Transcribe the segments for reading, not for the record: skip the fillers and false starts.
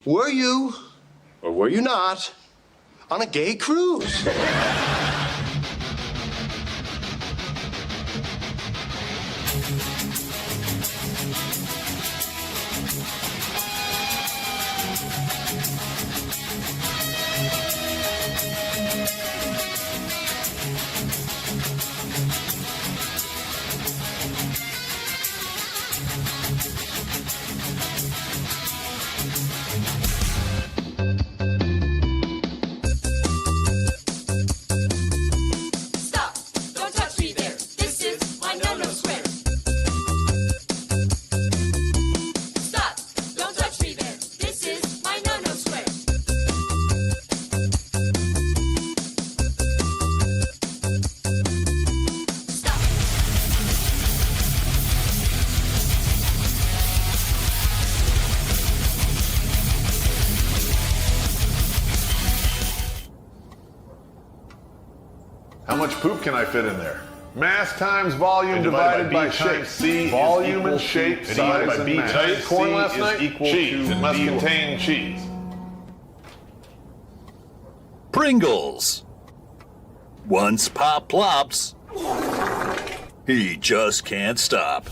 Were you, or were you not, on a gay cruise? How much poop can I fit in there? Mass times volume divided by shape. C volume and shape, size and mass. Did you eat corn last night? Cheese. It must contain cheese. Pringles. Once Pop plops, he just can't stop.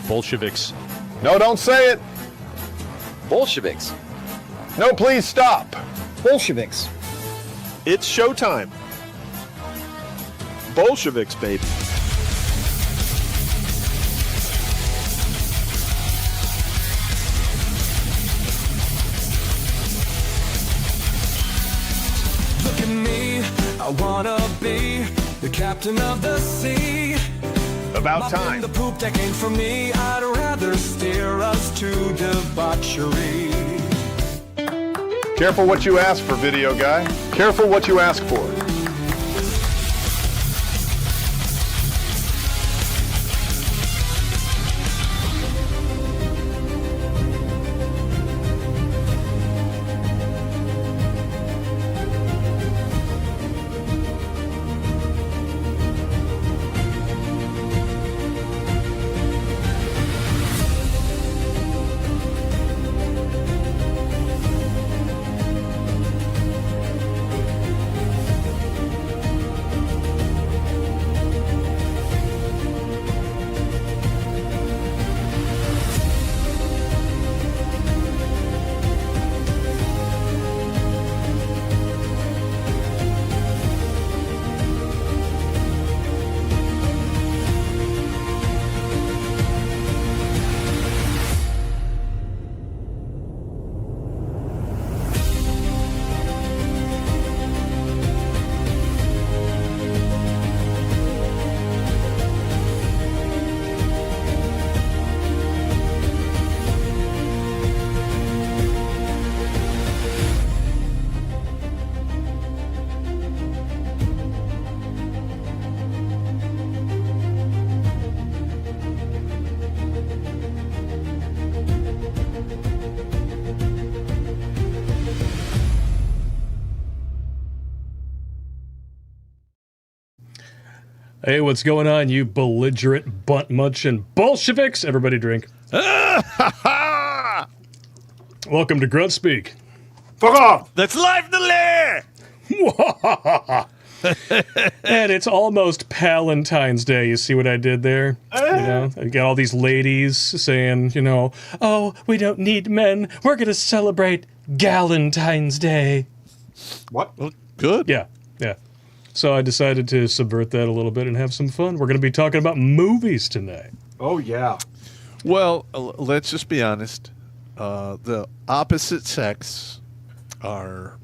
Bolsheviks. No, don't say it. Bolsheviks. No, please stop. Bolsheviks. It's showtime. Bolsheviks, baby. Look at me, I wanna be the captain of the sea. About time. The poop deck ain't for me. I'd rather steer us to debauchery. Careful what you ask for, video guy. Careful what you ask for. Hey, what's going on, you belligerent, bunt-munching Bolsheviks? Everybody drink. Welcome to Grunt Speak. Fuck off! That's life to live! And it's almost Palentine's Day. You see what I did there? You know, I got all these ladies saying, you know, oh, we don't need men. We're going to celebrate Galentine's Day. What? Well, good. Yeah, yeah. So I decided to subvert that a little bit and have some fun. We're going to be talking about movies tonight. Oh, yeah. Well, let's just be honest. The opposite sex are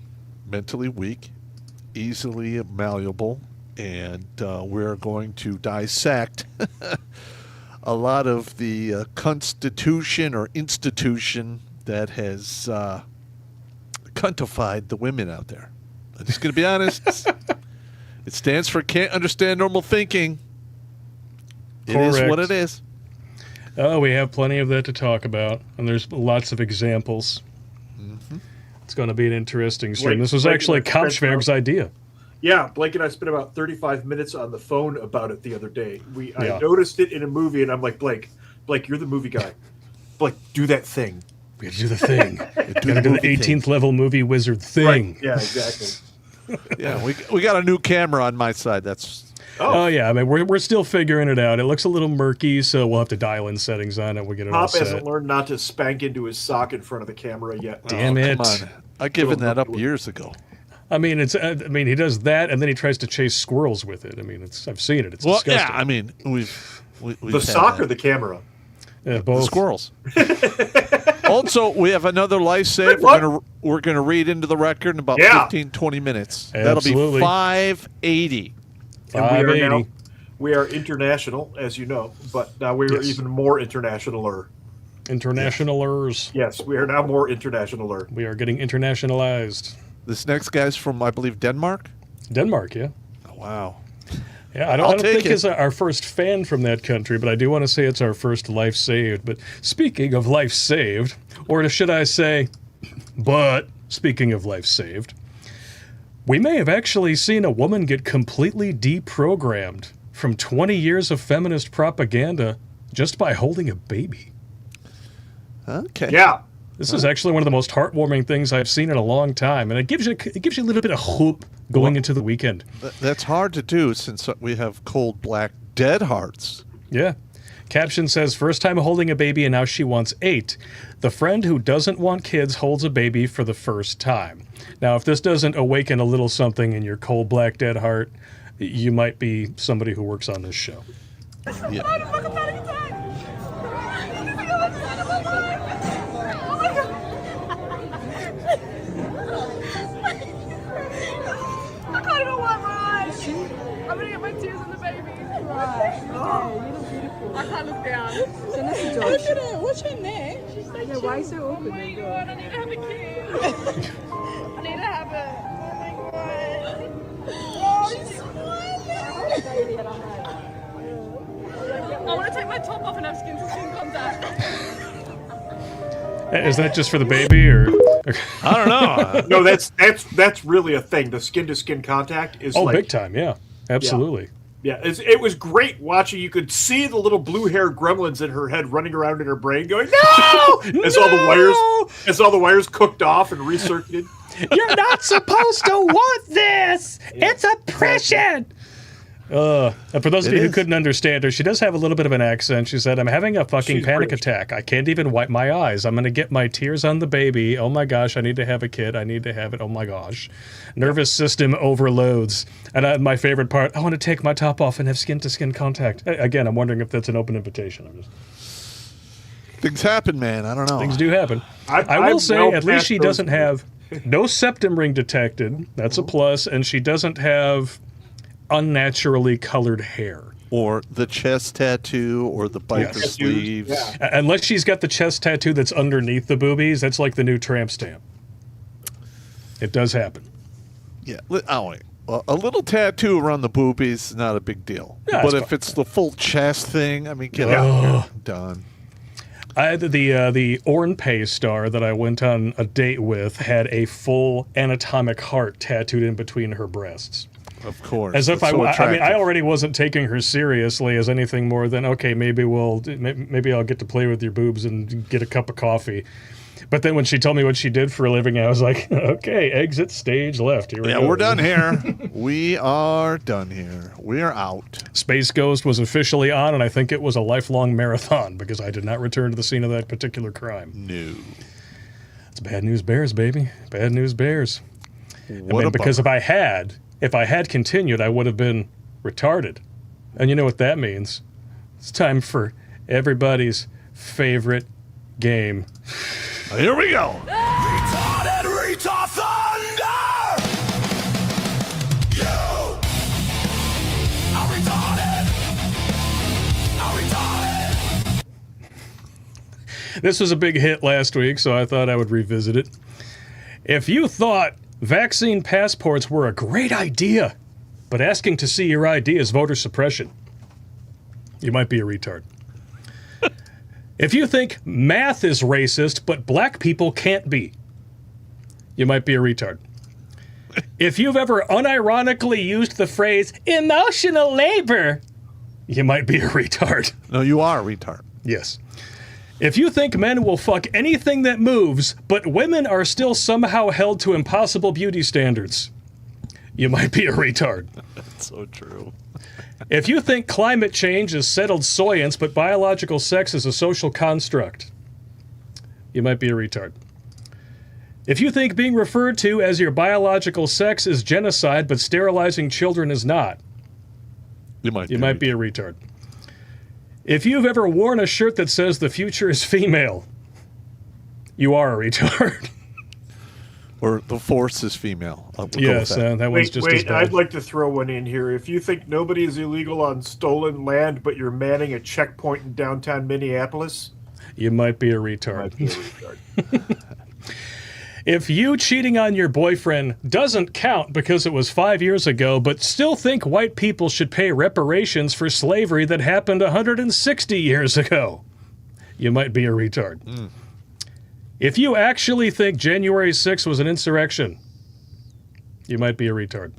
mentally weak easily malleable, and we're going to dissect a lot of the constitution or institution that has cuntified the women out there. I'm just going to be honest. It stands for can't understand normal thinking. It is what it is. Oh, we have plenty of that to talk about, and there's lots of examples. Mm-hmm. It's going to be an interesting stream. This was actually Kampfschwerg's idea. Yeah, Blake and I spent about 35 minutes on the phone about it the other day. I noticed it in a movie, and I'm like, Blake, you're the movie guy. Blake, do that thing. We got to do the thing. Got to do the 18th level movie wizard thing. Right. Yeah, exactly. Yeah, we got a new camera on my side. Oh yeah, I mean we're still figuring it out. It looks a little murky, so we'll have to dial in settings on it. We'll get it all Pop set. hasn't learned not to spank into his sock in front of the camera yet. Damn it! Come on. I've given that up years ago. I mean, he does that, and then he tries to chase squirrels with it. I mean, I've seen it. It's disgusting. Yeah, I mean, we've the sock or the camera? Both. The squirrels. Also, we have another life save. We're gonna read into the record in about 15-20 minutes. Absolutely. That'll be 580. And we are international, as you know, but now we're even more internationaler. Internationalers. Yes, we are now more internationaler. We are getting internationalized. This next guy's from, I believe, Denmark? Denmark, yeah. Oh, wow. Yeah, I don't think it's our first fan from that country, but I do want to say it's our first life saved. But speaking of life saved, or should I say, but speaking of life saved, we may have actually seen a woman get completely deprogrammed from 20 years of feminist propaganda just by holding a baby. Okay. Yeah. This is actually one of the most heartwarming things I've seen in a long time, and it gives you a little bit of hope going into the weekend. That's hard to do since we have cold, black, dead hearts. Yeah. Caption says, first time holding a baby and now she wants 8. The friend who doesn't want kids holds a baby for the first time. Now, if this doesn't awaken a little something in your cold, black, dead heart, you might be somebody who works on this show. Yeah. I can't look down. Look at her. What's her neck? She's so cute. Why so open? Oh my god, I need to have a kid. I need to have it. Oh my god. Oh, she's smiling. I want to take my top off and have skin-to-skin contact. Is that just for the baby, or? I don't know. No, that's really a thing. The skin-to-skin contact is big time. Yeah, absolutely. Yeah, it was great watching. You could see the little blue-haired gremlins in her head running around in her brain, going "No!" as all the wires cooked off and recircuited. You're not supposed to want this. It's oppression. And for those of you who couldn't understand her, she does have a little bit of an accent. She said, I'm having a fucking panic attack. I can't even wipe my eyes. I'm going to get my tears on the baby. Oh my gosh, I need to have a kid. I need to have it. Oh my gosh. Nervous system overloads. And my favorite part, I want to take my top off and have skin-to-skin contact. Again, I'm wondering if that's an open invitation. Things happen, man. I don't know. Things do happen. I will say, at least she doesn't have no septum ring detected. That's a plus. And she doesn't have unnaturally colored hair. Or the chest tattoo, or the biker sleeves. Yeah. Unless she's got the chest tattoo that's underneath the boobies, that's like the new tramp stamp. It does happen. Yeah. A little tattoo around the boobies is not a big deal. Yeah, but if it's the full chest thing, I mean, get out here. Done. The Ornpay star that I went on a date with had a full anatomic heart tattooed in between her breasts. Of course. As if I mean, I already wasn't taking her seriously as anything more than, okay, maybe I'll get to play with your boobs and get a cup of coffee. But then when she told me what she did for a living, I was like, okay, exit stage left. Here we go. We're done here. We are done here. We are out. Space Ghost was officially on, and I think it was a lifelong marathon because I did not return to the scene of that particular crime. No. It's bad news bears, baby. Bad news bears. Because if I had continued, I would have been retarded. And you know what that means. It's time for everybody's favorite game. Here we go. Retard and Retard Thunder! This was a big hit last week, so I thought I would revisit it. If you thought vaccine passports were a great idea, but asking to see your ID is voter suppression, you might be a retard. If you think math is racist, but black people can't be, you might be a retard. If you've ever unironically used the phrase emotional labor, you might be a retard. No, you are a retard. Yes. If you think men will fuck anything that moves, but women are still somehow held to impossible beauty standards, you might be a retard. That's so true. If you think climate change is settled science, but biological sex is a social construct, you might be a retard. If you think being referred to as your biological sex is genocide, but sterilizing children is not, you might be a retard. If you've ever worn a shirt that says the future is female, you are a retard. Or the force is female. We'll yes, that one's just as bad. I'd like to throw one in here. If you think nobody is illegal on stolen land, but you're manning a checkpoint in downtown Minneapolis, you might be a retard. If you cheating on your boyfriend doesn't count because it was 5 years ago, but still think white people should pay reparations for slavery that happened 160 years ago, you might be a retard. If you actually think January 6th was an insurrection, you might be a retard.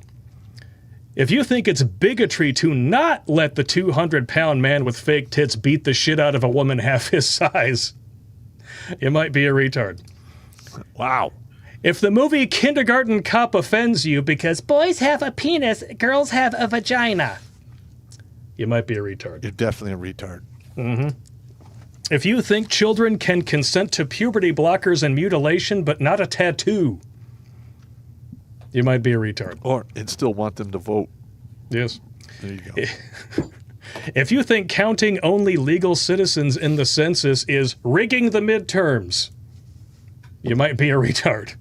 If you think it's bigotry to not let the 200-pound man with fake tits beat the shit out of a woman half his size, you might be a retard. Wow. If the movie Kindergarten Cop offends you because boys have a penis, girls have a vagina, you might be a retard. You're definitely a retard. Mm-hmm. If you think children can consent to puberty blockers and mutilation but not a tattoo, you might be a retard. And still want them to vote. Yes. There you go. If you think counting only legal citizens in the census is rigging the midterms, you might be a retard.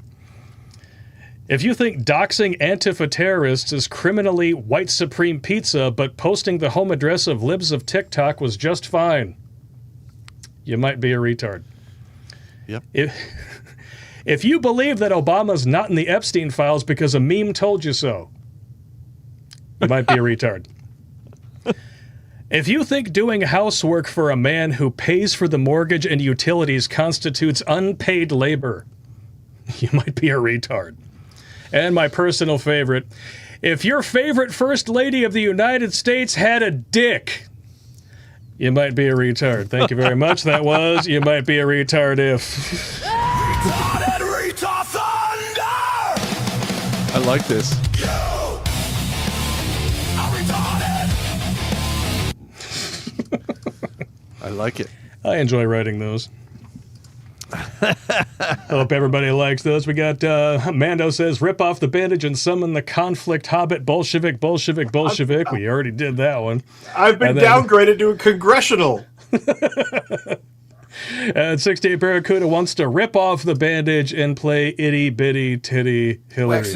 If you think doxing Antifa terrorists is criminally white supreme pizza, but posting the home address of libs of TikTok was just fine, you might be a retard. Yep. If you believe that Obama's not in the Epstein files because a meme told you so, you might be a retard. If you think doing housework for a man who pays for the mortgage and utilities constitutes unpaid labor, you might be a retard. And my personal favorite, if your favorite First Lady of the United States had a dick, you might be a retard. Thank you very much. That was You Might Be a Retard If. Retarded Retard Thunder! I like this. You are retarded! I like it. I enjoy writing those. Hope everybody likes those. We got Mando says, rip off the bandage and summon the conflict hobbit Bolshevik. We already did that one. I've been downgraded to a congressional. And 68 Barracuda wants to rip off the bandage and play Itty Bitty Titty Hillary.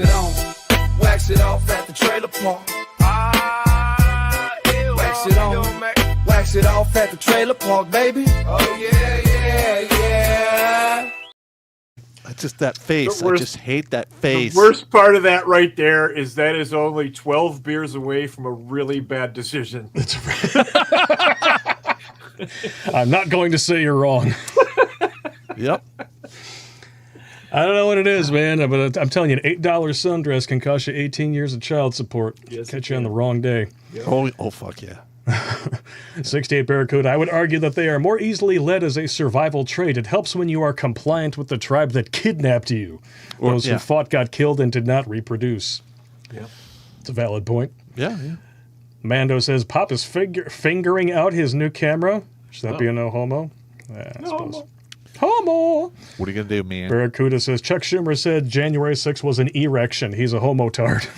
Wax it off at the trailer park. Wax it on, wax it off at the trailer park, baby. Oh yeah, yeah, yeah. Just that face. I just hate that face. The worst part of that right there is that is only 12 beers away from a really bad decision. That's right. I'm not going to say you're wrong. Yep. I don't know what it is, man, but I'm telling you, an $8 sundress can cost you 18 years of child support. Yes, Catch you on the wrong day. Yep. Oh, fuck yeah. 68 Barracuda. I would argue that they are more easily led as a survival trait. It helps when you are compliant with the tribe that kidnapped you. Those who fought got killed and did not reproduce. Yeah. It's a valid point. Yeah. Mando says, Pop is fingering out his new camera. Should that be a no homo? I suppose. Homo! What are you going to do, man? Barracuda says, Chuck Schumer said January 6th was an erection. He's a homotard.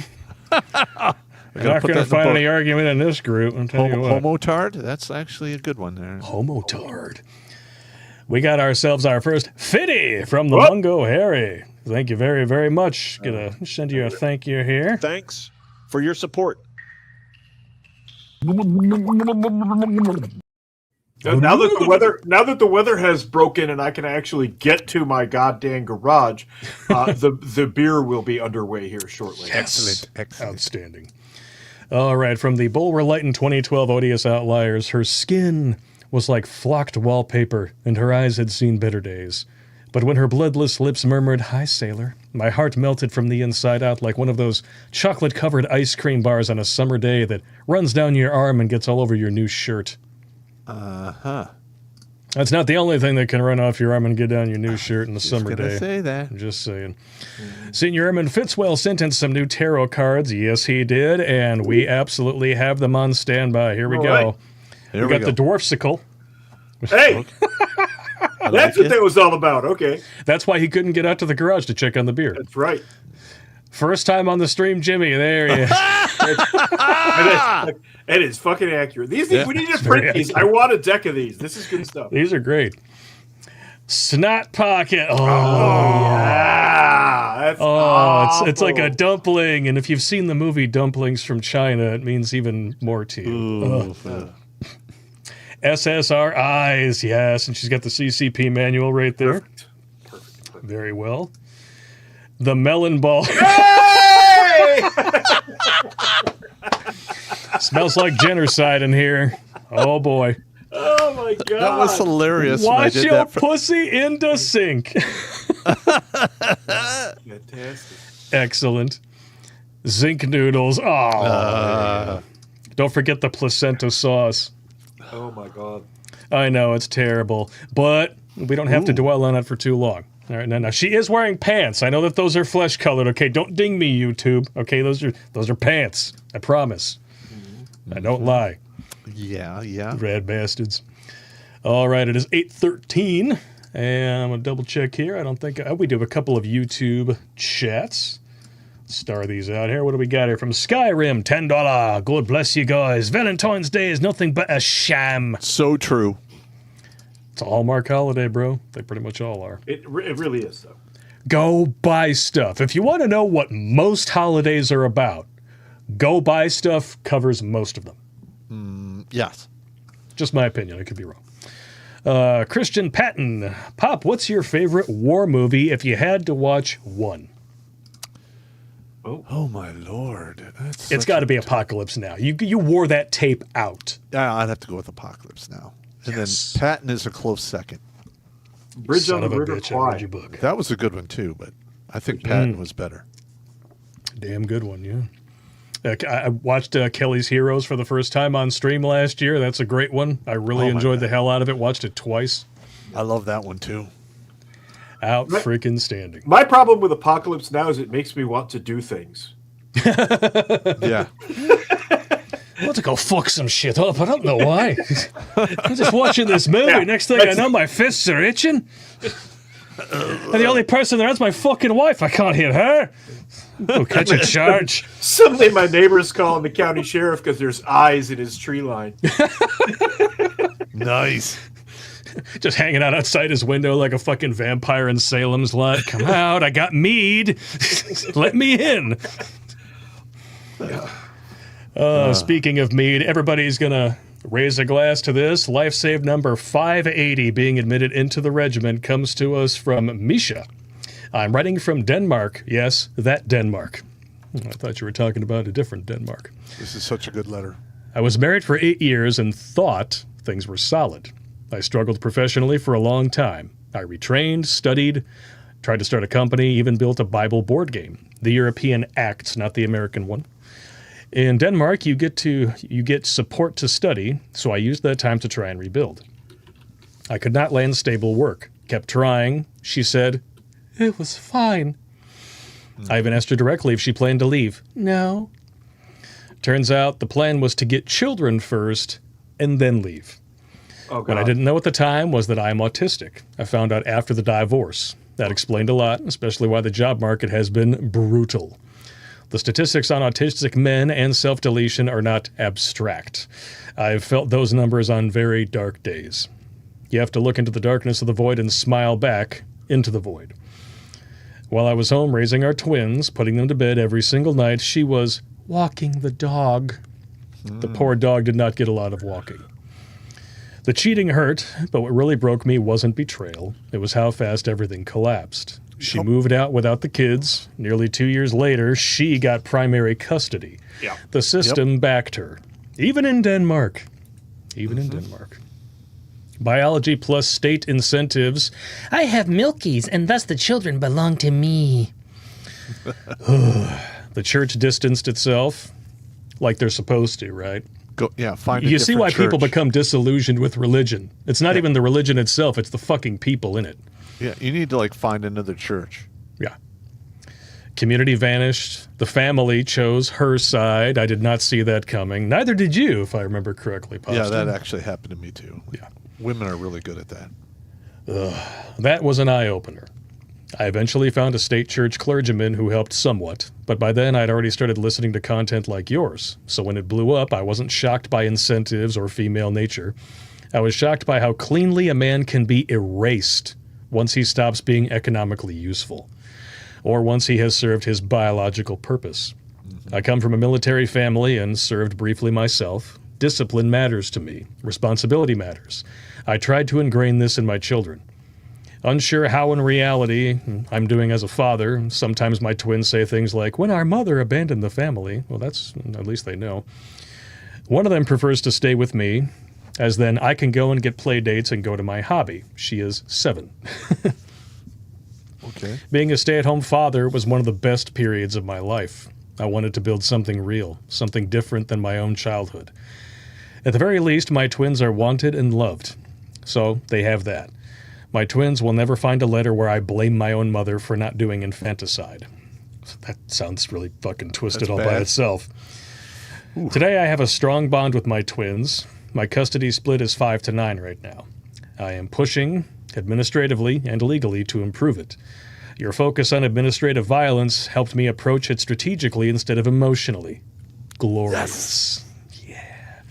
You're not going to find any argument in this group, I'm telling you what. Homotard? That's actually a good one there. Homotard. We got ourselves our first Fitty from the Mungo Harry. Thank you very, very much. Gonna send you a thank you here. Thanks for your support. Now that the weather has broken and I can actually get to my goddamn garage, the beer will be underway here shortly. Excellent. Outstanding. All right, from the Bulwer Lytton 2012 Odious Outliers, her skin was like flocked wallpaper, and her eyes had seen better days. But when her bloodless lips murmured, "Hi, sailor," my heart melted from the inside out like one of those chocolate-covered ice cream bars on a summer day that runs down your arm and gets all over your new shirt. Uh-huh. That's not the only thing that can run off your arm and get down your new shirt in the summer day. Say that. I'm just saying. Senior Airman Fitzwell sent in some new tarot cards. Yes, he did, and we absolutely have them on standby. Here we go. Right. We got the Dwarfsicle. Hey! That's what that was all about. Okay. That's why he couldn't get out to the garage to check on the beer. That's right. First time on the stream, Jimmy. There he is. It is fucking accurate. These we need to print these. I want a deck of these. This is good stuff. These are great. Snot Pocket. That's it's like a dumpling, and if you've seen the movie Dumplings from China, it means even more to you. SSR Eyes, yes, and she's got the CCP manual right there. Perfect. Very well. The Melon Ball. Hey! Smells like genocide in here. Oh boy. Oh my god. That was hilarious. Wash your pussy in the sink. Fantastic. Excellent. Zinc noodles. Oh. Don't forget the placenta sauce. Oh my god. I know, it's terrible. But we don't have to dwell on it for too long. All right, now she is wearing pants. I know that those are flesh colored. Okay, don't ding me, YouTube. Okay, those are pants. I promise. I don't lie. Yeah. Rad bastards. All right, it is 8:13, and I'm gonna double check here. I don't think we do have a couple of YouTube chats. Star these out here. What do we got here from Skyrim? $10. God bless you guys. Valentine's Day is nothing but a sham. So true. It's a Hallmark holiday, bro. They pretty much all are. It really is, though. Go buy stuff. If you want to know what most holidays are about, go buy stuff covers most of them. Yes. Just my opinion. I could be wrong. Christian Patton. Pop, what's your favorite war movie if you had to watch one? Oh my lord. It's got to be Apocalypse Now. You wore that tape out. I'd have to go with Apocalypse Now. And then Patton is a close second. Bridge on the River Kwai. That was a good one too, but I think Patton was better. Damn good one, yeah. I watched Kelly's Heroes for the first time on stream last year. That's a great one. I really enjoyed the hell out of it. Watched it twice. I love that one too. Freaking standing. My problem with Apocalypse Now is it makes me want to do things. Yeah. I want to go fuck some shit up. I don't know why. I'm just watching this movie. Yeah, next thing I know, my fists are itching. And the only person there's my fucking wife. I can't hit her. Go catch a charge. Suddenly my neighbor's calling the county sheriff because there's eyes in his tree line. Nice. Just hanging out outside his window like a fucking vampire in Salem's Lot. Come out, I got mead. Let me in. Speaking of mead, everybody's going to raise a glass to this. Life save number 580 being admitted into the regiment comes to us from Misha. I'm writing from Denmark. Yes, that Denmark. I thought you were talking about a different Denmark. This is such a good letter. I was married for 8 years and thought things were solid. I struggled professionally for a long time. I retrained, studied, tried to start a company, even built a Bible board game. The European Acts, not the American one. In Denmark, you get support to study, so I used that time to try and rebuild. I could not land stable work. Kept trying. She said, "It was fine." I even asked her directly if she planned to leave. No. Turns out the plan was to get children first and then leave. Oh, God. What I didn't know at the time was that I'm autistic. I found out after the divorce. That explained a lot, especially why the job market has been brutal. The statistics on autistic men and self-deletion are not abstract. I've felt those numbers on very dark days. You have to look into the darkness of the void and smile back into the void. While I was home raising our twins, putting them to bed every single night, she was walking the dog. The poor dog did not get a lot of walking. The cheating hurt, but what really broke me wasn't betrayal. It was how fast everything collapsed. She moved out without the kids. Nearly 2 years later, she got primary custody. Yeah. The system backed her. Even in Denmark. Biology plus state incentives. I have milkies, and thus the children belong to me. The church distanced itself like they're supposed to, right? Find a You see why different people church. become disillusioned with religion. It's not even the religion itself, it's the fucking people in it. Yeah, you need to like find another church. Yeah. Community vanished. The family chose her side. I did not see that coming. Neither did you, if I remember correctly, Poston. Yeah, that actually happened to me too. Yeah. Women are really good at that. That was an eye-opener. I eventually found a state church clergyman who helped somewhat, but by then I'd already started listening to content like yours. So when it blew up, I wasn't shocked by incentives or female nature. I was shocked by how cleanly a man can be erased once he stops being economically useful, or once he has served his biological purpose. I come from a military family and served briefly myself. Discipline matters to me. Responsibility matters. I tried to ingrain this in my children. Unsure how in reality I'm doing as a father. Sometimes my twins say things like, when our mother abandoned the family. Well, that's, at least they know. One of them prefers to stay with me, as then I can go and get play dates and go to my hobby. She is 7. Okay. Being a stay-at-home father was one of the best periods of my life. I wanted to build something real, something different than my own childhood. At the very least, my twins are wanted and loved. So they have that. My twins will never find a letter where I blame my own mother for not doing infanticide. That sounds really fucking twisted That's all by bad. itself. Today I have a strong bond with my twins. My custody split is 5-9 right now. I am pushing, administratively and legally, to improve it. Your focus on administrative violence helped me approach it strategically instead of emotionally. Glorious. Yeah.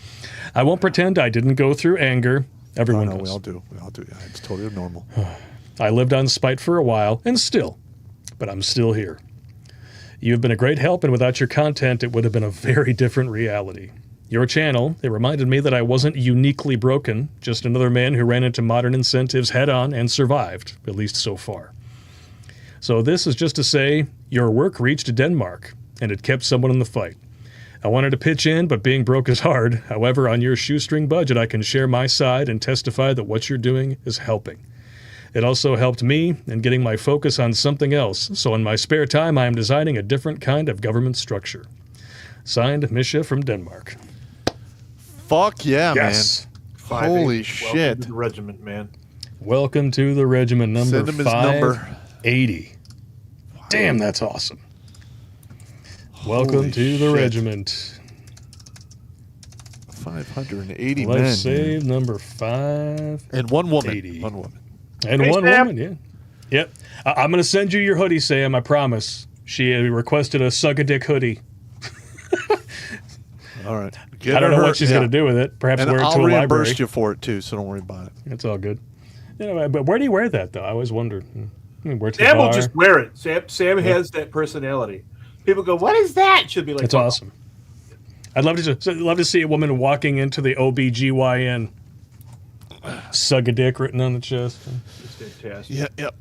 I won't pretend I didn't go through anger. Everyone No, knows. we all do. Yeah, it's totally normal. I lived on spite for a while, and still, but I'm still here. You have been a great help, and without your content, it would have been a very different reality. Your channel, it reminded me that I wasn't uniquely broken, just another man who ran into modern incentives head-on and survived, at least so far. So this is just to say, your work reached Denmark, and it kept someone in the fight. I wanted to pitch in, but being broke is hard. However, on your shoestring budget, I can share my side and testify that what you're doing is helping. It also helped me in getting my focus on something else, so in my spare time, I am designing a different kind of government structure. Signed, Misha from Denmark. Fuck yeah, Yes. man. Holy Welcome shit. to the regiment, man. Welcome to the regiment, number Send him his number. 580. Damn, that's awesome. Welcome Holy to the shit. regiment. 580 Let's men. save number 5. And one woman. 80. One woman. And Hey, one Sam. woman, yeah. Yep. I'm going to send you your hoodie, Sam, I promise. She requested a suck-a-dick hoodie. All right. I don't know what she's going to do with it. Perhaps And wear it I'll to a reimburse library. you for it too, so don't worry about it. It's all good. Yeah, but where do you wear that, though? I always wondered. Wear it to the Sam will bar. just wear it. Sam has that personality. People go, "What is that?" She'll be like, It's "Wow." awesome. I'd love to see a woman walking into the OBGYN. Suck a dick written on the chest. It's fantastic. Yeah, yep.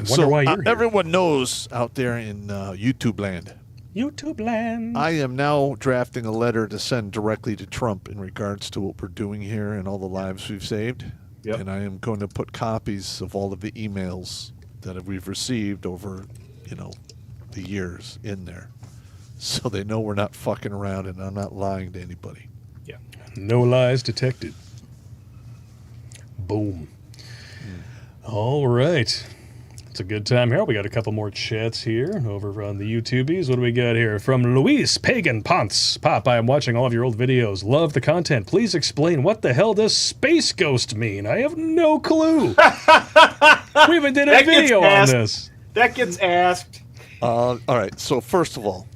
Wonder why you're here. Everyone knows out there in YouTube land, YouTube land. I am now drafting a letter to send directly to Trump in regards to what we're doing here and all the lives we've saved. Yep. And I am going to put copies of all of the emails that we've received over, the years in there. So they know we're not fucking around and I'm not lying to anybody. Yeah. No lies detected. Boom. All right. It's a good time here. We got a couple more chats here over on the YouTubies. What do we got here? From Luis Pagan Ponce. Pop, I am watching all of your old videos. Love the content. Please explain what the hell does space ghost mean? I have no clue. We even did a That gets video on asked. this. That gets asked. All right. So first of all,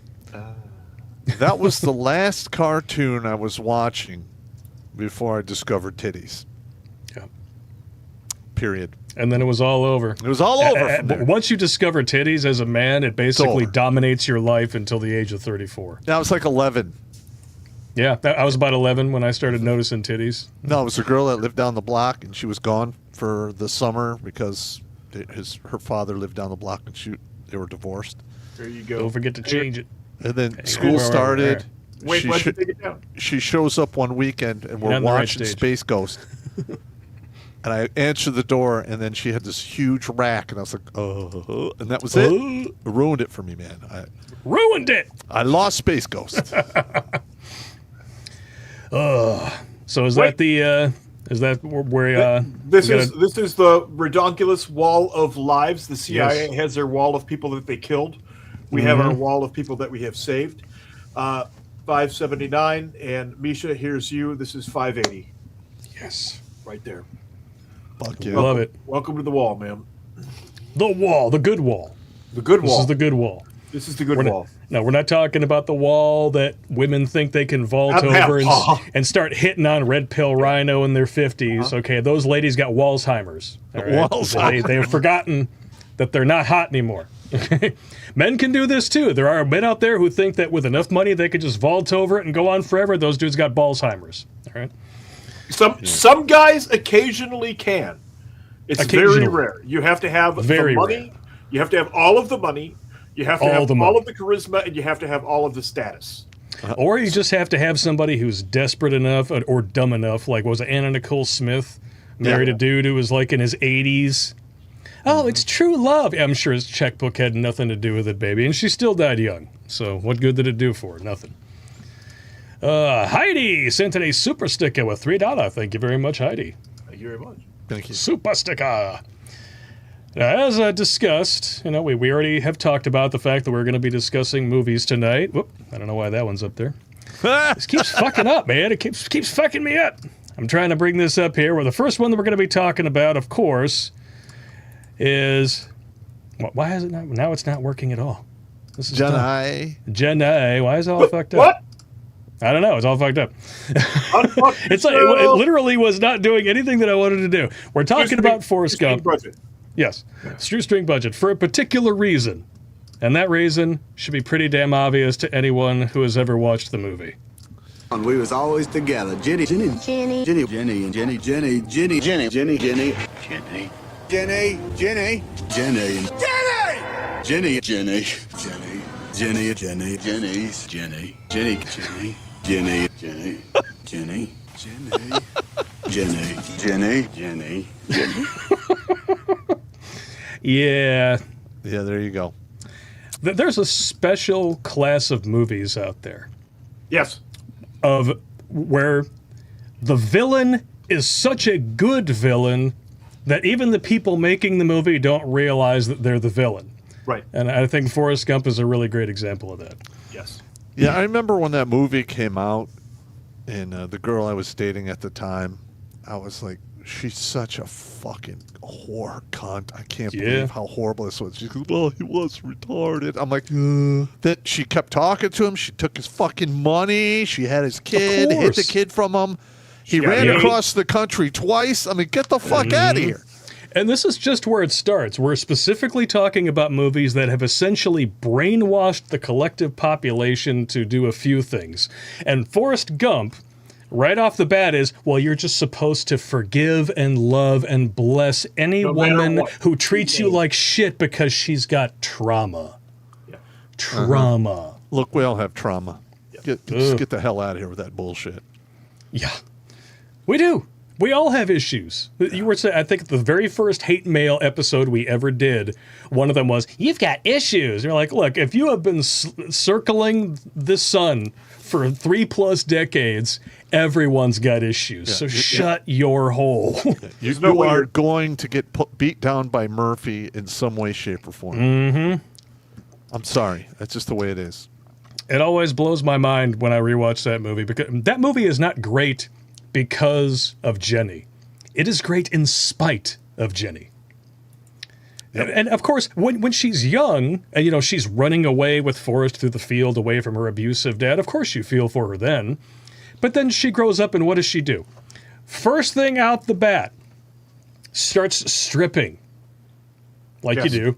that was the last cartoon I was watching before I discovered titties. Yeah. Period. And then it was all over. It was all over from there. Once you discover titties as a man, it basically over. dominates your life until the age of 34. I was like 11. Yeah, I was about 11 when I started noticing titties. No, it was a girl that lived down the block, and she was gone for the summer because her father lived down the block, and they were divorced. There you go. Don't forget to change it. And then school started. Wait, why'd you take it down? She shows up one weekend, and we're watching Space Ghost. And I answered the door, and then she had this huge rack, and I was like, and that was it. It ruined it for me, man. Ruined it! I lost Space Ghost. So is that where this is the Redonkulas wall of lives. The CIA has their wall of people that they killed. We have our wall of people that we have saved. 579, and Misha, here's you. This is 580. Yes. Right there. Fuck you. Love it. Welcome to the wall, man. The wall, the good wall. The good wall. This is the good wall. This is the good wall. No, we're not talking about the wall that women think they can vault over and start hitting on red pill rhino in their 50s. Okay, those ladies got Walzheimer's. Right? They have forgotten that they're not hot anymore. Men can do this too. There are men out there who think that with enough money they could just vault over it and go on forever. Those dudes got Balzheimer's. All right. Some guys occasionally can. It's very rare. You have to have the money. Rare. You have to have all of the money. You have to have all of the charisma, and you have to have all of the status. Or you just have to have somebody who's desperate enough or dumb enough, like was Anna Nicole Smith married a dude who was like in his 80s. Oh, it's true love. I'm sure his checkbook had nothing to do with it, baby. And she still died young. So what good did it do for her? Nothing. Heidi sent in a super sticker with $3. Thank you very much, Heidi. Thank you very much. Thank you. Super sticker. Now, as discussed, we already have talked about the fact that we're going to be discussing movies tonight. Whoop, I don't know why that one's up there. This keeps fucking up, man. It keeps fucking me up. I'm trying to bring this up here. Well, the first one that we're going to be talking about, of course, is... Why is it not... Now it's not working at all. This is Jenai. Why is it all fucked up? What? I don't know. It's all fucked up. It's like it literally was not doing anything that I wanted to do. We're talking about Forrest Gump. Budget. Yes, shoestring budget for a particular reason, and that reason should be pretty damn obvious to anyone who has ever watched the movie. And we was always together. Jenny, and Jenny, Jenny, Jenny, Jenny, Jenny, Jenny, Jenny, Jenny, Jenny, Jenny, Jenny, Jenny, Jenny, Jenny, Jenny, Jenny, Jenny, Jenny, Jenny's, Jenny, Jenny, Jenny, Jenny, Jenny, Jenny, Jenny, Jenny, Jenny, Jenny. Yeah, there you go. There's a special class of movies out there. Yes. Of where the villain is such a good villain that even the people making the movie don't realize that they're the villain. Right. And I think Forrest Gump is a really great example of that. Yes. Yeah, I remember when that movie came out, and the girl I was dating at the time, I was like, she's such a fucking whore cunt. I can't believe how horrible this was. She goes, well, he was retarded. I'm like, that she kept talking to him. She took his fucking money. She had his kid, hid the kid from him. He ran across the country twice. I mean, get the fuck out of here. And this is just where it starts. We're specifically talking about movies that have essentially brainwashed the collective population to do a few things. And Forrest Gump, right off the bat, is, well, you're just supposed to forgive and love and bless any woman who treats you like shit because she's got trauma. Yeah. Trauma. Look, we all have trauma. Just get the hell out of here with that bullshit. Yeah. We do. We all have issues. You were saying, I think the very first hate mail episode we ever did, one of them was, you've got issues. And you're like, look, if you have been circling the sun for 3+ decades, everyone's got issues. So shut your hole. You are going to get beat down by Murphy in some way, shape, or form. Mm-hmm. I'm sorry. That's just the way it is. It always blows my mind when I rewatch that movie, because that movie is not great because of Jenny. It is great in spite of Jenny. Yep. And of course, when she's young, and she's running away with Forrest through the field away from her abusive dad, of course you feel for her then. But then she grows up, and what does she do? First thing out the bat, starts stripping, like you do.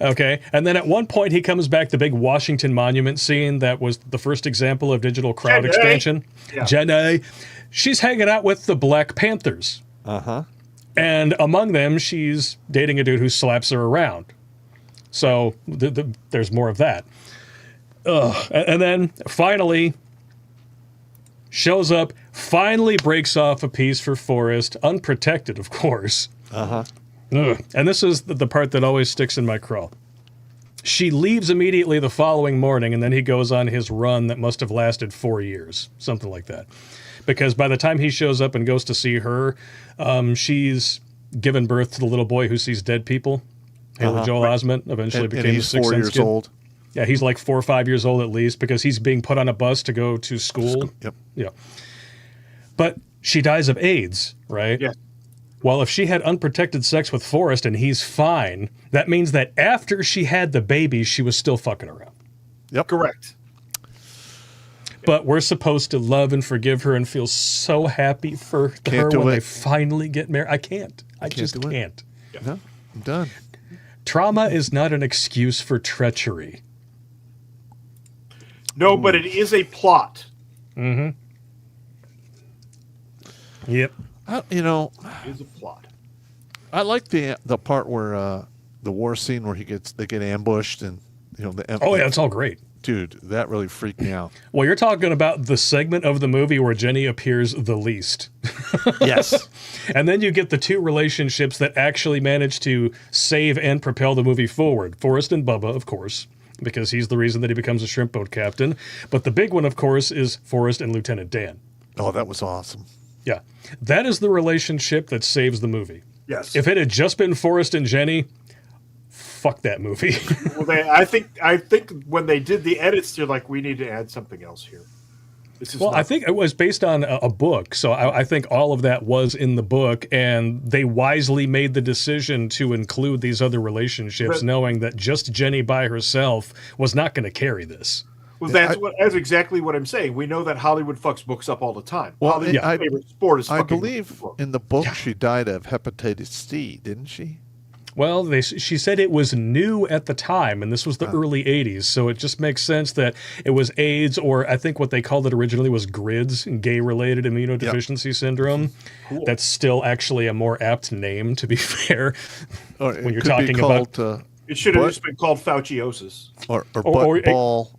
Okay, and then at one point he comes back, the big Washington Monument scene that was the first example of digital crowd expansion. Yeah. Jenny, she's hanging out with the Black Panthers. Uh-huh. And among them, she's dating a dude who slaps her around. So there's more of that. And then finally shows up, finally breaks off a piece for Forrest, unprotected, of course. Uh-huh. And this is the part that always sticks in my craw. She leaves immediately the following morning, and then he goes on his run that must have lasted 4 years, something like that. Because by the time he shows up and goes to see her, she's given birth to the little boy who sees dead people. Haley Joel Osment eventually became the Sixth Sense kid. And he's 4 years old. Yeah, he's like 4 or 5 years old at least, because he's being put on a bus to go to school. Yep. Yeah. But she dies of AIDS, right? Yeah. Well, if she had unprotected sex with Forrest and he's fine, that means that after she had the baby, she was still fucking around. Yep. Correct. But we're supposed to love and forgive her and feel so happy for her when they finally get married. I can't. I just can't. No, I'm done. Trauma is not an excuse for treachery. No, but it is a plot. Mm-hmm. Yep. You know, it is a plot. I like the part where the war scene where they get ambushed and oh yeah, it's all great. Dude, that really freaked me out. Well, you're talking about the segment of the movie where Jenny appears the least. Yes. And then you get the two relationships that actually manage to save and propel the movie forward. Forrest and Bubba, of course, because he's the reason that he becomes a shrimp boat captain. But the big one, of course, is Forrest and Lieutenant Dan. Oh, that was awesome. Yeah. That is the relationship that saves the movie. Yes. If it had just been Forrest and Jenny, fuck that movie. Well, I think when they did the edits, they're like, we need to add something else here. I think it was based on a book, so I think all of that was in the book, and they wisely made the decision to include these other relationships, knowing that just Jenny by herself was not going to carry this. Well, that's exactly what I'm saying. We know that Hollywood fucks books up all the time. Well, Hollywood's favorite sport is fucking. I believe in the book she died of hepatitis C, didn't she? Well, she said it was new at the time, and this was the early 80s, so it just makes sense that it was AIDS, or I think what they called it originally was GRIDS, gay-related immunodeficiency syndrome. Cool. That's still actually a more apt name, to be fair, when you're talking about... it should have just been called Fauciosis. Or butt ball...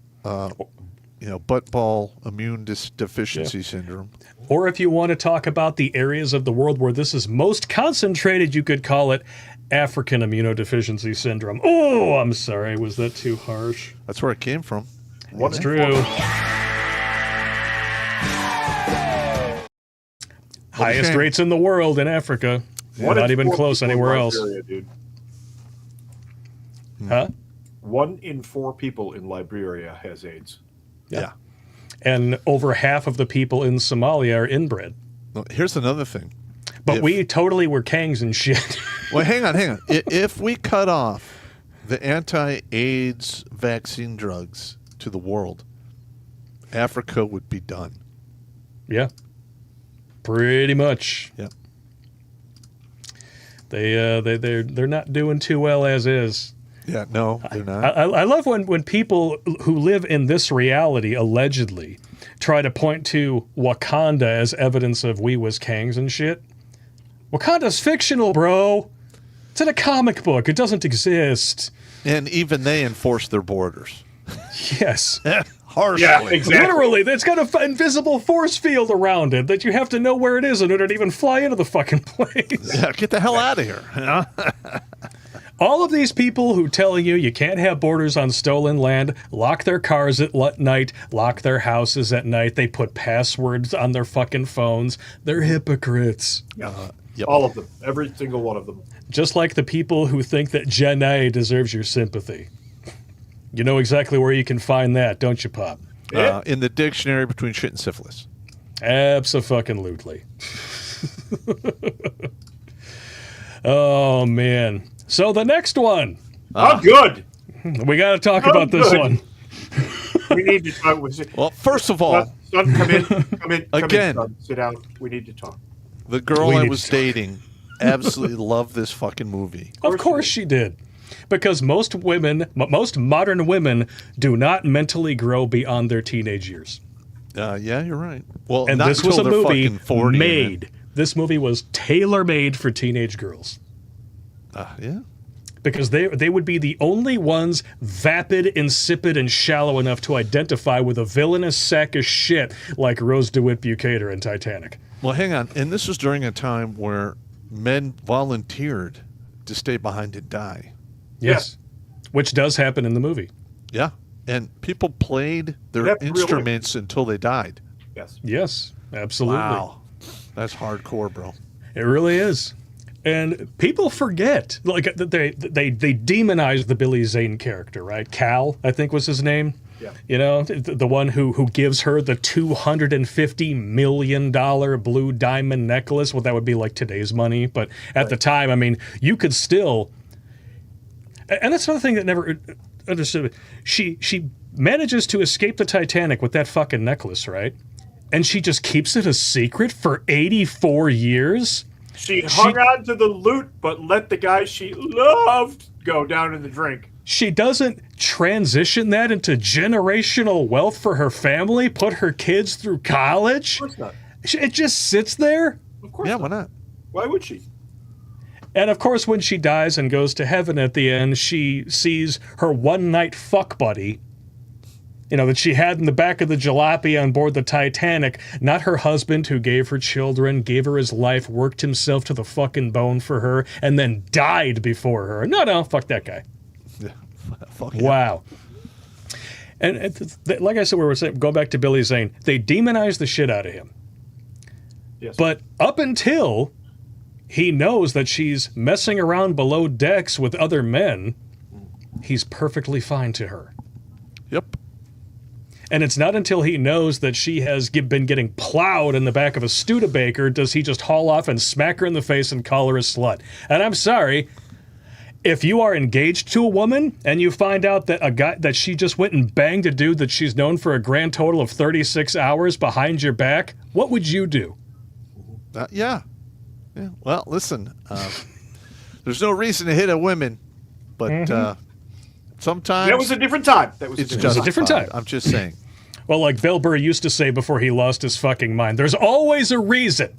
butt ball immune deficiency syndrome. Or if you want to talk about the areas of the world where this is most concentrated, you could call it African immunodeficiency syndrome. Oh, I'm sorry. Was that too harsh? That's where it came from. What's true? Highest rates in the world in Africa. Not even close anywhere else. Dude. Huh? 1 in 4 people in Liberia has AIDS. Yeah. And over half of the people in Somalia are inbred. Well, here's another thing. But we totally were kangs and shit. Well, hang on. If we cut off the anti-AIDS vaccine drugs to the world, Africa would be done. Yeah. Pretty much. Yeah. They're not doing too well as is. Yeah, no, they're not. I love when people who live in this reality, allegedly, try to point to Wakanda as evidence of we was kangs and shit. Wakanda's fictional, bro. It's in a comic book. It doesn't exist. And even they enforce their borders. Yes. Harshly. Yeah, exactly. Literally, it's got an invisible force field around it that you have to know where it is in order to even fly into the fucking place. Yeah, get the hell out of here. All of these people who tell you can't have borders on stolen land, lock their cars at night, lock their houses at night, they put passwords on their fucking phones, they're hypocrites. Yep. All of them. Every single one of them. Just like the people who think that Jenny deserves your sympathy. You know exactly where you can find that, don't you, Pop? In the dictionary between shit and syphilis. Abso-fucking-lutely. Oh, man. So the next one. Oh, good. We got to talk about this one. We need to talk with you. Well, first of all, son, come in. Again. Son, sit down. We need to talk. The girl I was dating absolutely loved this fucking movie. Of course she did. Because most modern women do not mentally grow beyond their teenage years. Yeah, you're right. Well, and not this was a until they're movie fucking 40 made. This movie was tailor-made for teenage girls. Yeah. Because they would be the only ones vapid, insipid, and shallow enough to identify with a villainous sack of shit like Rose DeWitt Bukater in Titanic. Well, hang on. And this was during a time where men volunteered to stay behind and die. Yes. Which does happen in the movie. Yeah. And people played their instruments until they died. Yes. Yes, absolutely. Wow. That's hardcore, bro. It really is. And people forget, like they demonize the Billy Zane character, right? Cal, I think was his name. Yeah. You know, the one who gives her the $250 million blue diamond necklace. Well, that would be like today's money, but at the time, I mean, you could still. And that's another thing that never understood. She manages to escape the Titanic with that fucking necklace, right? And she just keeps it a secret for 84 years. She hung on to the loot, but let the guy she loved go down in the drink. She doesn't transition that into generational wealth for her family, put her kids through college. Of course not. It just sits there. Of course not. Yeah, why not? Why would she? And of course, when she dies and goes to heaven at the end, she sees her one-night fuck buddy, you know, that she had in the back of the jalopy on board the Titanic, not her husband who gave her children, gave her his life, worked himself to the fucking bone for her, and then died before her. No, fuck that guy. Yeah. Fuck wow. And like I said, we were saying, going back to Billy Zane, they demonize the shit out of him. Yes. But up until he knows that she's messing around below decks with other men, he's perfectly fine to her. Yep. And it's not until he knows that she has been getting plowed in the back of a Studebaker does he just haul off and smack her in the face and call her a slut. And I'm sorry, if you are engaged to a woman and you find out that she just went and banged a dude that she's known for a grand total of 36 hours behind your back, what would you do? Yeah. Well, listen, there's no reason to hit a woman, but sometimes that was a different time. It's just a different time. I'm just saying. Well, like Bill Burr used to say before he lost his fucking mind, there's always a reason.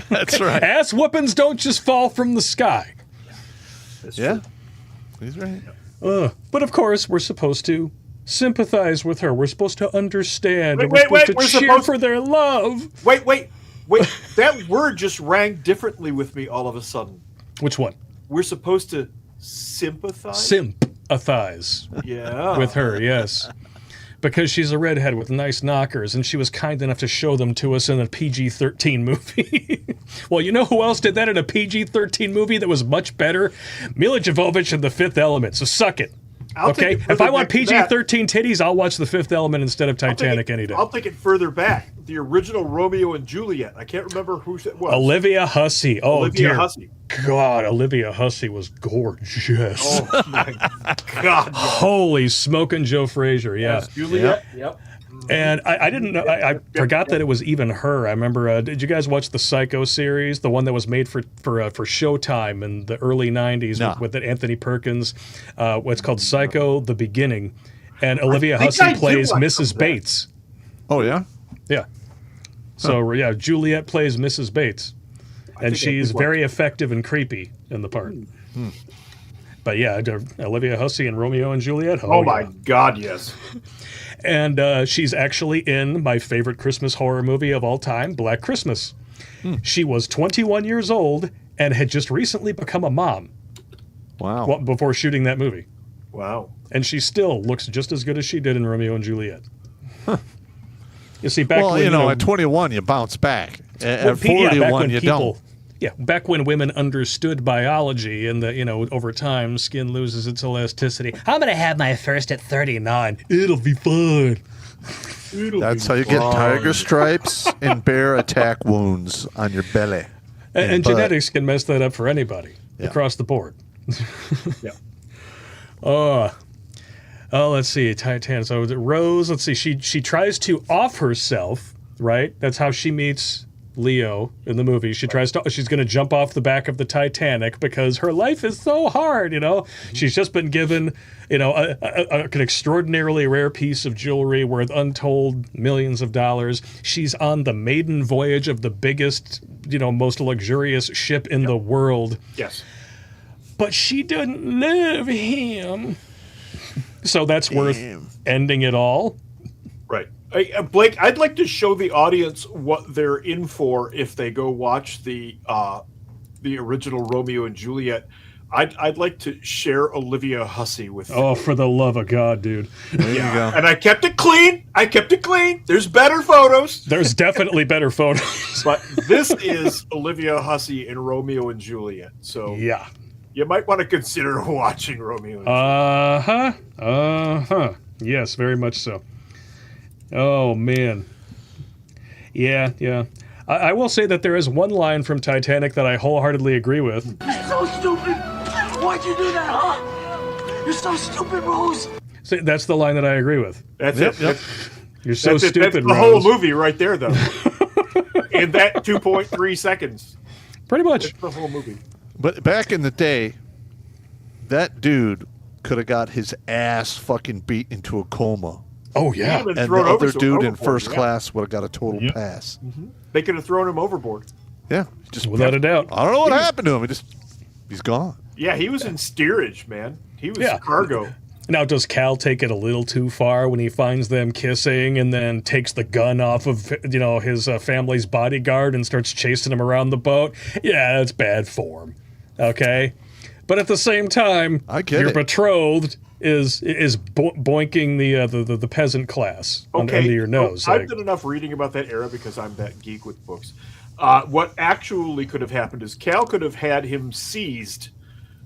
That's right. Ass whoopings don't just fall from the sky. Yeah, he's right. But of course, we're supposed to sympathize with her. We're supposed to understand. Wait, we're supposed to cheer for their love. Wait. That word just rang differently with me all of a sudden. Which one? We're supposed to sympathize? Sympathize. Yeah. With her, yes. Because she's a redhead with nice knockers, and she was kind enough to show them to us in a PG-13 movie. Well, you know who else did that in a PG-13 movie that was much better? Mila Jovovich in The Fifth Element, so suck it. Okay? If I want PG-13 titties, I'll watch The Fifth Element instead of Titanic any day. I'll take it further back. The original Romeo and Juliet. I can't remember who it was. Olivia Hussey. Oh, Olivia dear Hussey. God, Olivia Hussey was gorgeous. Oh, my God. Holy smoking Joe Frazier, yeah. Yes, Juliet. Yep. And I didn't know. I forgot that it was even her. I remember. Did you guys watch the Psycho series, the one that was made for Showtime in the early '90s with Anthony Perkins? What's called Psycho: The Beginning, and Olivia Hussey plays Mrs. Bates. Oh yeah, yeah. So yeah, Juliet plays Mrs. Bates, and she's very effective and creepy in the part. But yeah, Olivia Hussey and Romeo and Juliet. Oh my God, yes. And she's actually in my favorite Christmas horror movie of all time, Black Christmas. She was 21 years old and had just recently become a mom. Wow. Before shooting that movie. Wow. And she still looks just as good as she did in Romeo and Juliet. You see, back when, at 21, you bounce back. At 41, you don't. Yeah, back when women understood biology and that, over time, skin loses its elasticity. I'm going to have my first at 39. It'll be fun. That's how you get tiger stripes and bear attack wounds on your belly. And genetics can mess that up for anybody across the board. Yeah. Oh, let's see. Titanic. So Rose, let's see. She tries to off herself, right? That's how she meets Leo in the movie. She's going to jump off the back of the Titanic because her life is so hard, you know. She's just been given, you know, an extraordinarily rare piece of jewelry worth untold millions of dollars. She's on the maiden voyage of the biggest, you know, most luxurious ship in the world. Yes. But she doesn't love him. So that's worth ending it all. Right. Blake, I'd like to show the audience what they're in for if they go watch the original Romeo and Juliet. I'd like to share Olivia Hussey with them. Oh, for the love of God, dude. There you go. And I kept it clean. There's better photos. There's definitely better photos. But this is Olivia Hussey in Romeo and Juliet. So yeah. You might want to consider watching Romeo and Juliet. Yes, very much so. Oh, man. Yeah. I will say that there is one line from Titanic that I wholeheartedly agree with. You're so stupid. Why'd you do that, huh? You're so stupid, Rose. See, that's the line that I agree with. That's it. Yep. You're so stupid, That's the Rose. whole movie right there, though. In that 2.3 seconds. Pretty much. That's the whole movie. But back in the day, that dude could have got his ass fucking beat into a coma. Oh, yeah. And the other dude in first class would have got a total pass. Mm-hmm. They could have thrown him overboard. Yeah. Just without a doubt. I don't know what happened to him. He's gone. Yeah, he was in steerage, man. He was cargo. Now, does Cal take it a little too far when he finds them kissing and then takes the gun off of, you know, his family's bodyguard and starts chasing him around the boat? Yeah, that's bad form. Okay? But at the same time, your betrothed is boinking the peasant class under your nose. I've done enough reading about that era because I'm that geek with books. What actually could have happened is Cal could have had him seized,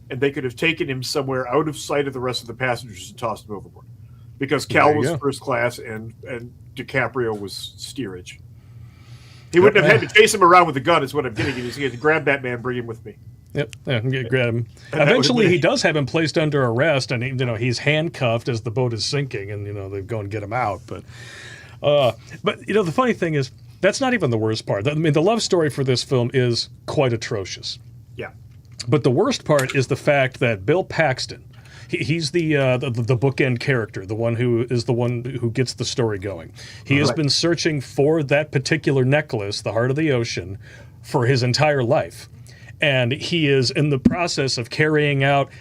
and they could have taken him somewhere out of sight of the rest of the passengers and tossed him overboard. Because Cal was first class and DiCaprio was steerage. He wouldn't have had to chase him around with a gun, is what I'm getting at. He had to grab that man, bring him with me. Yep, grab him. Eventually, he does have him placed under arrest, and he's handcuffed as the boat is sinking, and they go and get him out. But the funny thing is, that's not even the worst part. I mean, the love story for this film is quite atrocious. Yeah. But the worst part is the fact that Bill Paxton, he's the bookend character, the one who gets the story going. He has been searching for that particular necklace, the Heart of the Ocean, for his entire life. And he is in the process of carrying out,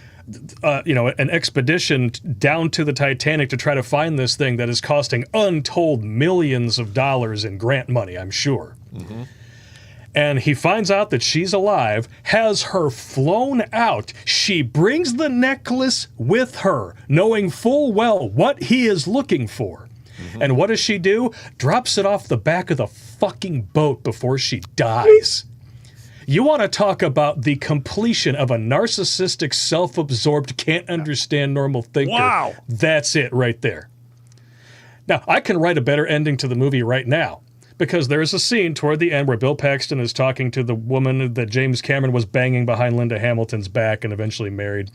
an expedition down to the Titanic to try to find this thing that is costing untold millions of dollars in grant money, I'm sure. Mm-hmm. And he finds out that she's alive, has her flown out. She brings the necklace with her, knowing full well what he is looking for. Mm-hmm. And what does she do? Drops it off the back of the fucking boat before she dies. You want to talk about the completion of a narcissistic, self-absorbed, can't understand normal thinker. Wow. That's it right there. Now, I can write a better ending to the movie right now, because there's a scene toward the end where Bill Paxton is talking to the woman that James Cameron was banging behind Linda Hamilton's back and eventually married,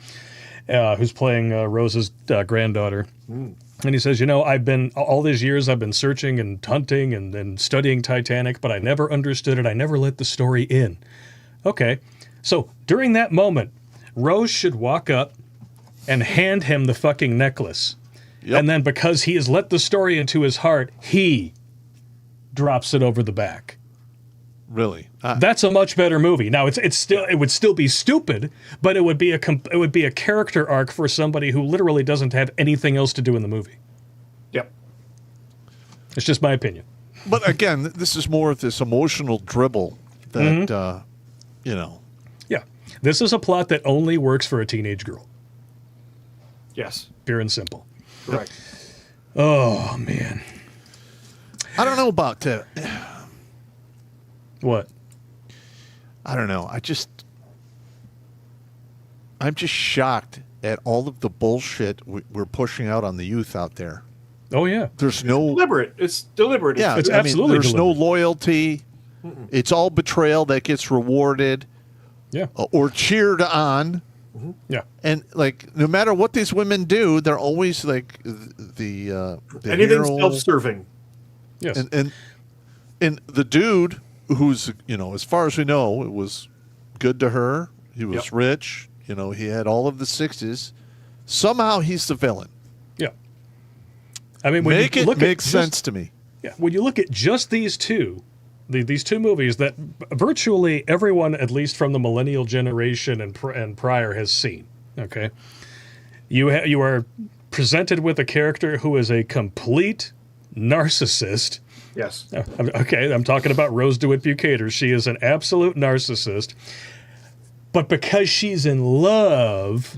who's playing Rose's granddaughter. Mm. And he says, all these years I've been searching and hunting and studying Titanic, but I never understood it. I never let the story in. Okay, so during that moment, Rose should walk up and hand him the fucking necklace. Yep. And then because he has let the story into his heart, he drops it over the back. Really? That's a much better movie. Now it would still be stupid, but it would be a character arc for somebody who literally doesn't have anything else to do in the movie. Yep. It's just my opinion. But again, this is more of this emotional dribble that Yeah. This is a plot that only works for a teenage girl. Yes. Pure and simple. Correct. Oh man. I don't know about what? I don't know. I'm just shocked at all of the bullshit we're pushing out on the youth out there. Oh yeah. There's no deliberate. It's deliberate. Yeah, it's absolutely there's deliberate. no loyalty. Mm-mm. It's all betrayal that gets rewarded. Yeah. Or cheered on. Mm-hmm. Yeah. And no matter what these women do, they're always the anything hero. self-serving. Yes. And the dude who's, as far as we know, it was good to her. He was rich. He had all of the sixes. Somehow he's the villain. Yeah. I mean, when you look makes sense to me. Yeah. When you look at just these two, these two movies that virtually everyone, at least from the millennial generation and prior, has seen. Okay. You are presented with a character who is a complete narcissist. Yes. Okay, I'm talking about Rose DeWitt Bukater. She is an absolute narcissist. But because she's in love,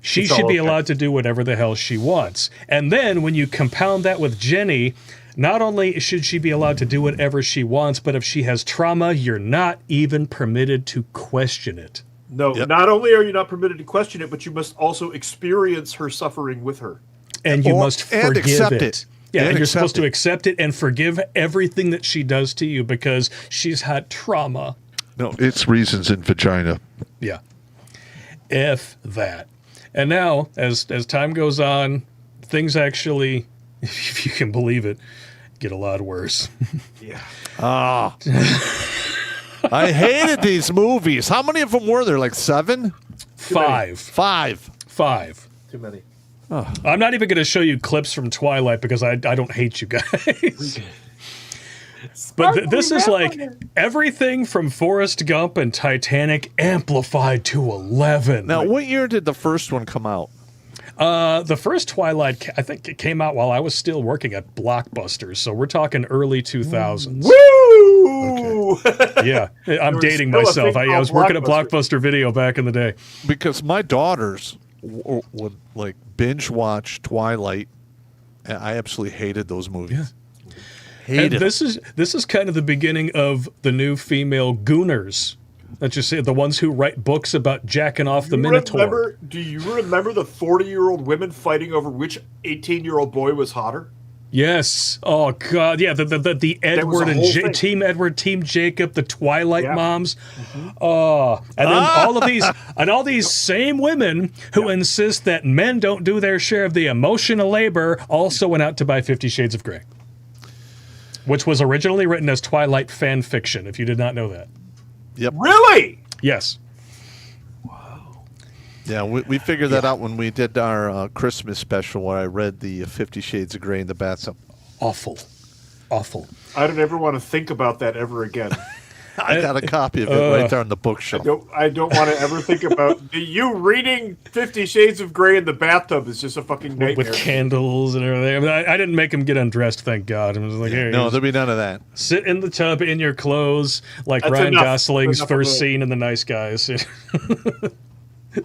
she should be allowed to do whatever the hell she wants. And then when you compound that with Jenny, not only should she be allowed to do whatever she wants, but if she has trauma, you're not even permitted to question it. No, not only are you not permitted to question it, but you must also experience her suffering with her. And you must forgive accept it. Yeah, and you're supposed to accept it and forgive everything that she does to you because she's had trauma. No, it's reasons in vagina. Yeah. If that. And now, as time goes on, things actually, if you can believe it, get a lot worse. Yeah. I hated these movies. How many of them were there? Like 7? 5. 5. Too many. Oh. I'm not even going to show you clips from Twilight because I don't hate you guys. But this is like everything from Forrest Gump and Titanic amplified to 11. Now, what year did the first one come out? The first Twilight, I think it came out while I was still working at Blockbuster, so we're talking early 2000s. Woo! Okay. Yeah, I'm dating myself. I was working at Blockbuster Video back in the day. Because my daughters would like binge watch Twilight, and I absolutely hated those movies. Yeah. Hated. And this is kind of the beginning of the new female gooners. That you see, the ones who write books about jacking off the Minotaur. Do you remember the 40-year-old women fighting over which 18-year-old boy was hotter? Yes. Oh God. Yeah. The Edward and Team Edward, Team Jacob, the Twilight moms. Mm-hmm. Oh, and then all these same women who insist that men don't do their share of the emotional labor also went out to buy 50 Shades of Grey, which was originally written as Twilight fan fiction. If you did not know that. Yep. Really? Yes. Yeah, we figured that out when we did our Christmas special where I read the 50 Shades of Grey in the bathtub. Awful. I don't ever want to think about that ever again. I got a copy of it right there on the bookshelf. I don't want to ever think about you reading 50 Shades of Grey in the bathtub is just a fucking nightmare. With candles and everything. I mean, I didn't make him get undressed, thank God. I was like, here, no, there'll be none of that. Sit in the tub in your clothes, like That's Ryan Gosling's first scene in The Nice Guys.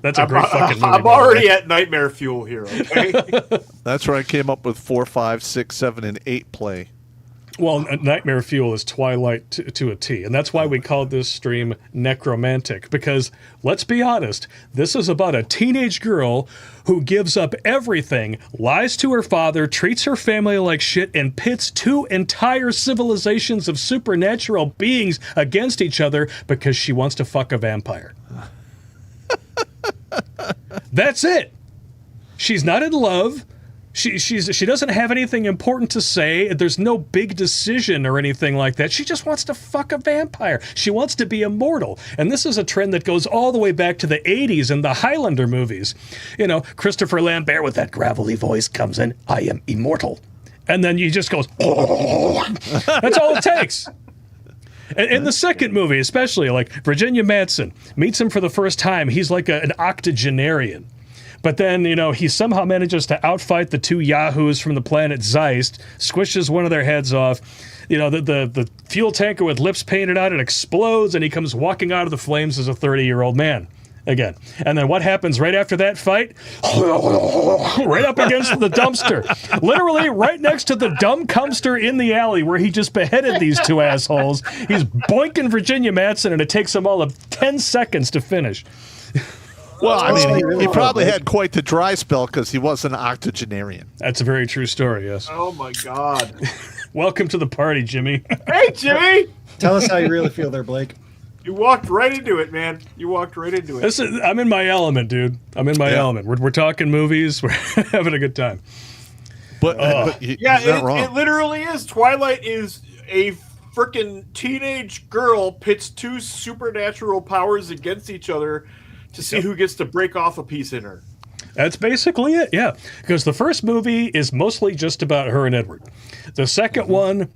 That's a great fucking movie. I'm already at nightmare fuel here, okay? That's where I came up with 4, 5, 6, 7, and 8 play. Well, Nightmare Fuel is Twilight to a T, and that's why we called this stream Necromantic, because, let's be honest, this is about a teenage girl who gives up everything, lies to her father, treats her family like shit, and pits 2 entire civilizations of supernatural beings against each other because she wants to fuck a vampire. That's it. She's not in love. She doesn't have anything important to say. There's no big decision or anything like that. She just wants to fuck a vampire. She wants to be immortal. And this is a trend that goes all the way back to the 80s and the Highlander movies. You know, Christopher Lambert with that gravelly voice comes in, I am immortal. And then he just goes, oh. That's all it takes. In the second movie, especially, like Virginia Madsen meets him for the first time. He's like an octogenarian. But then, you know, he somehow manages to outfight the 2 yahoos from the planet Zeist, squishes one of their heads off. You know, the fuel tanker with lips painted on it explodes, and he comes walking out of the flames as a 30-year-old man again. And then what happens right after that fight? Right up against the dumpster. Literally right next to the dumb dumpster in the alley where he just beheaded these 2 assholes. He's boinking Virginia Madsen, and it takes him all of 10 seconds to finish. Well, I mean, he probably had quite the dry spell because he was an octogenarian. That's a very true story, yes. Oh, my God. Welcome to the party, Jimmy. Hey, Jimmy! Tell us how you really feel there, Blake. You walked right into it, man. You walked right into it. I'm in my element, dude. I'm in my element. We're talking movies. We're having a good time. But it literally is. Twilight is a freaking teenage girl pits two supernatural powers against each other to see who gets to break off a piece in her. That's basically it, yeah. Because the first movie is mostly just about her and Edward. The second one,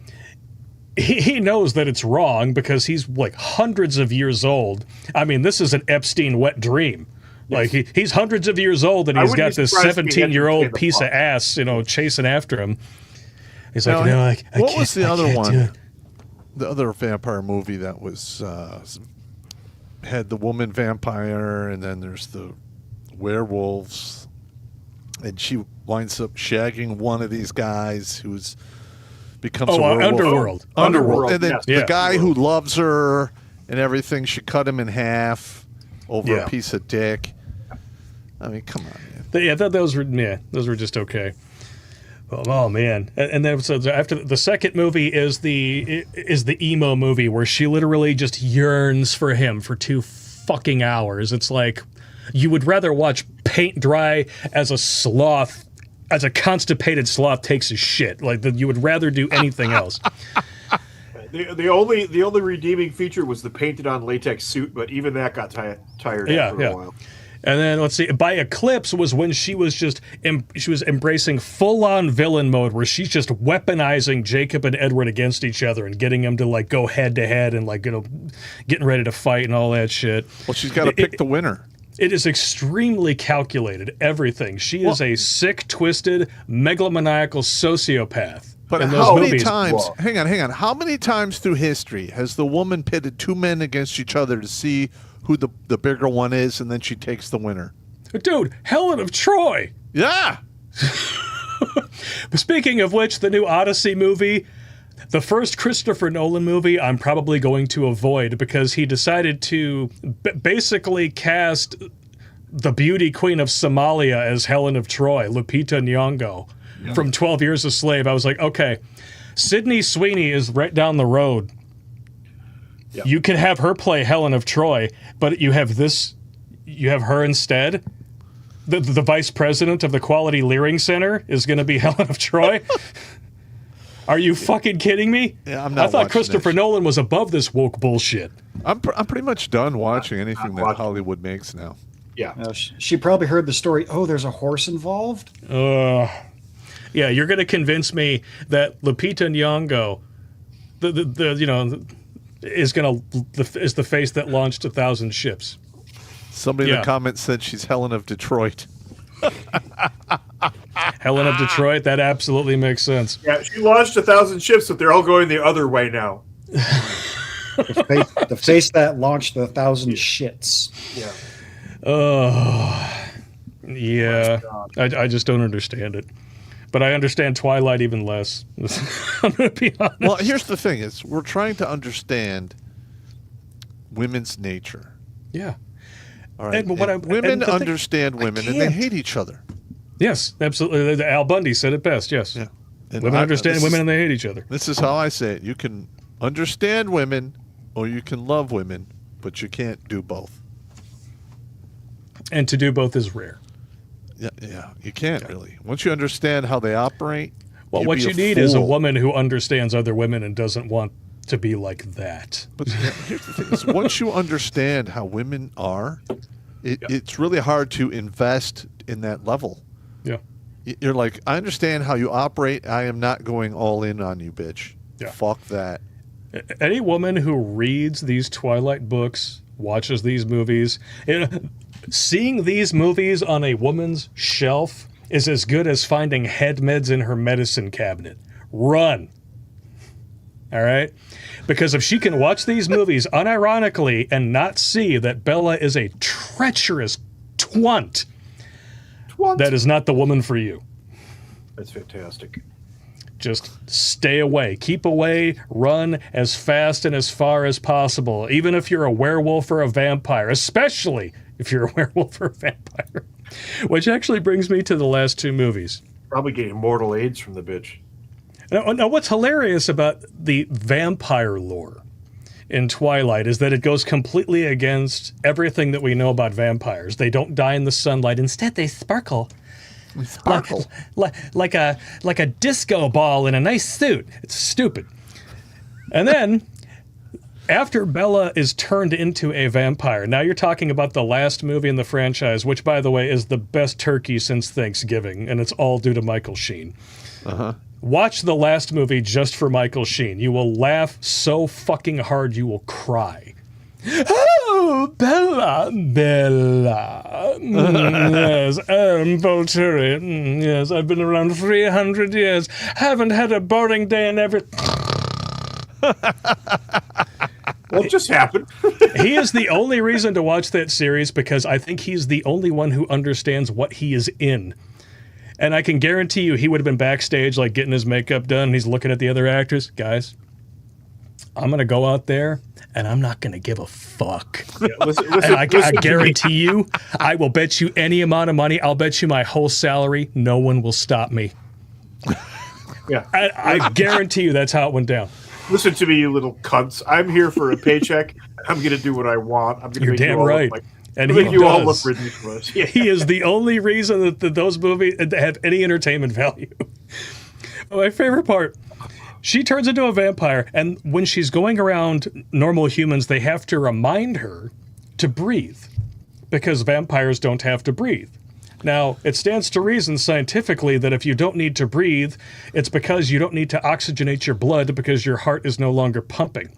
he knows that it's wrong because he's like hundreds of years old. I mean, this is an Epstein wet dream. Like, he's hundreds of years old and he's got this 17-year-old piece of ass, chasing after him. He's like, what was the other one? The other vampire movie that was had the woman vampire, and then there's the werewolves, and she winds up shagging one of these guys who's becomes a werewolf. Underworld. And then the guy who loves her and everything, she cut him in half over a piece of dick. I mean, come on, man. Those were just okay. Oh man! And then so after the second movie is the emo movie where she literally just yearns for him for 2 fucking hours. It's like you would rather watch paint dry as a constipated sloth takes a shit. Like you would rather do anything else. The only redeeming feature was the painted on latex suit, but even that got tired after a while. And then let's see, by Eclipse was when she was embracing full-on villain mode, where she's just weaponizing Jacob and Edward against each other and getting them to like go head to head and getting ready to fight and all that shit. Well, she's got to pick the winner. It is extremely calculated. Everything. She is a sick, twisted, megalomaniacal sociopath. But how many times? Hang on. How many times through history has the woman pitted two men against each other to see who the bigger one is, and then she takes the winner? Dude, Helen of Troy. Yeah. Speaking of which, the new Odyssey movie, the first Christopher Nolan movie, I'm probably going to avoid because he decided to basically cast the beauty queen of Somalia as Helen of Troy, Lupita Nyong'o, from 12 Years a Slave. I was like, okay, Sydney Sweeney is right down the road. Yep. You can have her play Helen of Troy, but you have her instead. The vice president of the Quality Leering Center is going to be Helen of Troy. Are you fucking kidding me? Yeah, I'm not. I thought Christopher Nolan was above this woke bullshit. I'm pretty much done watching anything that Hollywood makes now. Yeah. She probably heard the story. Oh, there's a horse involved? Yeah, you're going to convince me that Lupita Nyong'o, is the face that launched 1,000 ships. Somebody in the comments said she's Helen of Detroit. Helen of Detroit, that absolutely makes sense. Yeah, she launched 1,000 ships, but they're all going the other way now. The face that launched 1,000 shits. Yeah. Oh, yeah. I just don't understand it. But I understand Twilight even less. I'm going to be honest. Well, here's the thing: is we're trying to understand women's nature. Yeah. All right. Women understand women, and they hate each other. Yes, absolutely. Al Bundy said it best. Yes. Yeah. And women understand women, and they hate each other. This is how I say it: you can understand women, or you can love women, but you can't do both. And to do both is rare. Yeah, you can't really. Once you understand how they operate, well, what you need is a woman who understands other women and doesn't want to be like that. But here's the thing: is once you understand how women are, it's really hard to invest in that level. Yeah, you're like, I understand how you operate. I am not going all in on you, bitch. Yeah. Fuck that. Any woman who reads these Twilight books, watches these movies, seeing these movies on a woman's shelf is as good as finding head meds in her medicine cabinet. Run. All right? Because if she can watch these movies unironically and not see that Bella is a treacherous twunt, that is not the woman for you. That's fantastic. Just stay away. Keep away. Run as fast and as far as possible, even if you're a werewolf or a vampire, especially if you're a werewolf or a vampire. Which actually brings me to the last two movies. Probably getting mortal AIDS from the bitch. Now, what's hilarious about the vampire lore in Twilight is that it goes completely against everything that we know about vampires. They don't die in the sunlight. Instead, they sparkle. Like a disco ball in a nice suit. It's stupid. And then, after Bella is turned into a vampire, now you're talking about the last movie in the franchise, which, by the way, is the best turkey since Thanksgiving, and it's all due to Michael Sheen. Watch the last movie just for Michael Sheen. You will laugh so fucking hard you will cry. Oh, Bella, Bella. Yes, Volturi. Yes, I've been around 300 years. Haven't had a boring day in every... What just happened? He is the only reason to watch that series because I think he's the only one who understands what he is in. And I can guarantee you he would have been backstage, like, getting his makeup done, and he's looking at the other actors. Guys, I'm going to go out there, and I'm not going to give a fuck. Yeah, listen, and I guarantee you, I will bet you any amount of money, I'll bet you my whole salary, no one will stop me. Yeah, I guarantee you that's how it went down. Listen to me, you little cunts. I'm here for a paycheck. I'm going to do what I want. I'm going to You're make damn you all right. look like, And make he you all does. look ridiculous. Yeah. He is the only reason that those movies have any entertainment value. My favorite part, she turns into a vampire, and when she's going around normal humans, they have to remind her to breathe, because vampires don't have to breathe. Now, it stands to reason scientifically that if you don't need to breathe, it's because you don't need to oxygenate your blood because your heart is no longer pumping.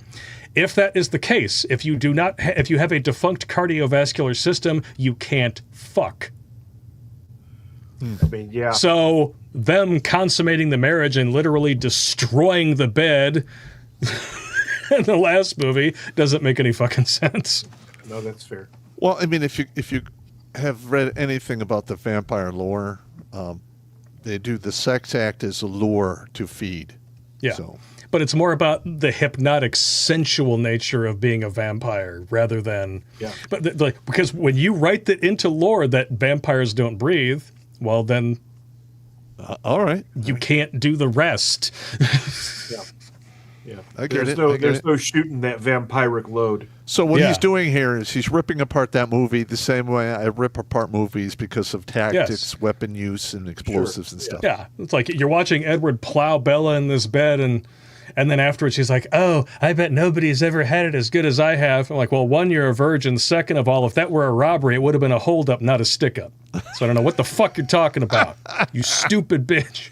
If that is the case, if you do not, if you have a defunct cardiovascular system, you can't fuck. I mean, yeah. So them consummating the marriage and literally destroying the bed in the last movie doesn't make any fucking sense. No, that's fair. Well, I mean, if you have read anything about the vampire lore, they do the sex act as a lure to feed. Yeah. So. But it's more about the hypnotic, sensual nature of being a vampire rather than... Yeah. But like, because when you write that into lore that vampires don't breathe, well, then... all right. You can't do the rest. Yeah. Yeah. I get it. There's no shooting that vampiric load. So what he's doing here is he's ripping apart that movie the same way I rip apart movies because of tactics, weapon use, and explosives and stuff. Yeah. It's like you're watching Edward plow Bella in this bed and then afterwards she's like, oh, I bet nobody's ever had it as good as I have. I'm like, well, one, you're a virgin. Second of all, if that were a robbery, it would have been a holdup, not a stick-up. So I don't know what the fuck you're talking about, you stupid bitch.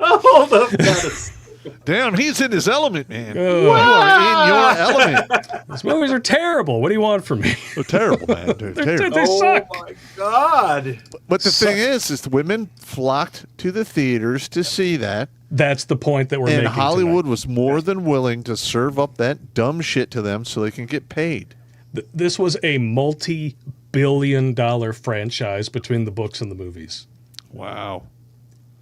A holdup, not a stick-up. Damn, he's in his element, man. You are in your element. These movies are terrible. What do you want from me? They're terrible, man. They're terrible. They suck. Oh, my God. But the thing is the women flocked to the theaters to see that. That's the point that we're making. And Hollywood tonight. was more than willing to serve up that dumb shit to them so they can get paid. This was a multi-billion-dollar franchise between the books and the movies. Wow.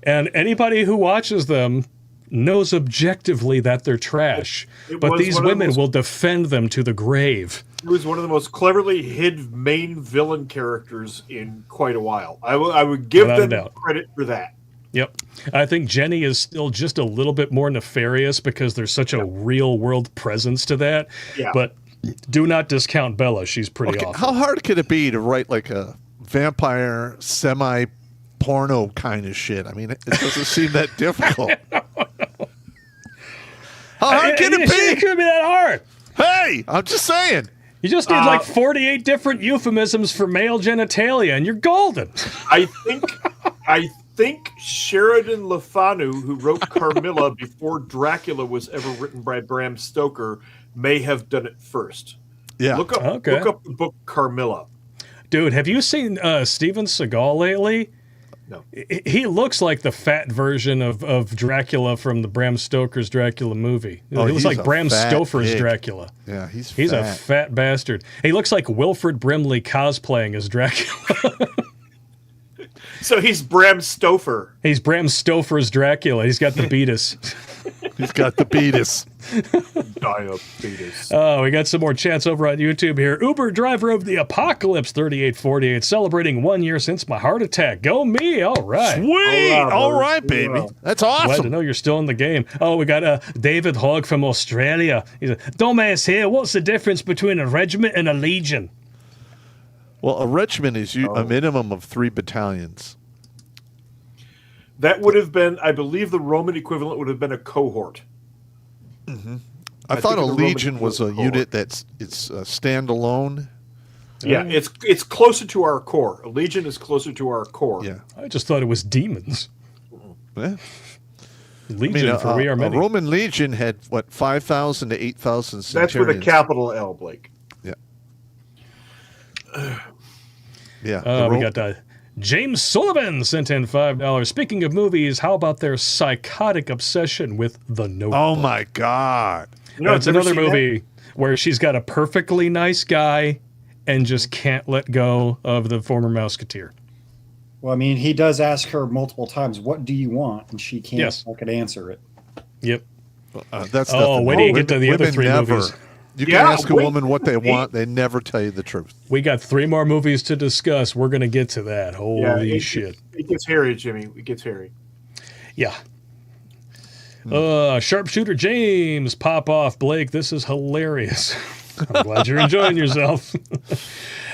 And anybody who watches them knows objectively that they're trash. But these women will defend them to the grave. He was one of the most cleverly hid main villain characters in quite a while. I would give them credit for that. Yep. I think Jenny is still just a little bit more nefarious because there's such a real world presence to that. Yeah. But do not discount Bella. She's pretty awful. How hard could it be to write like a vampire semi-porno kind of shit? I mean, it doesn't seem that difficult. How hard can it be? It couldn't be that hard. Hey, I'm just saying. You just need like 48 different euphemisms for male genitalia, and you're golden. I think Sheridan Le Fanu, who wrote Carmilla before Dracula was ever written by Bram Stoker, may have done it first. Yeah. Look up the book Carmilla. Dude, have you seen Steven Seagal lately? No. He looks like the fat version of Dracula from the Bram Stoker's Dracula movie. He looks like Bram Stoker's Dracula. Yeah, he's a fat bastard. He looks like Wilfred Brimley cosplaying as Dracula. So he's Bram Stoker. He's Bram Stoker's Dracula. He's got the beatus. He's got the beatus. Diabetes. Oh, we got some more chats over on YouTube here. Uber driver of the apocalypse 3848 celebrating 1 year since my heart attack. Go me. All right. Sweet. All right, baby. That's awesome. Glad to know you're still in the game. Oh, we got David Hogg from Australia. He's a dumbass here. What's the difference between a regiment and a legion? Well, a regiment is a minimum of 3 battalions. That would have been, I believe the Roman equivalent would have been a cohort. Mm-hmm. I thought a Legion was a unit it's standalone. Yeah, it's closer to our core. A Legion is closer to our core. Yeah, I just thought it was demons. Yeah. Legion for we are many. A Roman Legion had 5,000 to 8,000 centurions. That's with a capital L, Blake. Yeah. Yeah. We got James Sullivan sent in $5. Speaking of movies, how about their psychotic obsession with The Notebook? Oh my God! That's another movie where she's got a perfectly nice guy and just can't let go of the former Musketeer. Well, I mean, he does ask her multiple times, "What do you want?" and she can't fucking answer it. Yep. That's when do you get to the other three movies? You can ask a woman what they want; they never tell you the truth. We got 3 more movies to discuss. We're gonna get to that. Holy shit! It gets hairy, Jimmy. It gets hairy. Yeah. Sharpshooter James, pop off, Blake. This is hilarious. I'm glad you're enjoying yourself.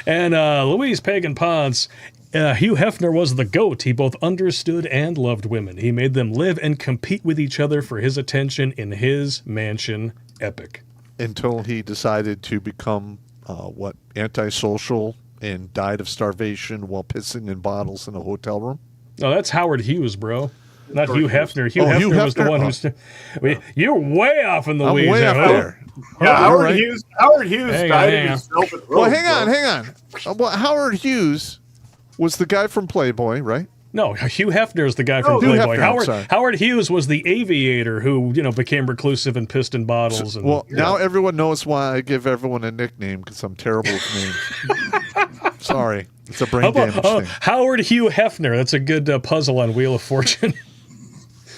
And Louise Pagan Ponce, Hugh Hefner was the GOAT. He both understood and loved women. He made them live and compete with each other for his attention in his mansion. Epic. Until he decided to become, antisocial and died of starvation while pissing in bottles in a hotel room. Oh, that's Howard Hughes, bro. Not Hugh Hefner. Hugh Hefner was the one who's... You're way off in the weeds. I'm way up there. Yeah, Howard Hughes died of himself. Well, hang on. Howard Hughes was the guy from Playboy, right? No, Hugh Hefner is the guy from Playboy. Howard Hughes was the aviator who, became reclusive and pissed in bottles. Now everyone knows why I give everyone a nickname, because I'm terrible with names. Sorry. It's a brain damage thing. Howard Hugh Hefner. That's a good puzzle on Wheel of Fortune.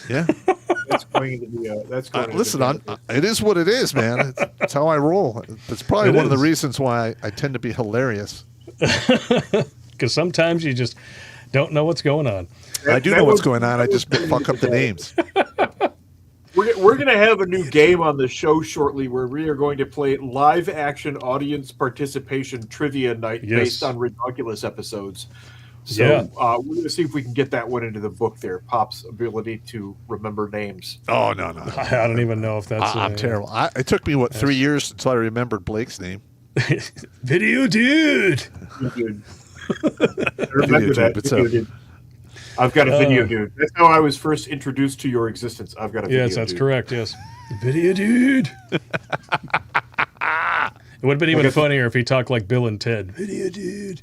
Yeah. That's going to be listen, it is what it is, man. It's how I roll. It's probably one of the reasons why I tend to be hilarious. Because sometimes you just don't know what's going on. I do know what's going on. I just fuck up the names. We're going to have a new game on the show shortly where we are going to play live action audience participation trivia night based on Redonkulas episodes. So we're going to see if we can get that one into the book there. Pop's ability to remember names. Oh, no. I don't even know if that's... I'm terrible. It took me, 3 years until I remembered Blake's name. Video dude. I remember that. Video dude. I've got a video dude. That's how I was first introduced to your existence. I've got a video dude. Yes, that's correct, yes. Video dude. It would have been even funnier if he talked like Bill and Ted. Video dude.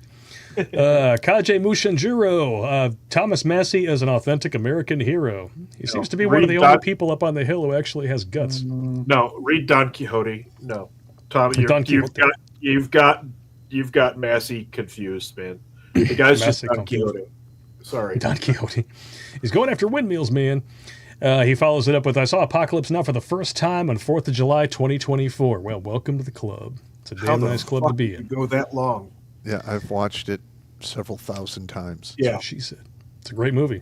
Kaje Mushinjiro. Thomas Massey is an authentic American hero. He seems to be one of the only people up on the hill who actually has guts. No, read Don Quixote. No. Tom, you've got Massey confused, man. The guy's just Don Quixote. Sorry. Don Quixote. He's going after windmills, man. He follows it up with, I saw Apocalypse Now for the first time on 4th of July, 2024. Well, welcome to the club. It's a damn nice club to be in. Go that long. Yeah, I've watched it several thousand times. Yeah. She said. It's a great movie.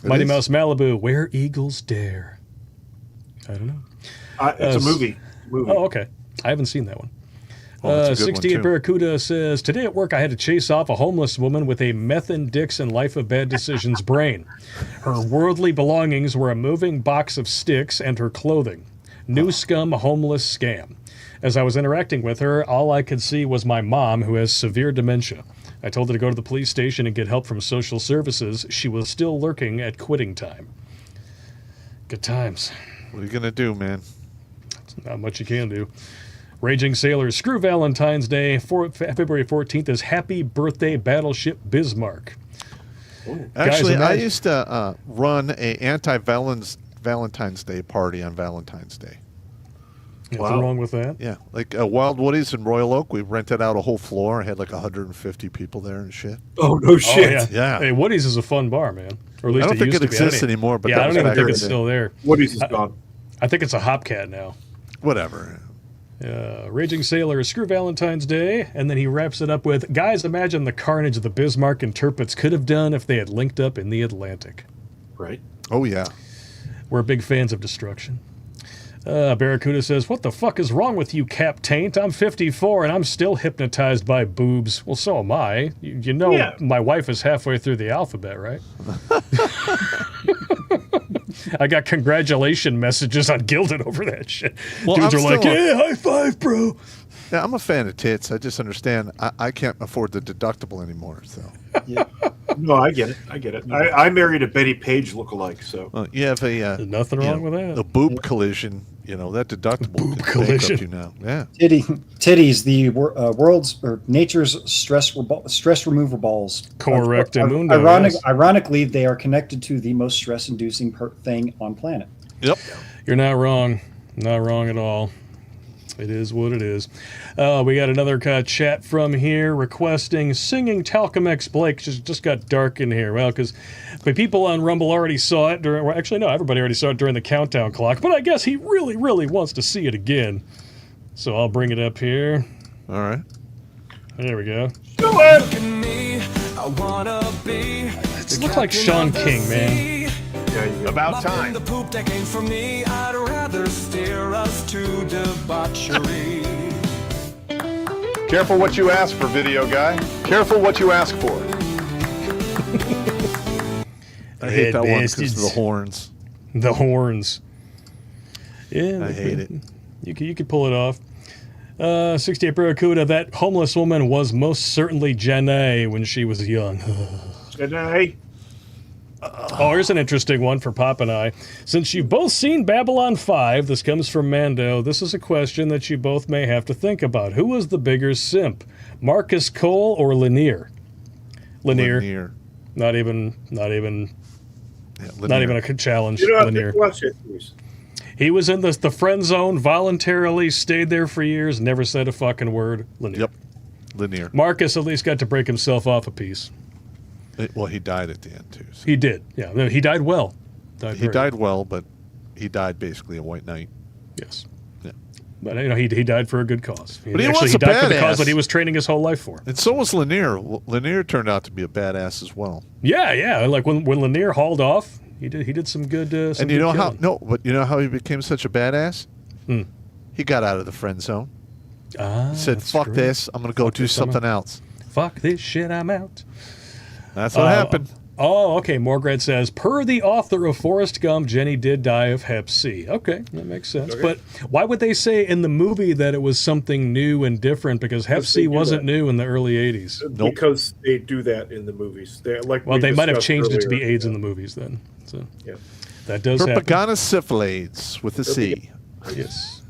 Mighty Mouse Malibu, Where Eagles Dare. I don't know. It's a movie. Oh, okay. I haven't seen that one. 68 Barracuda says, today at work I had to chase off a homeless woman with a meth and dicks and life of bad decisions brain. Her worldly belongings were a moving box of sticks and her clothing. New scum homeless scam. As I was interacting with her, all I could see was my mom, who has severe dementia. I told her to go to the police station and get help from social services. She was still lurking at quitting time. Good times. What are you going to do, man? Not much you can do. Raging Sailor, screw Valentine's Day. February 14th is Happy Birthday Battleship Bismarck. Actually, I used to run a anti-Valentine's Day party on Valentine's Day. Nothing wrong with that. Yeah, like Wild Woodies in Royal Oak, we rented out a whole floor. I had like 150 people there and shit. Oh, no shit. Yeah. Hey, Woodies is a fun bar, man. Or at least I don't think it exists anymore, but I don't even think it's still there. Woodies is gone. I think it's a Hopcat now. Whatever. Raging Sailor, screw Valentine's Day, and then he wraps it up with, guys, imagine the carnage the Bismarck and Tirpitz could have done if they had linked up in the Atlantic. Right. Oh, yeah. We're big fans of destruction. Barracuda says, what the fuck is wrong with you, Cap Taint? I'm 54 and I'm still hypnotized by boobs. Well, so am I. You know, my wife is halfway through the alphabet, right? I got congratulation messages on Gilded over that shit. Well, Dudes are like, yeah, high five, bro. Yeah, I'm a fan of tits. I just understand I can't afford the deductible anymore. So. Yeah. No, I get it. I married a Betty Page lookalike, so. Well, you have a nothing wrong with that. A boob collision, that deductible can bankrupt you now. Yeah. Titties, the world's or nature's stress remover balls. Correct. Ironically, they are connected to the most stress-inducing thing on planet. Yep. You're not wrong. Not wrong at all. It is what it is. We got another chat from here requesting singing Talcum X Blake. Just got dark in here. Well, because people on Rumble already saw it. Actually, no, everybody already saw it during the countdown clock. But I guess he really, really wants to see it again. So I'll bring it up here. All right. There we go. Do it! It looks like Sean King, man. About time. The poop that came from me, I'd rather steer us to debauchery. Careful what you ask for, video guy. Careful what you ask for. I hate that one because of the horns. The horns. Yeah. I hate it. You could pull it off. 68 Barracuda, that homeless woman was most certainly Janae when she was young. Janae. Oh, here's an interesting one for Pop and I. Since you've both seen Babylon 5, this comes from Mando, this is a question that you both may have to think about. Who was the bigger simp? Marcus Cole or Lanier? Lanier. Not even a challenge. You don't have Lanier. to watch it, please. He was in the friend zone, voluntarily stayed there for years, never said a fucking word. Lanier. Yep. Lanier. Marcus at least got to break himself off a piece. Well, he died at the end, too. So. He did. Yeah, no, he died well. He died well, but he died basically a white knight. Yes. Yeah. But, he died for a good cause. But he died for the cause that he was training his whole life for. And so was Lanier. Lanier turned out to be a badass as well. Yeah. Like when Lanier hauled off, he did some good and you know killing. But you know how he became such a badass? He got out of the friend zone. He said, fuck this, I'm going to go do something else. Fuck this shit, I'm out. That's what happened. Oh, okay. Morgrad says, per the author of Forrest Gump, Jenny did die of Hep C. Okay, that makes sense. Okay. But why would they say in the movie that it was something new and different? Because Hep C wasn't new in the early 80s. Nope. Because they do that in the movies. They might have changed it to be AIDS in the movies then. So yeah, that does happen. Propaganda-syphilades with a C. Yes.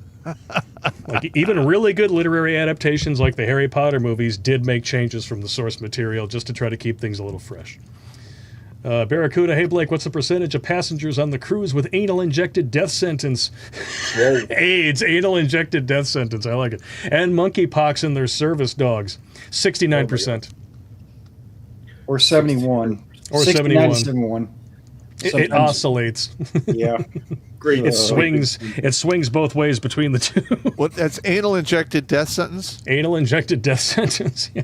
Like even really good literary adaptations like the Harry Potter movies did make changes from the source material just to try to keep things a little fresh. Barracuda, hey Blake, what's the percentage of passengers on the cruise with anal-injected death sentence? AIDS, anal-injected death sentence, I like it. And monkeypox in their service dogs, 69%. Or 71. Or 71. It oscillates. Yeah. Great. It swings both ways between the two. What? That's anal-injected death sentence? Anal-injected death sentence, yeah.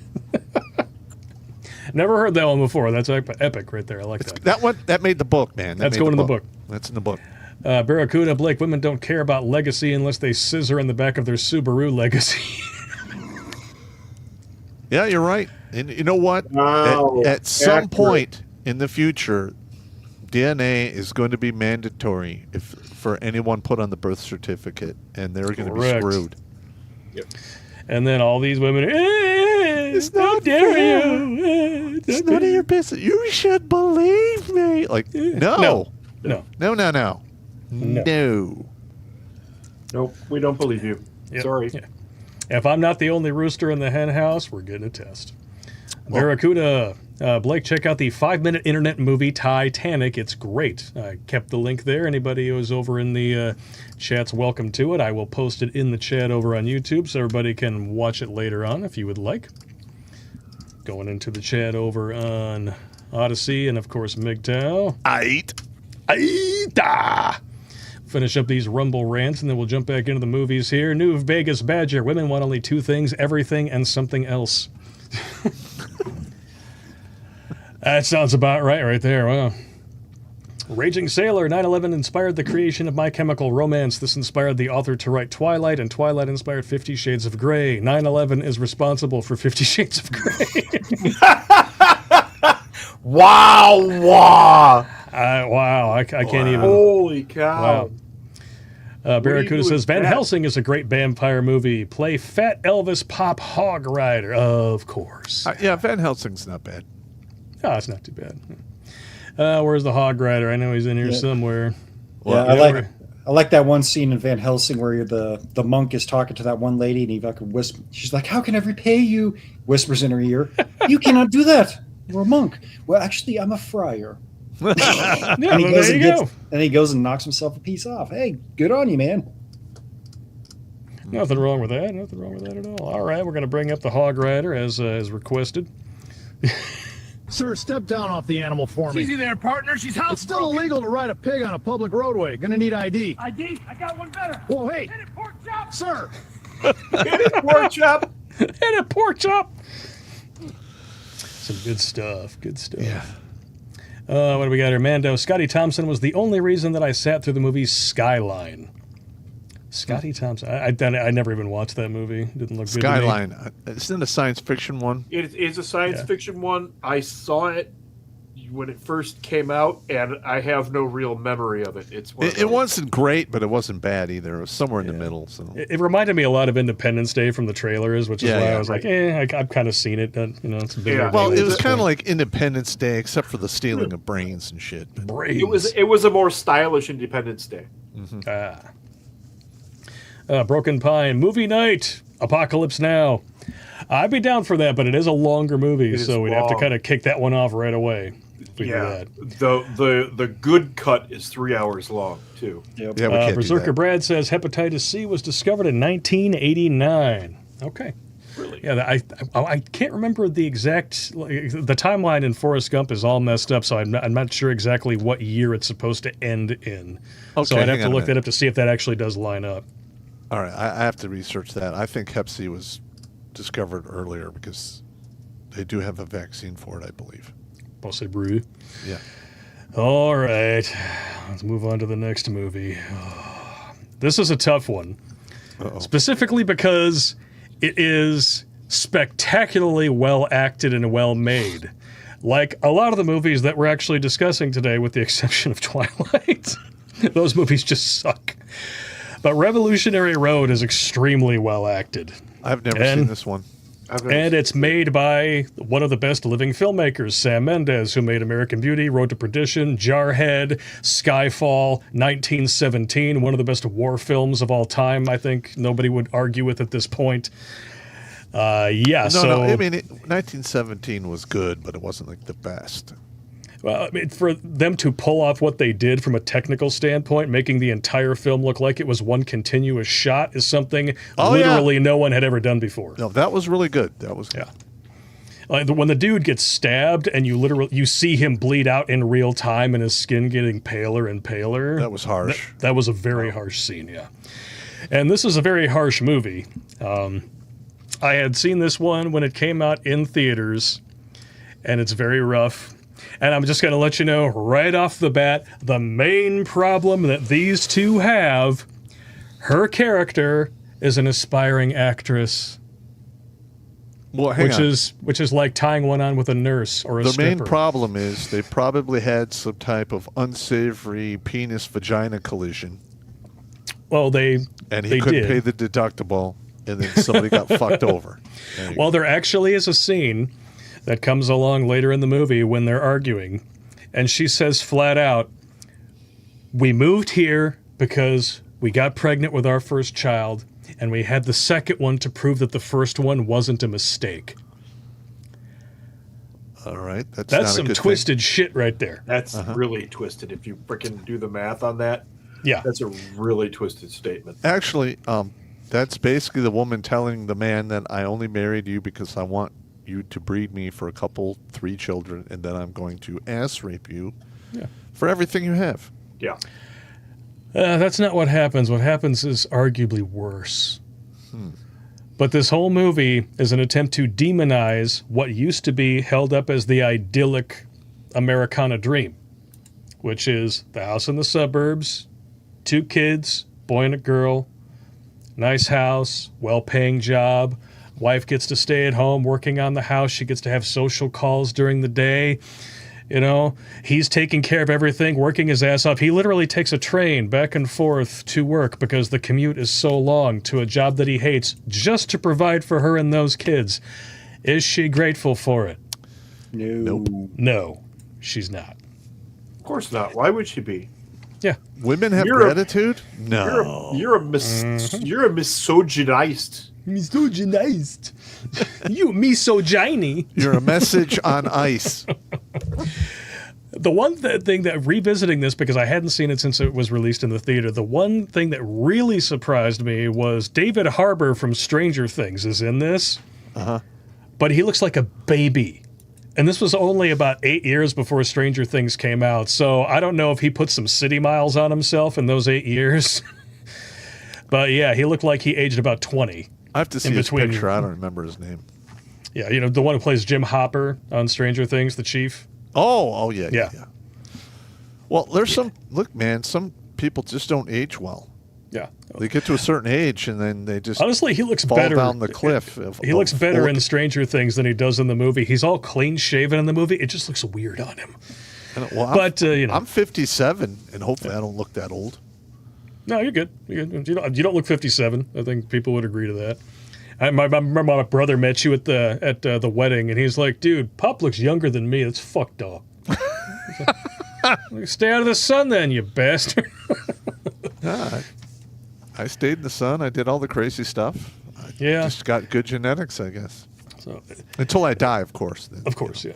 Never heard that one before. That's epic right there. I like that. That made the book, man. That's going in the book. That's in the book. Barracuda, Blake, women don't care about legacy unless they scissor in the back of their Subaru Legacy. Yeah, you're right. And you know what? At some point in the future, DNA is going to be mandatory for anyone put on the birth certificate, and they're going to be screwed. Yep. And then all these women, it's not fair. It's none of your business. You should believe me. Like, no. No. Nope, we don't believe you. Yep. Sorry. Yeah. If I'm not the only rooster in the hen house, we're getting a test. Barracuda, Blake, check out the 5-minute internet movie Titanic. It's great. I kept the link there. Anybody who's over in the chat's welcome to it. I will post it in the chat over on YouTube so everybody can watch it later on if you would like. Going into the chat over on Odyssey and, of course, MGTOW. Aita! Finish up these Rumble rants, and then we'll jump back into the movies here. New Vegas Badger. Women want only 2 things, everything and something else. That sounds about right there. Wow. Raging Sailor, 9/11 inspired the creation of My Chemical Romance. This inspired the author to write Twilight, and Twilight inspired 50 Shades of Grey. 9/11 is responsible for 50 Shades of Grey. Wow. Wow, I I can't even. Holy cow. Wow. Barracuda says, Van Helsing is a great vampire movie. Play Fat Elvis Pop Hog Rider. Of course. Yeah, Van Helsing's not bad. Oh, it's not too bad. Where's the Hog Rider? I know he's in here somewhere. Well, I like that one scene in Van Helsing where the monk is talking to that one lady and he like whispers. She's like, "How can I repay you?" Whispers in her ear, "You cannot do that. You're a monk." "Well, actually, I'm a friar." Yeah, and he well, goes there and you go. and he goes and knocks himself a piece off. Hey, good on you, man. Nothing wrong with that. Nothing wrong with that at all. All right, we're going to bring up the Hog Rider as requested. Sir, step down off the animal for me. Easy there, partner. She's house. It's still illegal to ride a pig on a public roadway. Gonna need ID. ID? I got one better. Whoa, hey. Hit it, pork chop. Sir. Hit it, pork chop. Hit it, pork chop. Some good stuff. Good stuff. Yeah. What do we got here? Mando. Scotty Thompson was the only reason that I sat through the movie Skyline. Scotty Thompson. I never even watched that movie. Didn't look Skyline. good to me. Isn't it a science fiction one? It is a science fiction one. I saw it when it first came out, and I have no real memory of it. It wasn't great, but it wasn't bad either. It was somewhere in the middle. So It reminded me a lot of Independence Day from the trailers, which is why I was like, I've kind of seen it. It's a bit well, it was kind of like Independence Day, except for the stealing of brains and shit. Brains. It was a more stylish Independence Day. Mm-hmm. Broken Pine, movie night, Apocalypse Now. I'd be down for that, but it is a longer movie, so we'd have to kind of kick that one off right away. If we do that. The good cut is 3 hours long too. Yep. Yeah, we can't do Berserker that. Brad says hepatitis C was discovered in 1989. Okay. Really? Yeah, I can't remember the exact the timeline in Forrest Gump is all messed up, so I'm not sure exactly what year it's supposed to end in. Okay, so I'd have hang to on a look that minute. up to see if that actually does line up. All right, I have to research that. I think Hep C was discovered earlier because they do have a vaccine for it, I believe. Possibly. Yeah. All right. Let's move on to the next movie. This is a tough one. Specifically because it is spectacularly well acted and well made. Like a lot of the movies that we're actually discussing today, with the exception of Twilight. Those movies just suck. But Revolutionary Road is extremely well acted. I've never seen this one. And it's made by one of the best living filmmakers, Sam Mendes, who made American Beauty, Road to Perdition, Jarhead, Skyfall, 1917, one of the best war films of all time, I think nobody would argue with at this point. No, I mean, 1917 was good, but it wasn't like the best. Well, I mean, for them to pull off what they did from a technical standpoint, making the entire film look like it was one continuous shot, is something literally no one had ever done before. No, that was really good. That was good. When the dude gets stabbed and you see him bleed out in real time and his skin getting paler and paler. That was harsh. That was a very harsh scene, yeah. And this is a very harsh movie. I had seen this one when it came out in theaters, and it's very rough. And I'm just going to let you know right off the bat, the main problem that these two have, her character is an aspiring actress. Well, which is like tying one on with a nurse or a stripper. The main problem is they probably had some type of unsavory penis-vagina collision. Well, and he couldn't pay the deductible, and then somebody got fucked over. Well, there actually is a scene that comes along later in the movie when they're arguing, and she says flat out, "We moved here because we got pregnant with our first child, and we had the second one to prove that the first one wasn't a mistake." All right. That's That's not a some good twisted shit right there. That's really twisted. If you freaking do the math on that, that's a really twisted statement. Actually, that's basically the woman telling the man that I only married you because I want you to breed me for 3 children, and then I'm going to ass rape you for everything you have. Yeah. That's not what happens. What happens is arguably worse. But this whole movie is an attempt to demonize what used to be held up as the idyllic Americana dream, which is the house in the suburbs, 2 kids, boy and a girl, nice house, well-paying job. Wife gets to stay at home working on the house. She gets to have social calls during the day. You know, he's taking care of everything, working his ass off. He literally takes a train back and forth to work because the commute is so long to a job that he hates just to provide for her and those kids. Is she grateful for it? No. No, she's not. Of course not. Why would she be? Yeah. Women have gratitude? No. You're a misogynist. Misogynist. You misogyny. You're a message on ice. The one thing that, revisiting this, because I hadn't seen it since it was released in the theater, the one thing that really surprised me was David Harbour from Stranger Things is in this. Uh-huh. But he looks like a baby. And this was only about 8 years before Stranger Things came out, so I don't know if he put some city miles on himself in those 8 years. But yeah, he looked like he aged about 20. I have to see his picture. I don't remember his name. Yeah, you know, the one who plays Jim Hopper on Stranger Things, the chief. Oh, yeah. Well, there's some people just don't age well. Yeah. They get to a certain age and then they just honestly, he looks fall better down the cliff. He looks better in Stranger Things than he does in the movie. He's all clean shaven in the movie. It just looks weird on him. But you know, I'm 57, and hopefully I don't look that old. No, you're good. You're good. You don't look 57. I think people would agree to that. I remember my brother met you at the wedding, and he's like, "Dude, Pop looks younger than me. That's fucked up." Like, stay out of the sun, then, you bastard. I stayed in the sun. I did all the crazy stuff. I just got good genetics, I guess. So until I die, of course. Then. Of course, yeah.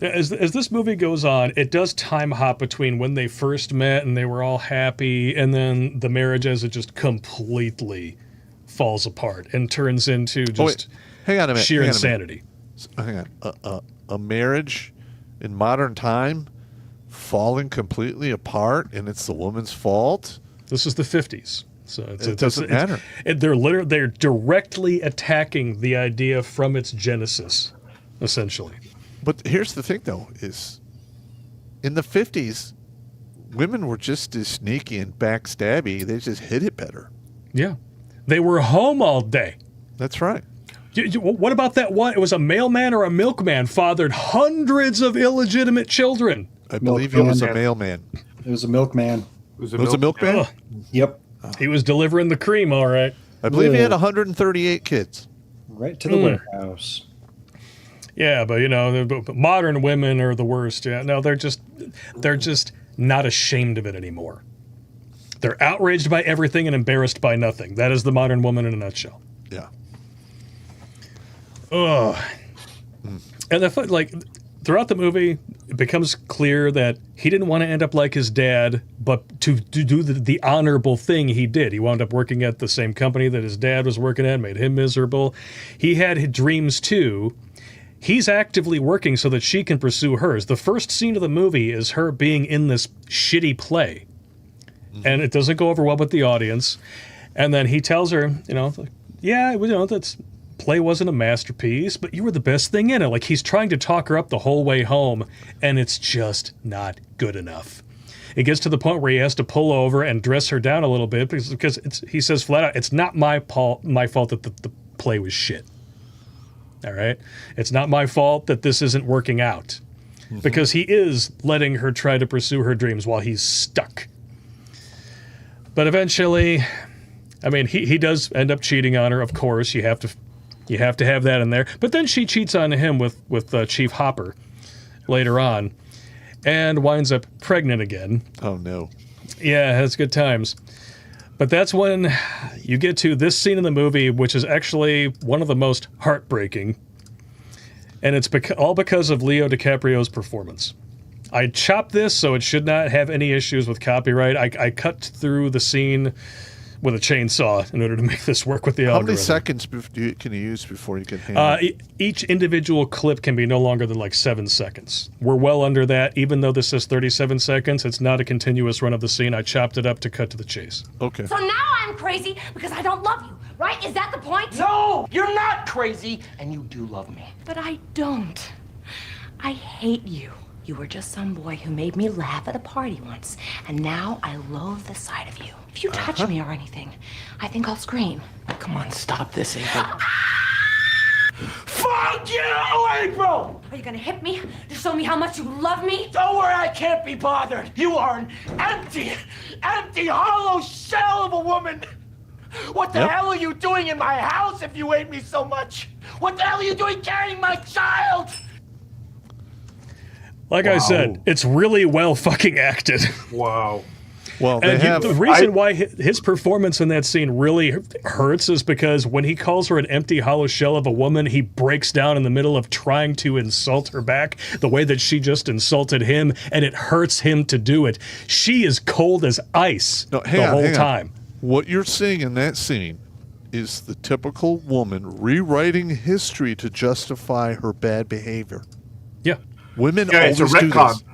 As this movie goes on, it does time hop between when they first met and they were all happy, and then the marriage as it just completely falls apart and turns into just hang on a minute, sheer insanity. Hang on. A marriage in modern time falling completely apart, and it's the woman's fault? This is the 50s. So it doesn't matter. They're directly attacking the idea from its genesis, essentially. But here's the thing, though, is in the 50s, women were just as sneaky and backstabby. They just hid it better. Yeah. They were home all day. That's right. What about that one? It was a mailman or a milkman fathered hundreds of illegitimate children. I believe he was a mailman. It was a milkman. It was a milkman? Oh. Yep. He was delivering the cream, all right. I believe he had 138 kids. Right to the warehouse. Yeah, but you know, modern women are the worst. Yeah, no, they're just not ashamed of it anymore. They're outraged by everything and embarrassed by nothing. That is the modern woman in a nutshell. Yeah. Ugh. And like throughout the movie, it becomes clear that he didn't want to end up like his dad, but to do the honorable thing he did. He wound up working at the same company that his dad was working at, made him miserable. He had dreams too. He's actively working so that she can pursue hers. The first scene of the movie is her being in this shitty play. And it doesn't go over well with the audience. And then he tells her, you know, yeah, you know, that's play wasn't a masterpiece, but you were the best thing in it. Like, he's trying to talk her up the whole way home, and it's just not good enough. It gets to the point where he has to pull over and dress her down a little bit because he says flat out, it's not my fault that the play was shit. All right? It's not my fault that this isn't working out. Mm-hmm. Because he is letting her try to pursue her dreams while he's stuck. But eventually, I mean, he does end up cheating on her, of course. You have to have that in there. But then she cheats on him with Chief Hopper later on and winds up pregnant again. Oh, no. Yeah, it's good times. But that's when you get to this scene in the movie, which is actually one of the most heartbreaking. And it's all because of Leo DiCaprio's performance. I chopped this so it should not have any issues with copyright. I cut through the scene with a chainsaw in order to make this work with the algorithm. How many seconds can you use before you can handle it? Each individual clip can be no longer than like 7 seconds. We're well under that. Even though this says 37 seconds, it's not a continuous run of the scene. I chopped it up to cut to the chase. Okay. So now I'm crazy because I don't love you, right? Is that the point? No, you're not crazy, and you do love me. But I don't. I hate you. You were just some boy who made me laugh at a party once, and now I loathe the sight of you. If you touch me or anything, I think I'll scream. Come on, stop this, Ava. Fuck Fuck you, April! Are you gonna hit me to show me how much you love me? Don't worry, I can't be bothered. You are an empty, hollow shell of a woman. What the hell are you doing in my house if you hate me so much? What the hell are you doing carrying my child? Like I said, it's really well fucking acted. Wow. Well, the reason why his performance in that scene really hurts is because when he calls her an empty, hollow shell of a woman, he breaks down in the middle of trying to insult her back the way that she just insulted him, and it hurts him to do it. She is cold as ice the whole time. What you're seeing in that scene is the typical woman rewriting history to justify her bad behavior. Yeah. Women it's always a do retcon. this.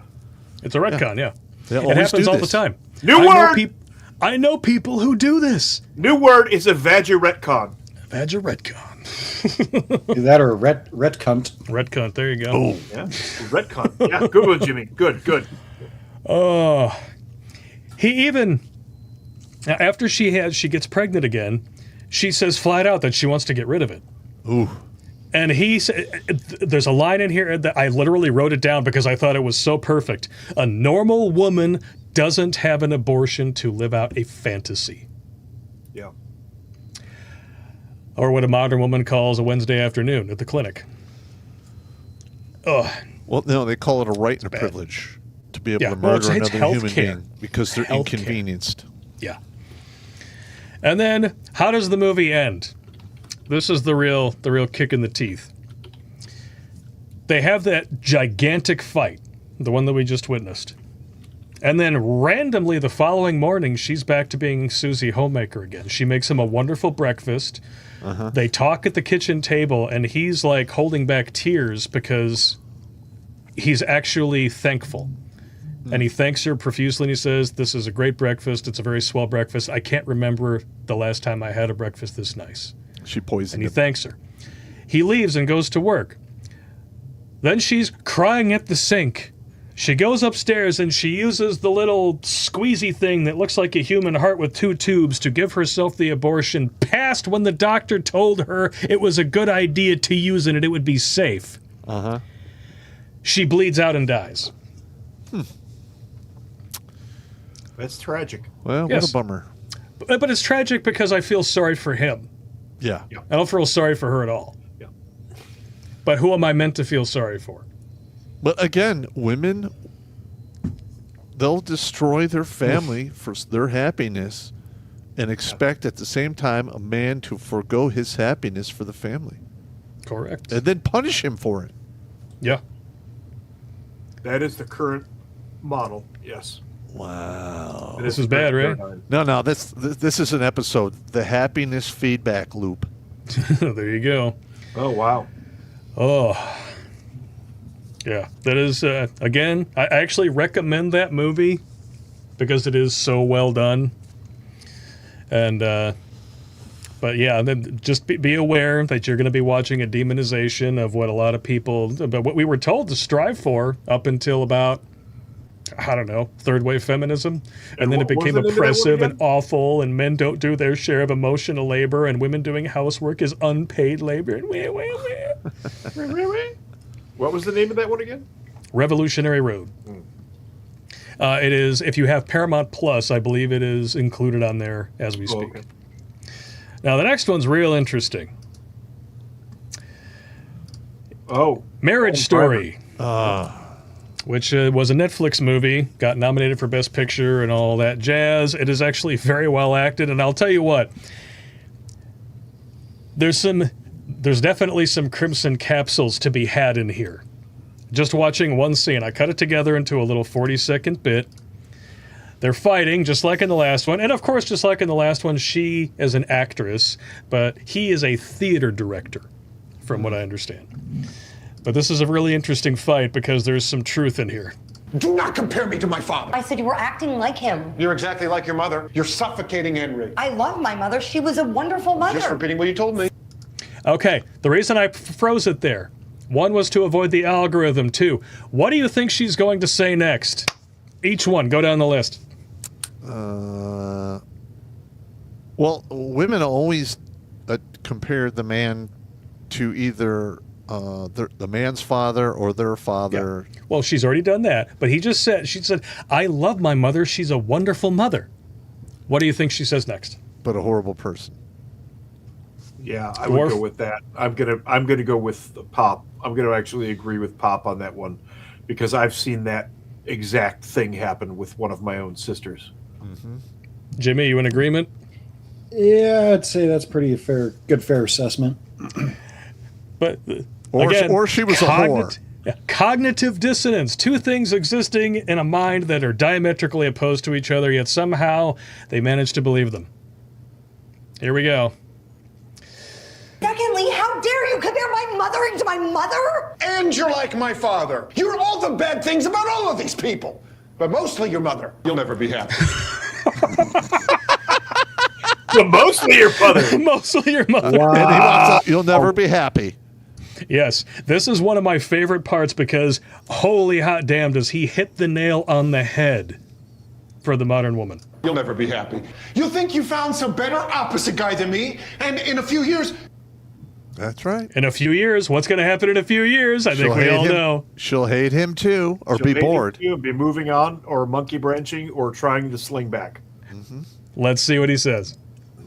It's a retcon, yeah. They It always happens do all the this. time. New word! I know people who do this. New word is a vagiretcon. Vagiretcon. Do that or ret cunt. Ret cunt, there you go. Oh. Yeah, retcon. Yeah, good one, Jimmy. Good, good. Oh. He even, after she gets pregnant again, she says flat out that she wants to get rid of it. Ooh. And there's a line in here that I literally wrote it down because I thought it was so perfect. A normal woman doesn't have an abortion to live out a fantasy. Yeah. Or what a modern woman calls a Wednesday afternoon at the clinic. Ugh. Well, no, they call it a right and a privilege to be able to murder it's another human healthcare. being because they're Healthcare. inconvenienced. Yeah. And then, how does the movie end? This is the real kick in the teeth. They have that gigantic fight, the one that we just witnessed. And then randomly the following morning, she's back to being Susie Homemaker again. She makes him a wonderful breakfast. They talk at the kitchen table, and he's like holding back tears because he's actually thankful. And he thanks her profusely, and he says, "This is a great breakfast. It's a very swell breakfast. I can't remember the last time I had a breakfast this nice." She poisoned And he him. thanks her. He leaves and goes to work. Then she's crying at the sink. She goes upstairs and she uses the little squeezy thing that looks like a human heart with 2 tubes to give herself the abortion past when the doctor told her it was a good idea to use it and it would be safe. She bleeds out and dies. That's tragic. Well, Yes. what a bummer. But it's tragic because I feel sorry for him. Yeah. I don't feel sorry for her at all. Yeah. But who am I meant to feel sorry for? But again, women, they'll destroy their family for their happiness and expect at the same time a man to forego his happiness for the family. Correct. And then punish him for it. Yeah. That is the current model, yes. Wow. It This the is bad, current right? paradigm. No, this is an episode, the happiness feedback loop. There you go. Oh, wow. Oh. Yeah, that is, again, I actually recommend that movie because it is so well done. And, but yeah, then just be aware that you're going to be watching a demonization of what a lot of people, but what we were told to strive for up until about, I don't know, third wave feminism. And then it what was became the name of that one oppressive and again? awful, and men don't do their share of emotional labor, and women doing housework is unpaid labor. And What was the name of that one again? Revolutionary Road. It is, if you have Paramount Plus, I believe it is included on there as we speak. Okay. Now, the next one's real interesting. Oh. Marriage Story. Which was a Netflix movie, got nominated for Best Picture and all that jazz. It is actually very well acted, and I'll tell you what, there's definitely some crimson capsules to be had in here. Just watching one scene, I cut it together into a little 40-second bit. They're fighting, just like in the last one, and of course, just like in the last one, she is an actress, but he is a theater director, from what I understand. But this is a really interesting fight because there's some truth in here. Do not compare me to my father. I said you were acting like him. You're exactly like your mother. You're suffocating Henry. I love my mother. She was a wonderful mother. Just repeating what you told me. Okay, the reason I froze it there, one was to avoid the algorithm, two. What do you think she's going to say next? Each one, go down the list. Well, women always compare the man to either the man's father or their father. Yeah. Well, she's already done that, but she said, I love my mother. She's a wonderful mother. What do you think she says next? But a horrible person. Yeah, I would go with that. I'm gonna go with Pop. I'm gonna actually agree with Pop on that one, because I've seen that exact thing happen with one of my own sisters. Mm-hmm. Jimmy, you in agreement? Yeah, I'd say that's pretty fair assessment. But or she was a whore. Yeah, cognitive dissonance. Two things existing in a mind that are diametrically opposed to each other, yet somehow they manage to believe them. Here we go. Secondly, how dare you compare my mothering to my mother? And you're like my father. You're all the bad things about all of these people. But mostly your mother. You'll never be happy. But mostly your mother. Mostly your mother. Wow. You'll never be happy. Yes, this is one of my favorite parts because holy hot damn does he hit the nail on the head for the modern woman. You'll never be happy. You think you found some better opposite guy than me, and in a few years... That's right. In a few years, what's going to happen in a few years? I think we all know. She'll hate him too, or She'll be hate bored. him too, be moving on, or monkey branching, or trying to sling back. Mm-hmm. Let's see what he says.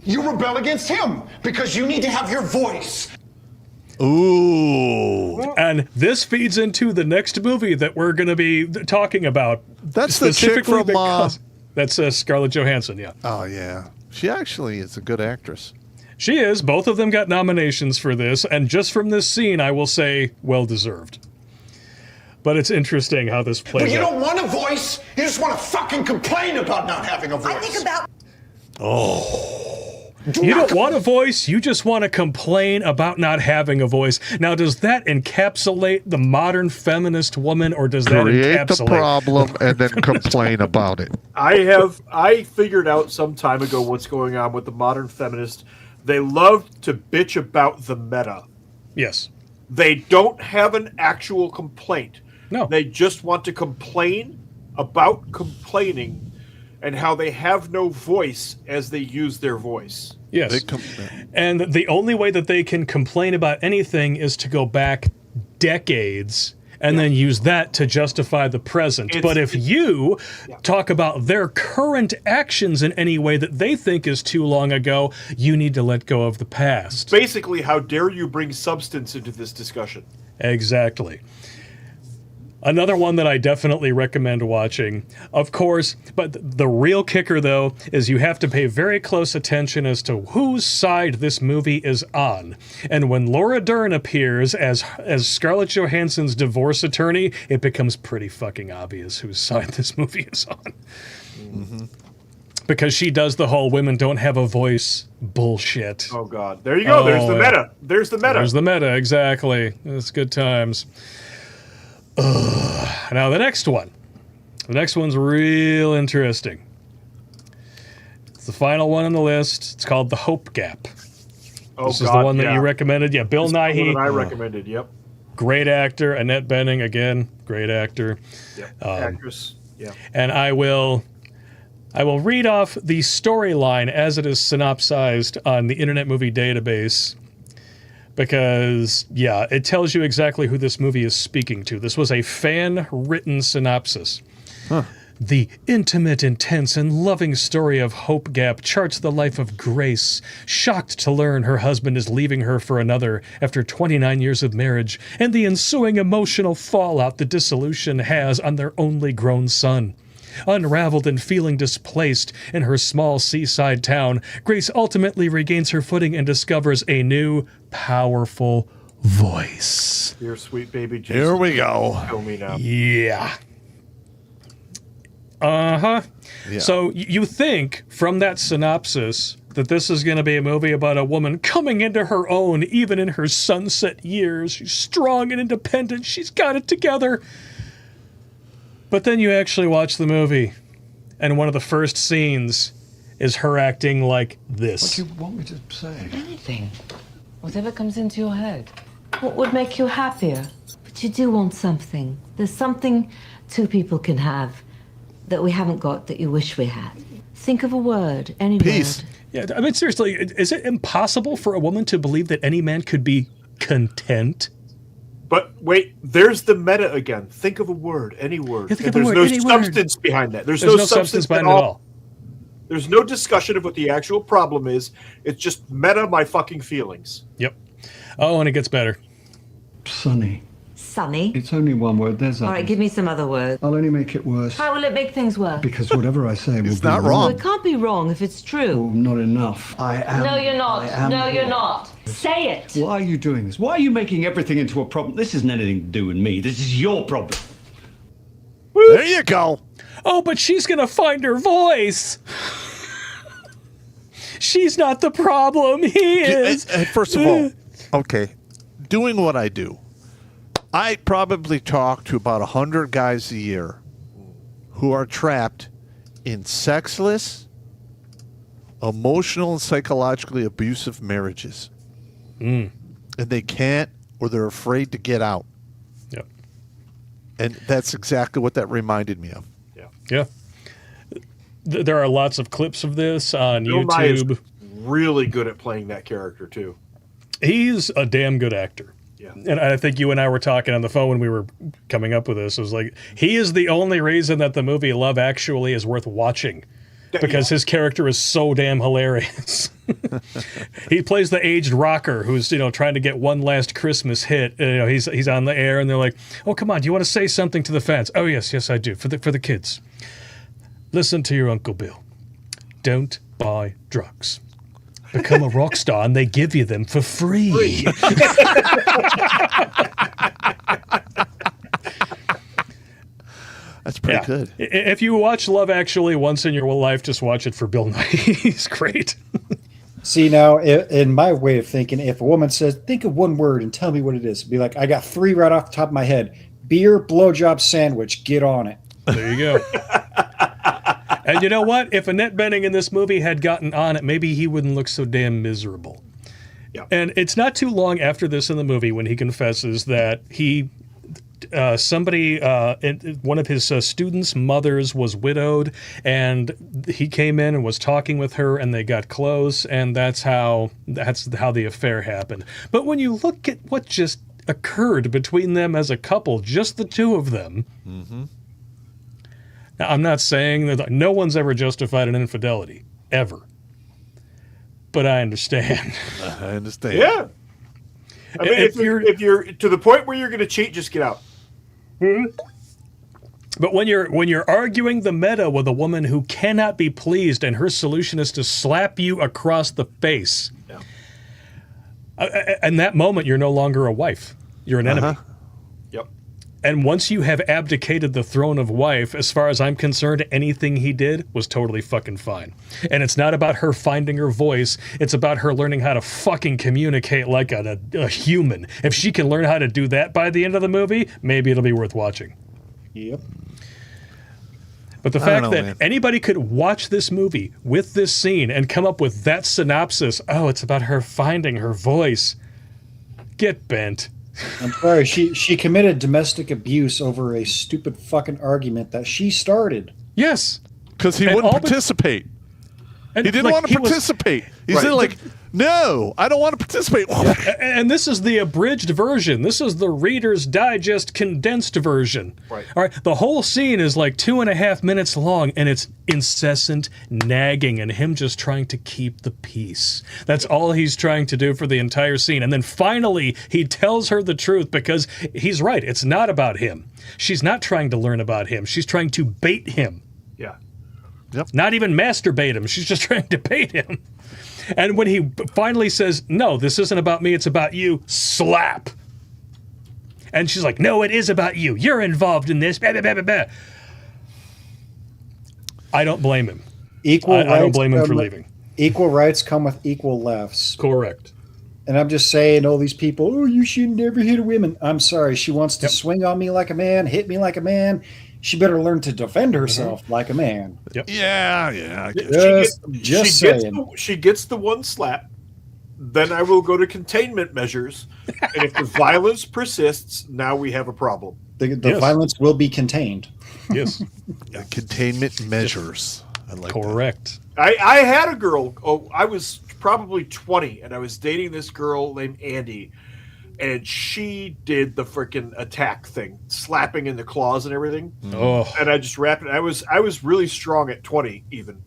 You rebel against him because you need to have your voice. Ooh. And this feeds into the next movie that we're going to be talking about. That's the chick from... That's Scarlett Johansson, yeah. Oh, yeah. She actually is a good actress. She is. Both of them got nominations for this, and just from this scene, I will say, well-deserved. But it's interesting how this plays out. But you don't want a voice. You just want to fucking complain about not having a voice. I think about... You don't want a voice, you just want to complain about not having a voice. Now, does that encapsulate the modern feminist woman, or does that create encapsulate the problem and then complain about it? I figured out some time ago what's going on with the modern feminist. They love to bitch about the meta. Yes. They don't have an actual complaint. No. They just want to complain about complaining and how they have no voice as they use their voice. Yes. And the only way that they can complain about anything is to go back decades and then use that to justify the present. But if you talk about their current actions in any way that they think is too long ago, you need to let go of the past. Basically, how dare you bring substance into this discussion? Exactly. Another one that I definitely recommend watching, of course, but the real kicker, though, is you have to pay very close attention as to whose side this movie is on. And when Laura Dern appears as Scarlett Johansson's divorce attorney, it becomes pretty fucking obvious whose side this movie is on. Mm-hmm. Because she does the whole women don't have a voice bullshit. Oh, God. There you go. There's the meta. There's the meta. There's the meta, exactly. It's good times. Now the next one. The next one's real interesting. It's the final one on the list. It's called The Hope Gap. Oh, this is the one that you recommended. Yeah, Bill Nighy. The one that I recommended, yep. Great actor. Annette Bening, again, great actor. Yep. Actress, yeah. And I will read off the storyline as it is synopsized on the Internet Movie Database. Because, yeah, it tells you exactly who this movie is speaking to. This was a fan-written synopsis. Huh. The intimate, intense, and loving story of Hope Gap charts the life of Grace, shocked to learn her husband is leaving her for another after 29 years of marriage, and the ensuing emotional fallout the dissolution has on their only grown son. Unraveled and feeling displaced in her small seaside town, Grace ultimately regains her footing and discovers a new, powerful voice. Dear sweet baby Jesus. Here we go. Kill me now. Yeah. Uh-huh. Yeah. So you think from that synopsis that this is going to be a movie about a woman coming into her own, even in her sunset years. She's strong and independent. She's got it together. But then you actually watch the movie, and one of the first scenes is her acting like this. What do you want me to say? Anything. Whatever comes into your head. What would make you happier? But you do want something. There's something two people can have that we haven't got that you wish we had. Think of a word, any Peace. word. Yeah, I mean, seriously, is it impossible for a woman to believe that any man could be content? But wait, there's the meta again. Think of a word, any word. Yeah, and there's no substance behind that. There's no substance behind it at all. There's no discussion of what the actual problem is. It's just meta my fucking feelings. Yep. Oh, and it gets better. Sunny. Sunny? It's only one word. There's All right, give me some other words. I'll only make it worse. How will it make things worse? Because whatever I say will be not wrong. Well, it can't be wrong if it's true. Oh, not enough. I am. No, you're not. I am No, you're here. not. Say it. Why are you doing this? Why are you making everything into a problem? This isn't anything to do with me. This is your problem. There you go. Oh, but she's going to find her voice. She's not the problem. He is. First of all, okay, doing what I do, I probably talk to about 100 guys a year who are trapped in sexless, emotional, and psychologically abusive marriages. And they can't, or they're afraid to get out. Yep. And that's exactly what that reminded me of. Yeah. There are lots of clips of this on Bill Nye is YouTube. really good at playing that character too. He's a damn good actor. Yeah. And I think you and I were talking on the phone when we were coming up with this. It was like, he is the only reason that the movie Love Actually is worth watching. Because his character is so damn hilarious. He plays the aged rocker who's, trying to get one last Christmas hit. He's on the air and they're like, "Oh, come on, do you want to say something to the fans?" "Oh, yes, I do. For the kids. Listen to your Uncle Bill. Don't buy drugs. Become a rock star and they give you them for free." That's pretty good. If you watch Love Actually once in your life, just watch it for Bill Nye. He's great. See, now, in my way of thinking, if a woman says, think of one word and tell me what it is, be like, I got 3 right off the top of my head. Beer, blowjob, sandwich. Get on it. There you go. And you know what? If Annette Bening in this movie had gotten on it, maybe he wouldn't look so damn miserable. Yeah. And it's not too long after this in the movie when he confesses that one of his students' mothers was widowed, and he came in and was talking with her, and they got close, and that's how the affair happened. But when you look at what just occurred between them as a couple, just the two of them. Mm-hmm. Now, I'm not saying that no one's ever justified an infidelity, ever. But I understand. I understand. Yeah. I mean, if you're to the point where you're going to cheat, just get out. But when you're arguing the meta with a woman who cannot be pleased and her solution is to slap you across the face, in that moment you're no longer a wife. You're an enemy. Yep. And once you have abdicated the throne of wife, as far as I'm concerned, anything he did was totally fucking fine. And it's not about her finding her voice. It's about her learning how to fucking communicate like a human. If she can learn how to do that by the end of the movie, maybe it'll be worth watching. Yep. But the fact that anybody could watch this movie with this scene and come up with that synopsis, oh, it's about her finding her voice. Get bent. I'm sorry, she committed domestic abuse over a stupid fucking argument that she started. Yes. Because he wouldn't participate. He didn't want to participate. He said, no, I don't want to participate. And this is the abridged version. This is the Reader's Digest condensed version. Right. All right. The whole scene is like 2.5 minutes long, and it's incessant nagging and him just trying to keep the peace. That's all he's trying to do for the entire scene. And then finally, he tells her the truth because he's right. It's not about him. She's not trying to learn about him. She's trying to bait him. Yeah. Yep. Not even masturbate him. She's just trying to bait him. And when he finally says, no, this isn't about me, it's about you, slap. And she's like, no, it is about you. You're involved in this. Bah, bah, bah, bah, bah. I don't blame him. I don't blame him for leaving. Equal rights come with equal lefts. Correct. And I'm just saying, all these people, oh, you should never hit a woman. I'm sorry. She wants to swing on me like a man, hit me like a man. She better learn to defend herself like a man. Yep. Yeah. I guess. Just saying. She gets the one slap. Then I will go to containment measures. And if the violence persists, now we have a problem. The violence will be contained. Yes. Containment measures. I like Correct. I had a girl. I was probably 20, and I was dating this girl named Andy. and she did the freaking attack thing, slapping in the claws and everything. Oh. And I just wrapped it. I was really strong at 20 even.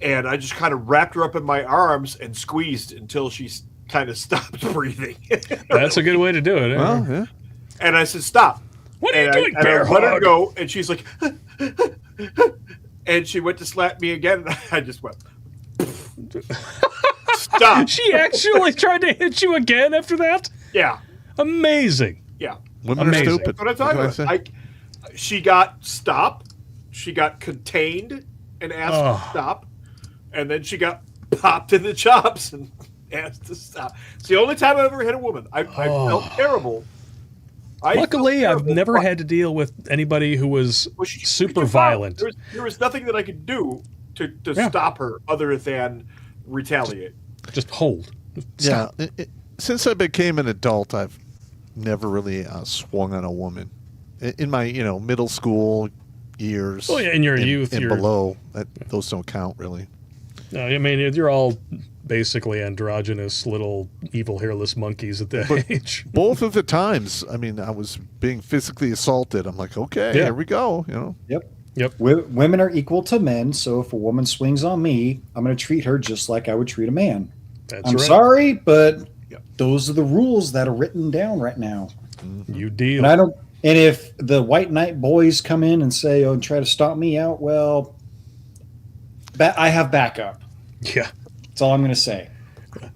And I just kind of wrapped her up in my arms and squeezed until she kind of stopped breathing. That's a good way to do it. Well, yeah. And I said, "Stop." What are you doing, and bear I let her hug? go, and she's like, and she went to slap me again, and I just went, "Stop." She actually tried to hit you again after that? Yeah. Amazing. Yeah. Women are stupid. That's what I'm talking That's what I about. She got stopped, she got contained and asked to stop, and then she got popped in the chops and asked to stop. It's the only time I've ever hit a woman. I felt terrible. Luckily, I've never had to deal with anybody who was super violent. There was nothing that I could do to stop her other than retaliate. Just hold. Stop. Yeah. Since I became an adult, I've never really swung on a woman. In my middle school years. Oh yeah, in your youth and you're, below, those don't count really. No, I mean you're all basically androgynous little evil hairless monkeys at that age. Both of the times, I mean, I was being physically assaulted. I'm like, okay, here we go. Yep. Women are equal to men, so if a woman swings on me, I'm going to treat her just like I would treat a man. That's I'm right. sorry, but those are the rules that are written down right now. You deal. And if the white knight boys come in and say, "Oh, and try to stop me out," well, I have backup. Yeah. That's all I'm going to say.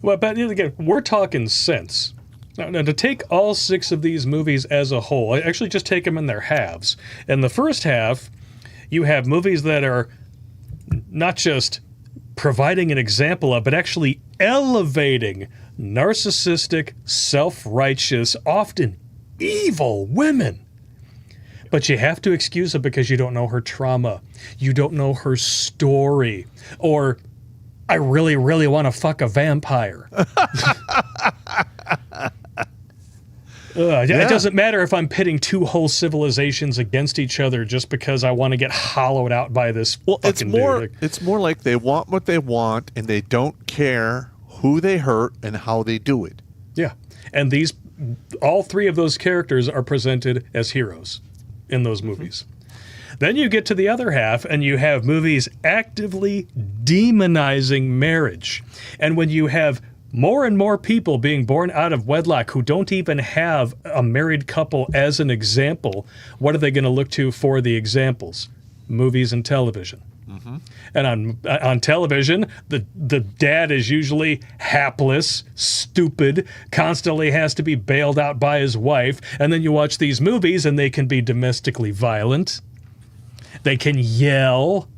Well, but again, we're talking sense. Now, to take all 6 of these movies as a whole, I actually just take them in their halves. In the first half, you have movies that are not just providing an example of, but actually elevating narcissistic, self-righteous, often evil women. But you have to excuse it because you don't know her trauma. You don't know her story. Or, I really, really want to fuck a vampire. It doesn't matter if I'm pitting 2 whole civilizations against each other just because I want to get hollowed out by this fucking dude. It's more like they want what they want and they don't care who they hurt and how they do it. Yeah. And all 3 of those characters are presented as heroes in those movies. Then you get to the other half and you have movies actively demonizing marriage. And when you have more and more people being born out of wedlock who don't even have a married couple as an example, what are they going to look to for the examples? Movies and television. And on television, the dad is usually hapless, stupid, constantly has to be bailed out by his wife. And then you watch these movies and they can be domestically violent. They can yell.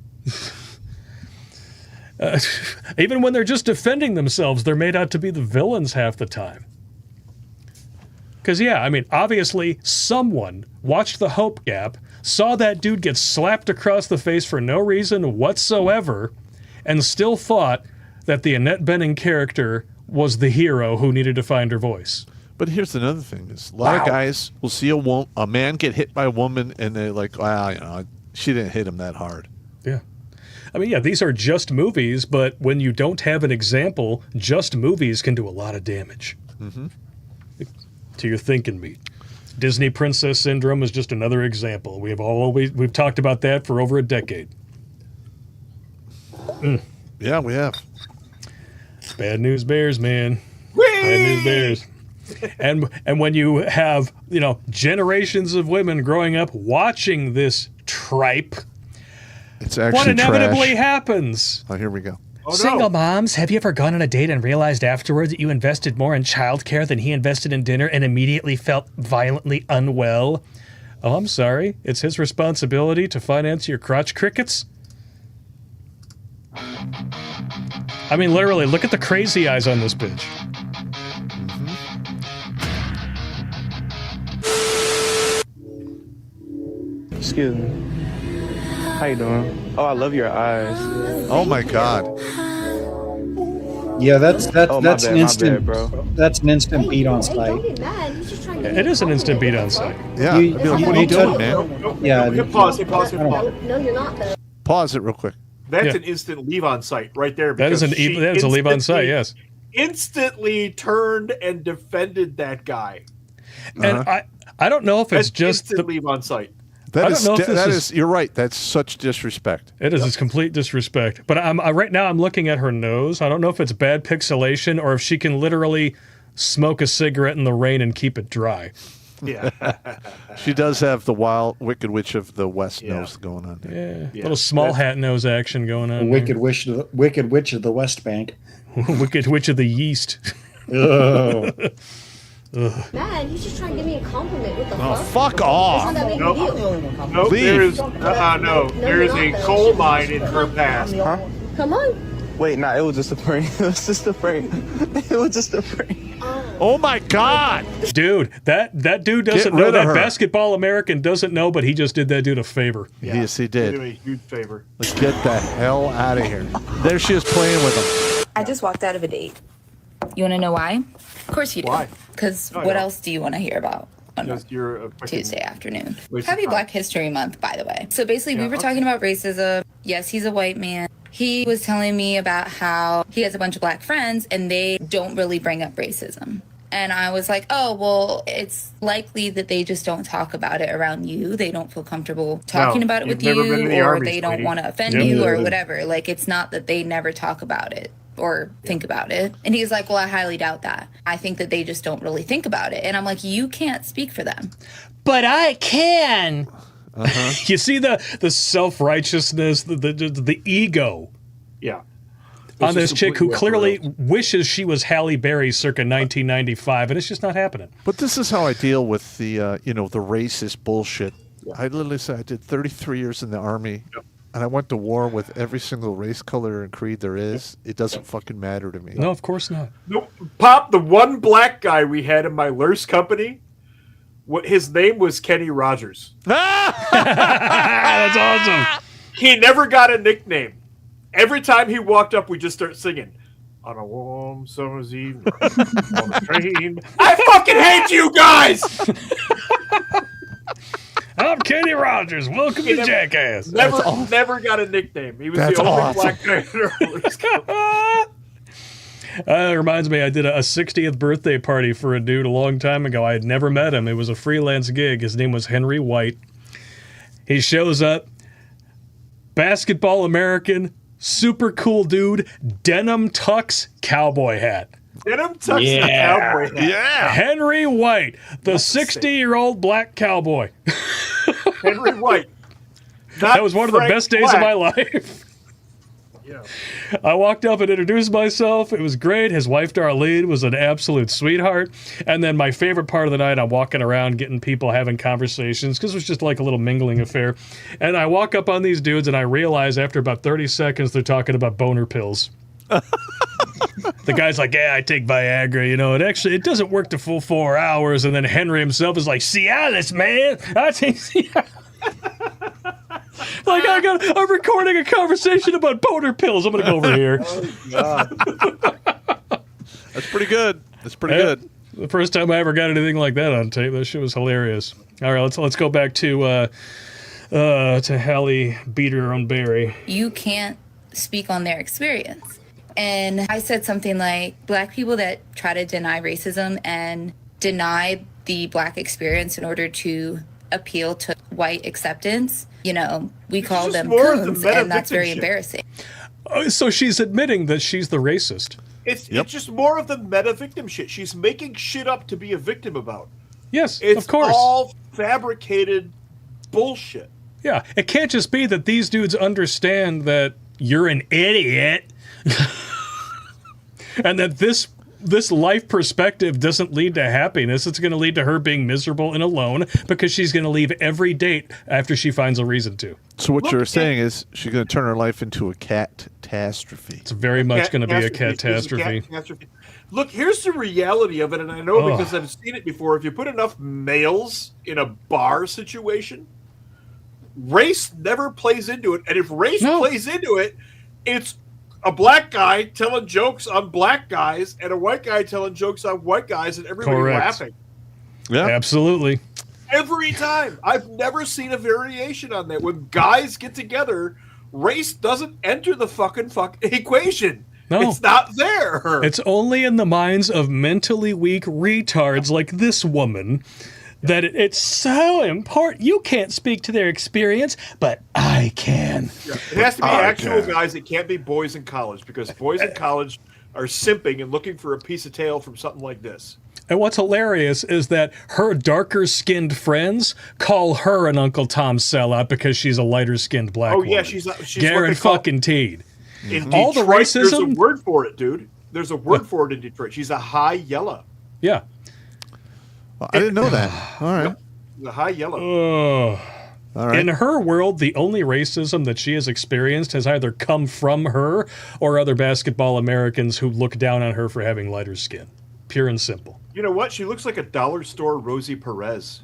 Even when they're just defending themselves, they're made out to be the villains half the time. Because, obviously someone watched The Hope Gap, saw that dude get slapped across the face for no reason whatsoever, and still thought that the Annette Bening character was the hero who needed to find her voice. But here's another thing: is a lot of guys will see a man get hit by a woman, and they're like, "Wow, she didn't hit him that hard." Yeah. These are just movies, but when you don't have an example, just movies can do a lot of damage to your thinking meat. Disney Princess Syndrome is just another example. We've talked about that for over a decade. Yeah, we have. Bad news bears, man. Bad news bears. And when you have, generations of women growing up watching this tripe, it's actually what inevitably happens? Oh, here we go. Single moms, have you ever gone on a date and realized afterwards that you invested more in childcare than he invested in dinner and immediately felt violently unwell? Oh, I'm sorry. It's his responsibility to finance your crotch crickets? Literally, look at the crazy eyes on this bitch. Excuse me. How you doing? Oh, I love your eyes. Oh my God. Yeah, that's bad, an instant, bro. That's an instant beat on sight. It is an instant beat on sight. Yeah. What are you doing, man? Yeah. Pause. No, you're not though. Pause it real quick. That's an instant leave on site right there. That is a leave on site. Yes. instantly turned and defended that guy. And I don't know if it's just leave on site. That is you're right. That's such disrespect. It is. It's complete disrespect. But right now I'm looking at her nose. I don't know if it's bad pixelation or if she can literally smoke a cigarette in the rain and keep it dry. Yeah. She does have the wild Wicked Witch of the West nose going on there. Yeah. Little small hat nose action going on. Wicked Witch of the West Bank. Wicked Witch of the Yeast. Oh. Man, he's just trying to give me a compliment. What the fuck off. It's not that big of a deal. No, there is a coal mine in her past. Huh? Come on. Wait, nah, it was just a prank. It was just a prank. It was just a prank. Oh my God, dude! That dude doesn't know. That basketball American doesn't know, but he just did that dude a favor. Yeah. Yes, he did. Did him a huge favor. Let's get the hell out of here. There she is playing with him. I just walked out of a date. You want to know why? Of course you do. Why? Because No, I what don't. else do you want to hear about on you're a Tuesday afternoon? waste of Happy time. Black History Month, by the way. So basically, we were talking about racism. Yes, he's a white man. He was telling me about how he has a bunch of black friends and they don't really bring up racism. And I was like, oh, well, it's likely that they just don't talk about it around you. They don't feel comfortable talking about it with you, or they don't want to offend you or whatever. Like, it's not that they never talk about it or think about it. And he's like, well, I highly doubt that. I think that they just don't really think about it. And I'm like, you can't speak for them. But I can. You see the self-righteousness, the ego. Yeah. On this chick who clearly wishes she was Halle Berry circa 1995, and it's just not happening. But this is how I deal with the the racist bullshit. Yeah. I literally said I did 33 years in the Army, and I went to war with every single race, color, and creed there is. It doesn't fucking matter to me. No, of course not. No, Pop, the one black guy we had in my Lurse company, his name was Kenny Rogers. That's awesome. He never got a nickname. Every time he walked up, we just start singing. On a warm summer's evening, on a train. I fucking hate you guys! I'm Kenny Rogers. Welcome to Jackass. Never got a nickname. He was the only black guy in our Lurse company. It reminds me, I did a 60th birthday party for a dude a long time ago. I had never met him. It was a freelance gig. His name was Henry White. He shows up, basketball American, super cool dude, denim tux, cowboy hat. Denim tux and cowboy hat. Yeah. Henry White, the 60-year-old black cowboy. Henry White. That was one of the best days of my life. Yeah. I walked up and introduced myself. It was great. His wife, Darlene, was an absolute sweetheart. And then my favorite part of the night, I'm walking around getting people having conversations because it was just like a little mingling affair. And I walk up on these dudes and I realize after about 30 seconds, they're talking about boner pills. The guy's like, yeah, I take Viagra, it doesn't work the full 4 hours. And then Henry himself is like, Cialis, man. I take Cialis. Like, I'm recording a conversation about boner pills. I'm going to go over here. Oh, God. That's pretty good. That's pretty good. The first time I ever got anything like that on tape. That shit was hilarious. All right, let's go back to Halle beat her own berry. You can't speak on their experience. And I said something like, black people that try to deny racism and deny the black experience in order to appeal to white acceptance, we call them coons, and that's very embarrassing. So she's admitting that she's the racist. It's just more of the meta victim shit. She's making shit up to be a victim about. Yes, it's of course. All fabricated bullshit. Yeah, it can't just be that these dudes understand that you're an idiot and that this life perspective doesn't lead to happiness. It's going to lead to her being miserable and alone because she's going to leave every date after she finds a reason to. So what you're saying is she's going to turn her life into a catastrophe. It's very much going to be a catastrophe. Look, here's the reality of it, and I know because I've seen it before. If you put enough males in a bar situation, race never plays into it. And if race plays into it, it's a black guy telling jokes on black guys and a white guy telling jokes on white guys and everybody laughing. Yeah, absolutely. Every time. I've never seen a variation on that. When guys get together, race doesn't enter the fucking equation. No. It's not there. It's only in the minds of mentally weak retards like this woman that it's so important. You can't speak to their experience, but I can. Yeah. It has to be actual guys. It can't be boys in college, because boys in college are simping and looking for a piece of tail from something like this. And what's hilarious is that her darker-skinned friends call her an Uncle Tom sellout because she's a lighter-skinned black woman. Yeah, she's guaranteed. In all Detroit, the racism. There's a word for it, dude. There's a word for it in Detroit. She's a high yellow. Yeah. Well, I didn't know that. All right. The high yellow. All right. In her world, the only racism that she has experienced has either come from her or other basketball Americans who look down on her for having lighter skin. Pure and simple. You know what? She looks like a dollar store Rosie Perez.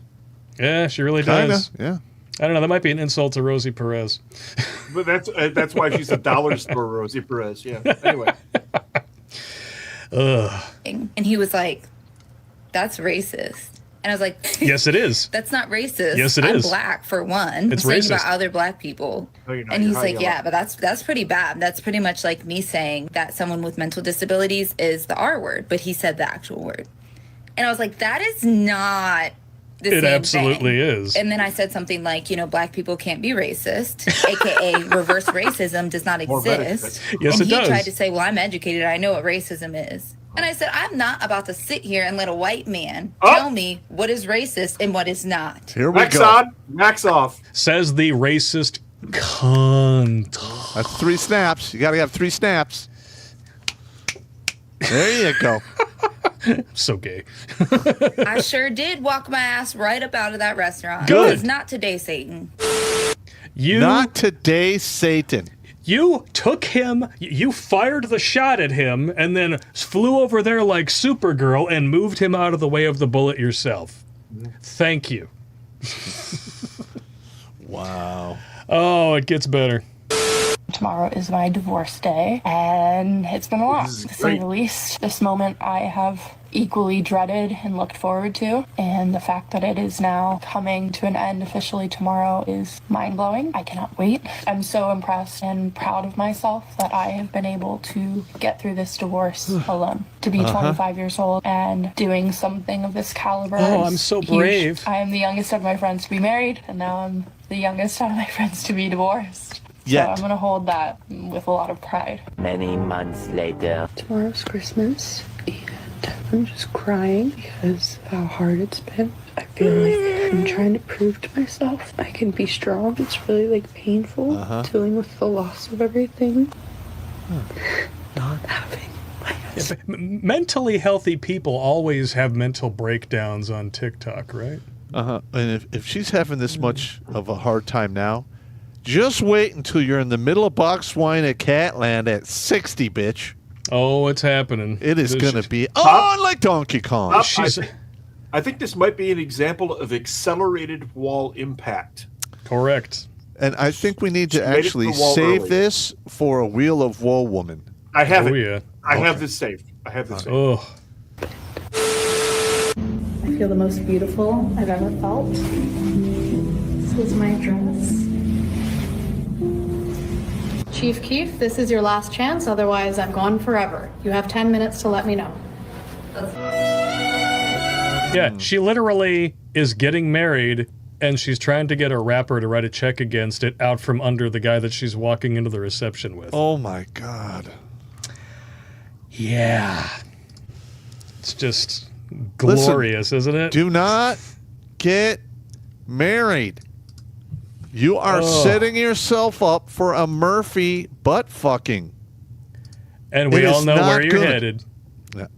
Yeah, she really does. Yeah. I don't know. That might be an insult to Rosie Perez. But that's why she's a dollar store Rosie Perez. Yeah. Anyway. And he was like, "That's racist." And I was like, "Yes, it is. That's not racist. Yes, it I'm is. black for one. It's I'm saying racist about other black people." No, you're not. And he's You're like, high "Yeah, but that's pretty bad. That's pretty much like me saying that someone with mental disabilities is the R word, but he said the actual word." And I was like, "That is not the It same absolutely thing." is. And then I said something like, black people can't be racist, aka reverse racism does not exist. Yes, and it he does. tried to say, "Well, I'm educated. I know what racism is." And I said, "I'm not about to sit here and let a white man tell me what is racist and what is not." Here we Max go. on, max off. Says the racist cunt. That's 3 snaps. You got to have 3 snaps. There you go. So gay. I sure did walk my ass right up out of that restaurant. Good. It was not today, Satan. Not today, Satan. You took him, you fired the shot at him, and then flew over there like Supergirl and moved him out of the way of the bullet yourself. Thank you. Wow. Oh, it gets better. Tomorrow is my divorce day, and it's been a lot, to say the least. This moment I have equally dreaded and looked forward to, and the fact that it is now coming to an end officially tomorrow is mind-blowing. I cannot wait. I'm so impressed and proud of myself that I have been able to get through this divorce alone. To be 25 years old and doing something of this caliber. Oh, is I'm so huge. brave. I am the youngest of my friends to be married, and now I'm the youngest of my friends to be divorced. Yet. So I'm going to hold that with a lot of pride. Many months later. Tomorrow's Christmas, and I'm just crying because of how hard it's been. I feel like I'm trying to prove to myself I can be strong. It's really painful dealing with the loss of everything. Not having my husband. Mentally healthy people always have mental breakdowns on TikTok, right? And if she's having this much of a hard time now, just wait until you're in the middle of box wine at Catland at 60, bitch. Oh, it's happening. It is going to be like Donkey Kong. I think this might be an example of accelerated wall impact. Correct. And I think we need to She made it to actually the wall save early. this for a Wheel of Woe woman. I have Oh, it. yeah. I have this saved. I have this saved. Oh. I feel the most beautiful I've ever felt. This is my dress. Chief Keef, this is your last chance, otherwise I'm gone forever. You have 10 minutes to let me know. Yeah, she literally is getting married, and she's trying to get a rapper to write a check against it out from under the guy that she's walking into the reception with. Oh, my God. Yeah. It's just glorious, isn't it? Do not get married. You are setting yourself up for a Murphy butt fucking. And we all know where you're headed. Yeah.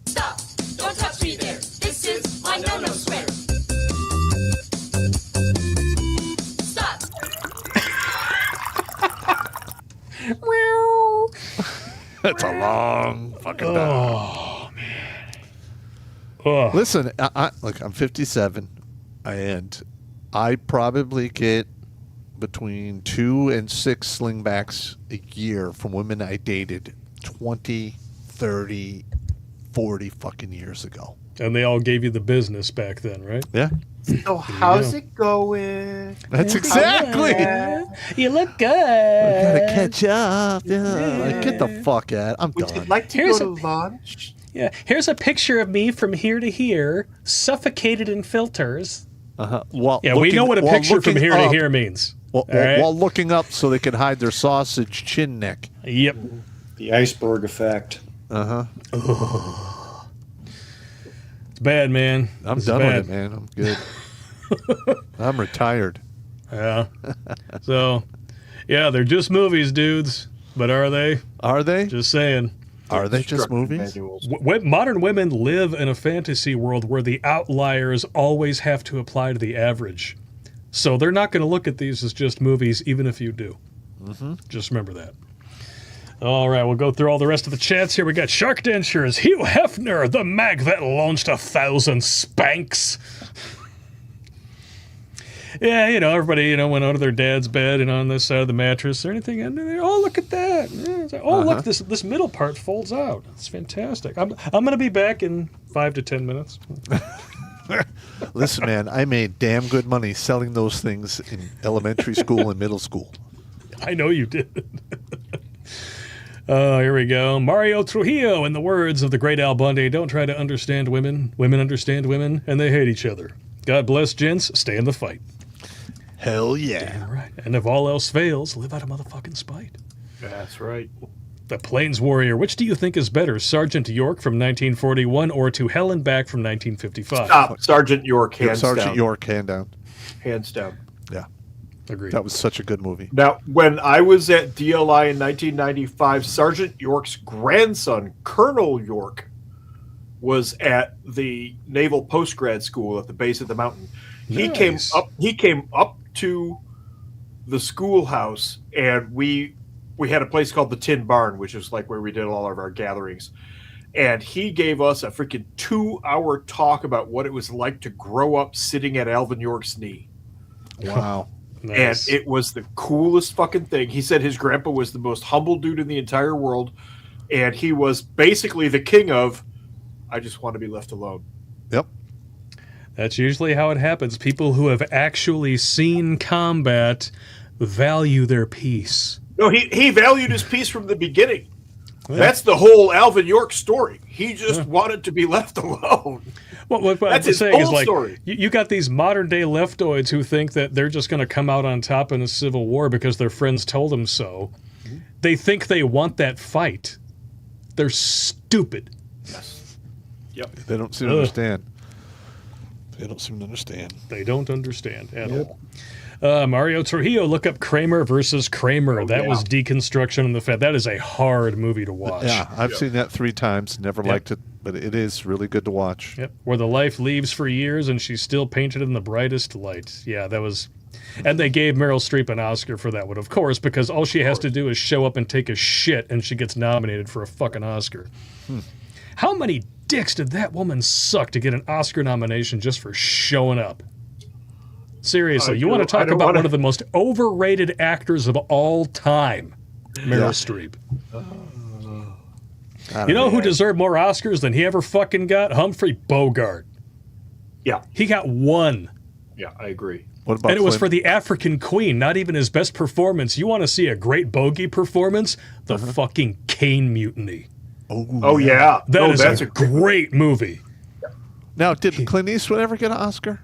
Stop! Don't touch me there. This is my no-no sweater. Stop! That's a long fucking time. Oh, man. Oh. Listen, look, I'm 57, and I probably get between 2 and 6 slingbacks a year from women I dated 20, 30, 40 fucking years ago. And they all gave you the business back then, right? Yeah. So how's it going? That's exactly. You look good. Gotta catch up. Yeah. Like, get the fuck out. I'm Would done. you like to Here's go to lunch? Yeah, here's a picture of me from here to here, suffocated in filters. While Yeah, we know what a while picture from looking here to up- here means. While, All right? while looking up so they can hide their sausage chin neck. Yep. The iceberg effect. It's bad, man. I'm It's done bad. with it, man. I'm good. I'm retired. Yeah. So, yeah, they're just movies, dudes. But are they? Are they? Just saying. Are they just movies? Modern women live in a fantasy world where the outliers always have to apply to the average. So they're not going to look at these as just movies, even if you do. Just remember that. All right, we'll go through all the rest of the chats here. We got Shark Dentures, Hugh Hefner, the mag that launched 1,000 spanks. Yeah, everybody, went under their dad's bed and on this side of the mattress. Is there anything under there? Oh, look at that. Yeah, it's like, look, this middle part folds out. It's fantastic. I'm going to be back in 5 to 10 minutes. Listen, man, I made damn good money selling those things in elementary school and middle school. I know you did. Here we go. Mario Trujillo, in the words of the great Al Bundy, don't try to understand women. Women understand women, and they hate each other. God bless, gents. Stay in the fight. Hell yeah. Damn right. And if all else fails, live out of motherfucking spite. That's right. The Plains Warrior. Which do you think is better, Sergeant York from 1941 or To Hell and Back from 1955? Stop. Sergeant York, hands down. Sergeant York, hand down. Hands down. Yeah. Agreed. That was such a good movie. Now, when I was at DLI in 1995, Sergeant York's grandson, Colonel York, was at the Naval Postgrad School at the base of the mountain. He came up to the schoolhouse, and we had a place called the Tin Barn, which is like where we did all of our gatherings. And he gave us a freaking 2-hour talk about what it was like to grow up sitting at Alvin York's knee. Wow. Nice. And it was the coolest fucking thing. He said his grandpa was the most humble dude in the entire world, and he was basically the king of, I just want to be left alone. Yep. That's usually how it happens. People who have actually seen combat value their peace. No, he valued his peace from the beginning. Yeah. That's the whole Alvin York story. He just wanted to be left alone. What That's I'm his saying whole is, like, story. you got these modern-day leftoids who think that they're just going to come out on top in a civil war because their friends told them so. They think they want that fight. They're stupid. Yes. Yep. They don't seem to understand. They don't seem to understand. They don't understand at all. Mario Trujillo, look up Kramer versus Kramer. That was deconstruction in the Fed. That is a hard movie to watch. Yeah, I've seen that 3 times. Never liked it, but it is really good to watch. Yep. Where the life leaves for years and she's still painted in the brightest light. Yeah, that was... And they gave Meryl Streep an Oscar for that one, of course, because all she has to do is show up and take a shit and she gets nominated for a fucking Oscar. How many dicks did that woman suck to get an Oscar nomination just for showing up? Seriously, you want to talk about one of the most overrated actors of all time, Meryl Streep. You know who deserved more Oscars than he ever fucking got? Humphrey Bogart. Yeah. He got 1. Yeah, I agree. What about And it was for The African Queen, not even his best performance. You want to see a great bogey performance? The fucking Kane Mutiny. Oh, yeah. That's a great movie. Now, did Clint Eastwood ever get an Oscar?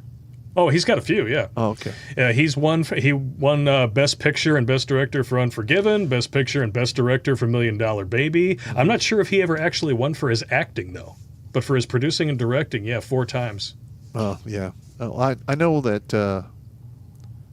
Oh, he's got a few, yeah. Oh, okay. He won Best Picture and Best Director for Unforgiven, Best Picture and Best Director for $1 Million Baby. I'm not sure if he ever actually won for his acting, though. But for his producing and directing, 4 times. Oh, yeah. Oh, I know that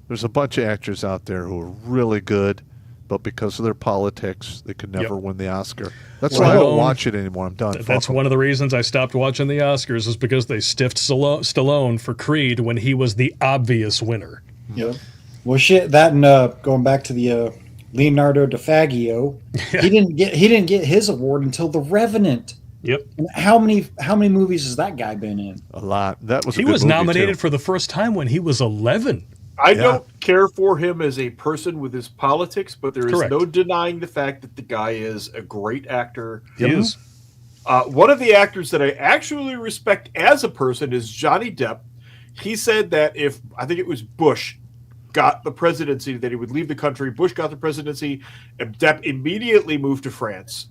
there's a bunch of actors out there who are really good, but because of their politics, they could never win the Oscar. That's why I don't watch it anymore. I'm done. That's one of the reasons I stopped watching the Oscars, is because they stiffed Stallone for Creed when he was the obvious winner. Yep. Well, shit. That and going back to the Leonardo DiFaggio, he didn't get his award until The Revenant. Yep. And how many movies has that guy been in? A lot. That was. He was nominated for the first time when he was 11. I don't care for him as a person with his politics, but there is Correct. no denying the fact that the guy is a great actor. He is. One of the actors that I actually respect as a person is Johnny Depp. He said that if, I think it was Bush, got the presidency, that he would leave the country. Bush got the presidency, and Depp immediately moved to France.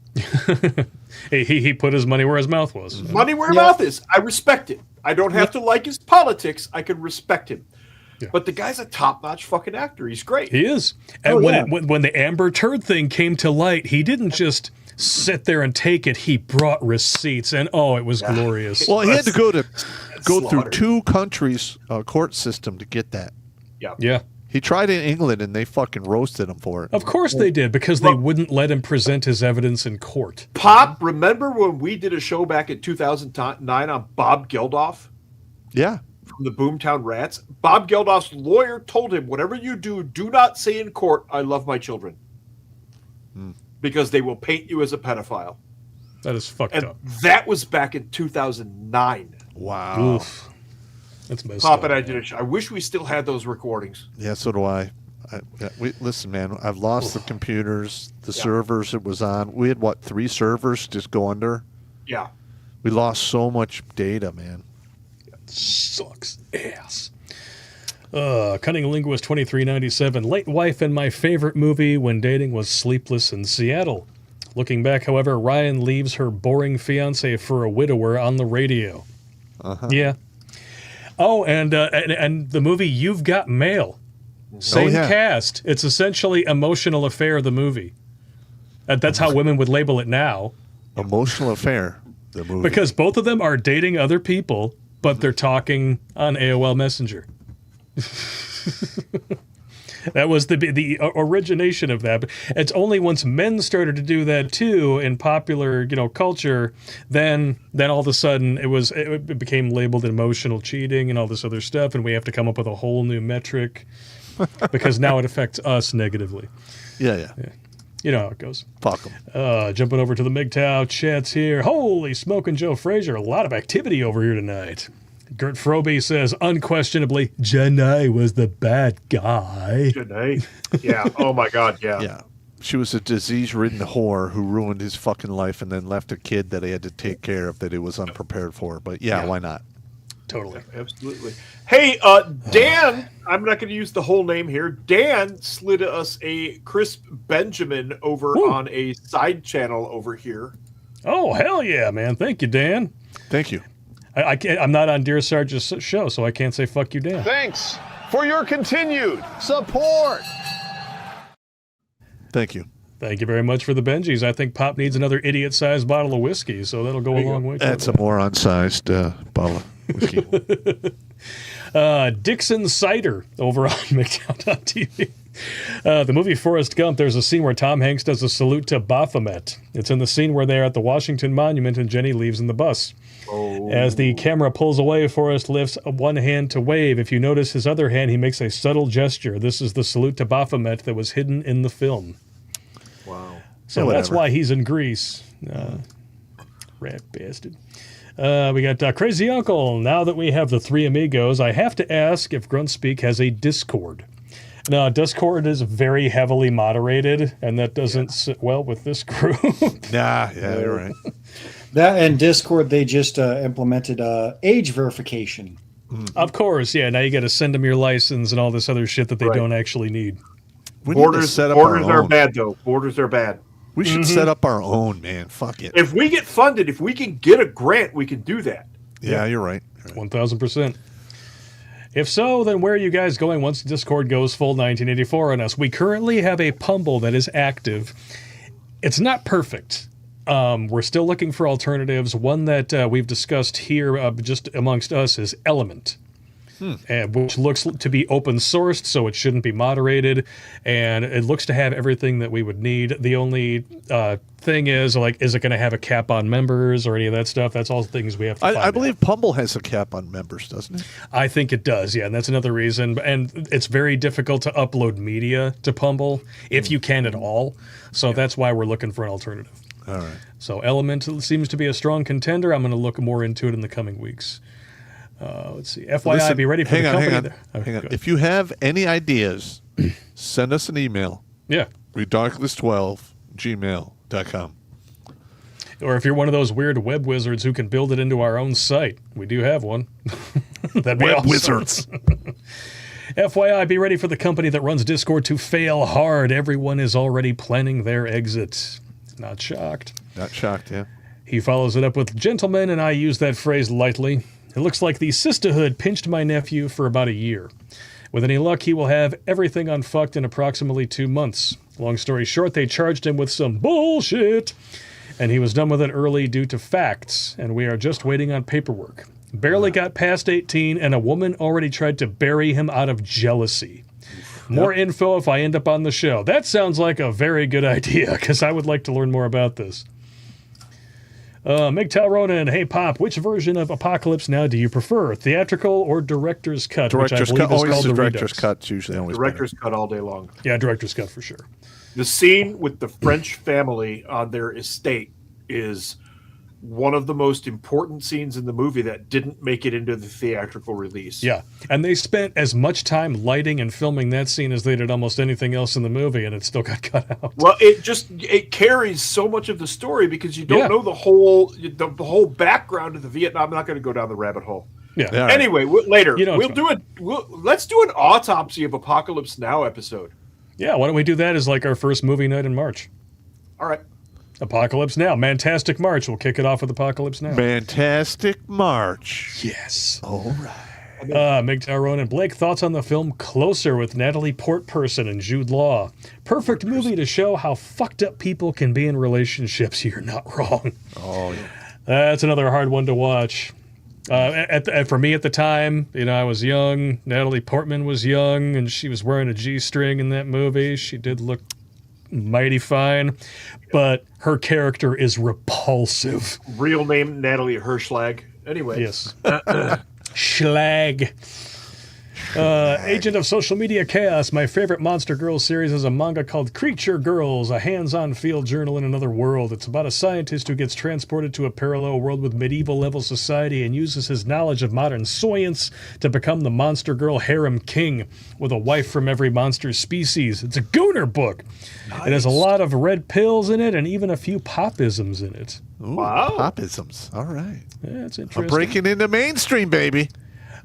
he put his money where his mouth was. Money where his mouth is. I respect it. I don't have to like his politics. I can respect him. Yeah. But the guy's a top-notch fucking actor. He's great. He is. And when the Amber Turd thing came to light, he didn't just sit there and take it. He brought receipts, and it was glorious. Well, he had to go through 2 countries' court system to get that. Yeah. He tried in England, and they fucking roasted him for it. Of course they did, because they wouldn't let him present his evidence in court. Pop, remember when we did a show back in 2009 on Bob Geldof? Yeah. From the Boomtown Rats. Bob Geldof's lawyer told him, whatever you do, do not say in court, I love my children. Because they will paint you as a pedophile. That is fucked up. That was back in 2009. Wow. Oof. That's messed Pop up. and I did a show. I wish we still had those recordings. Yeah, so do I. Listen, man, I've lost the computers, the servers it was on. We had, 3 servers just go under? Yeah. We lost so much data, man. Sucks ass. Cunning Linguist 2397. Late wife in my favorite movie when dating was Sleepless in Seattle. Looking back, however, Ryan leaves her boring fiance for a widower on the radio. Yeah. Oh, and the movie You've Got Mail. Same cast. It's essentially Emotional Affair, the movie. That's how women would label it now. Emotional Affair, the movie. Because both of them are dating other people, but they're talking on AOL Messenger. That was the origination of that. But it's only once men started to do that too in popular, culture, then all of a sudden it became labeled emotional cheating and all this other stuff, and we have to come up with a whole new metric because now it affects us negatively. Yeah. You know how it goes. Fuck them. Jumping over to the MGTOW chats here. Holy smoking Joe Frazier, a lot of activity over here tonight. Gert Frobe says, unquestionably, Jenny was the bad guy. Jenny? Yeah. Oh, my God, yeah. Yeah. She was a disease-ridden whore who ruined his fucking life and then left a kid that he had to take care of that he was unprepared for. But, yeah. Why not? Totally. Absolutely. Hey, Dan, I'm not going to use the whole name here. Dan slid us a crisp Benjamin over on a side channel over here. Oh, hell yeah, man. Thank you, Dan. Thank you. I can't, I'm not on Dear Sarge's show, so I can't say fuck you, Dan. Thanks for your continued support. Thank you. Thank you very much for the Benjis. I think Pop needs another idiot-sized bottle of whiskey, so that'll go a long way. That's a moron-sized bottle of whiskey. Dixon Cider over on McDowell.tv. The movie Forrest Gump, there's a scene where Tom Hanks does a salute to Baphomet. It's in the scene where they're at the Washington Monument and Jenny leaves in the bus. As the camera pulls away, Forrest lifts one hand to wave. If you notice his other hand, he makes a subtle gesture. This is the salute to Baphomet that was hidden in the film. Wow. So that's why he's in Greece. Rat bastard. We got Crazy Uncle. Now that we have the 3 amigos, I have to ask if Gruntspeak has a Discord. Now, Discord is very heavily moderated, and that doesn't sit well with this group. Yeah, you're right. That and Discord, they just implemented age verification. Of course, yeah. Now you got to send them your license and all this other shit that they don't actually need. Borders are bad, though. Borders are bad. We should set up our own, man. Fuck it. If we get funded, if we can get a grant, we can do that. Yeah, you're right. 1,000%. If so, then where are you guys going once Discord goes full 1984 on us? We currently have a Pumble that is active. It's not perfect. We're still looking for alternatives. One that we've discussed here just amongst us is Element. Which looks to be open sourced, so it shouldn't be moderated, and it looks to have everything that we would need. The only thing is, is it going to have a cap on members or any of that stuff? That's all things we have to find I believe Pumble has a cap on members, doesn't it? I think it does, yeah, and that's another reason. And it's very difficult to upload media to Pumble, if you can at all, so that's why we're looking for an alternative. All right. So Element seems to be a strong contender. I'm going to look more into it in the coming weeks. Let's see. FYI, Listen, be ready for the company. Hang on. If you have any ideas, send us an email. Yeah. Redonkulas12gmail.com. Or if you're one of those weird web wizards who can build it into our own site, we do have one. That'd be Web awesome. wizards. FYI, be ready for the company that runs Discord to fail hard. Everyone is already planning their exit. Not shocked. Not shocked, yeah. He follows it up with, gentlemen, and I use that phrase lightly. It looks like the sisterhood pinched my nephew for about a year. With any luck, he will have everything unfucked in approximately 2 months. Long story short, they charged him with some bullshit, and he was done with it early due to facts, and we are just waiting on paperwork. Barely got past 18, and a woman already tried to bury him out of jealousy. More info if I end up on the show. That sounds like a very good idea, because I would like to learn more about this. MGTOW Ronan, hey Pop, which version of Apocalypse Now do you prefer? Theatrical or director's cut? Director's which I believe cut. is Always called the the director's Redux. cut's usually always Director's cut all day long. Yeah, director's cut for sure. The scene with the French family on their estate is one of the most important scenes in the movie that didn't make it into the theatrical release. Yeah, and they spent as much time lighting and filming that scene as they did almost anything else in the movie, and it still got cut out. Well, it carries so much of the story because you don't know the whole background of the Vietnam. I'm not going to go down the rabbit hole. Yeah. Anyway, later You know let's do an autopsy of Apocalypse Now episode. Yeah, why don't we do that as like our first movie night in March? All right. Apocalypse Now. Mantastic March. We'll kick it off with Apocalypse Now. Fantastic March. Yes. All right. MGTOW Ronan, Blake, thoughts on the film Closer with Natalie Portman and Jude Law? Perfect movie to show how fucked up people can be in relationships. You're not wrong. Oh, yeah. That's another hard one to watch. For me at the time, I was young. Natalie Portman was young, and she was wearing a G-string in that movie. She did look mighty fine, but her character is repulsive. Real name Natalie Hirschlag. Anyway. Yes. Schlag. Agent of Social Media Chaos. My favorite Monster Girls series is a manga called Creature Girls, a hands-on field journal in another world. It's about a scientist who gets transported to a parallel world with medieval-level society and uses his knowledge of modern science to become the Monster Girl harem king with a wife from every monster species. It's a gooner book. Nice. It has a lot of red pills in it and even a few popisms in it. Ooh, wow. Popisms. All right. Yeah, it's interesting. I'm breaking into mainstream, baby.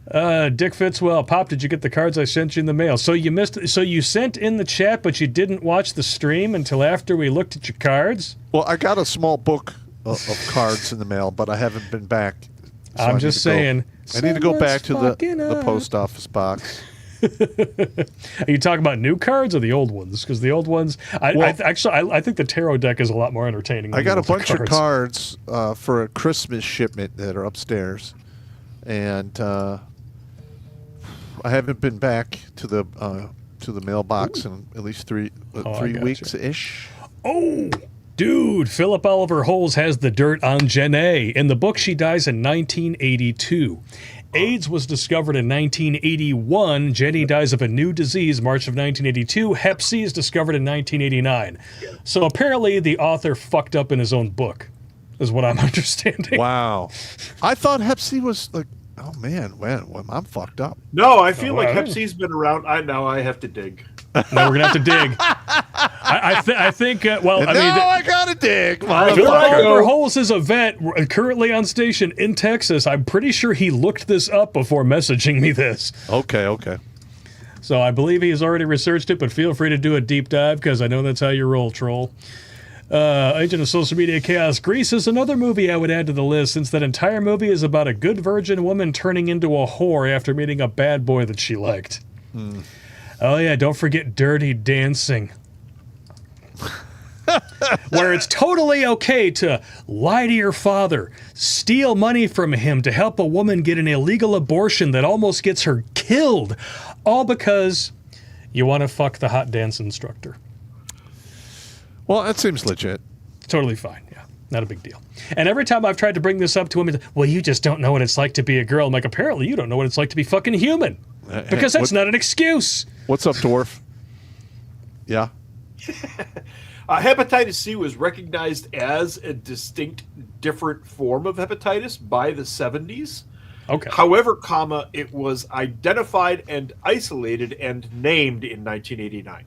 Dick Fitzwell, Pop, did you get the cards I sent you in the mail? So you sent in the chat, but you didn't watch the stream until after we looked at your cards? Well, I got a small book of cards in the mail, but I haven't been back. So I'm just saying. I need to go back to the post office box. Are you talking about new cards or the old ones? Because the old ones, I think the tarot deck is a lot more entertaining. I got a bunch of cards for a Christmas shipment that are upstairs, and I haven't been back to the mailbox in at least three weeks ish. Oh, dude! Philip Oliver Holes has the dirt on Jenna. In the book, she dies in 1982. AIDS was discovered in 1981. Jenny dies of a new disease, March of 1982. Hep C is discovered in 1989. So apparently the author fucked up in his own book, is what I'm understanding. Wow. I thought Hep C was like, oh man, I'm fucked up. No, I feel like Hep C's been around. I have to dig. No, we're going to have to dig. I think, I got to dig. Philip Oliver Holes is a vet currently on station in Texas. I'm pretty sure he looked this up before messaging me this. Okay. So I believe he's already researched it, but feel free to do a deep dive because I know that's how you roll, troll. Agent of Social Media Chaos. Grease is another movie I would add to the list since that entire movie is about a good virgin woman turning into a whore after meeting a bad boy that she liked. Oh yeah, don't forget Dirty Dancing. Where it's totally okay to lie to your father, steal money from him to help a woman get an illegal abortion that almost gets her killed, all because you want to fuck the hot dance instructor. Well, that seems legit. Totally fine, yeah. Not a big deal. And every time I've tried to bring this up to him, he's like, well, you just don't know what it's like to be a girl. I'm like, apparently you don't know what it's like to be fucking human. Because that's not an excuse. What's up, dwarf? Yeah. Hepatitis C was recognized as a distinct, different form of hepatitis by the 70s. Okay. However, it was identified and isolated and named in 1989.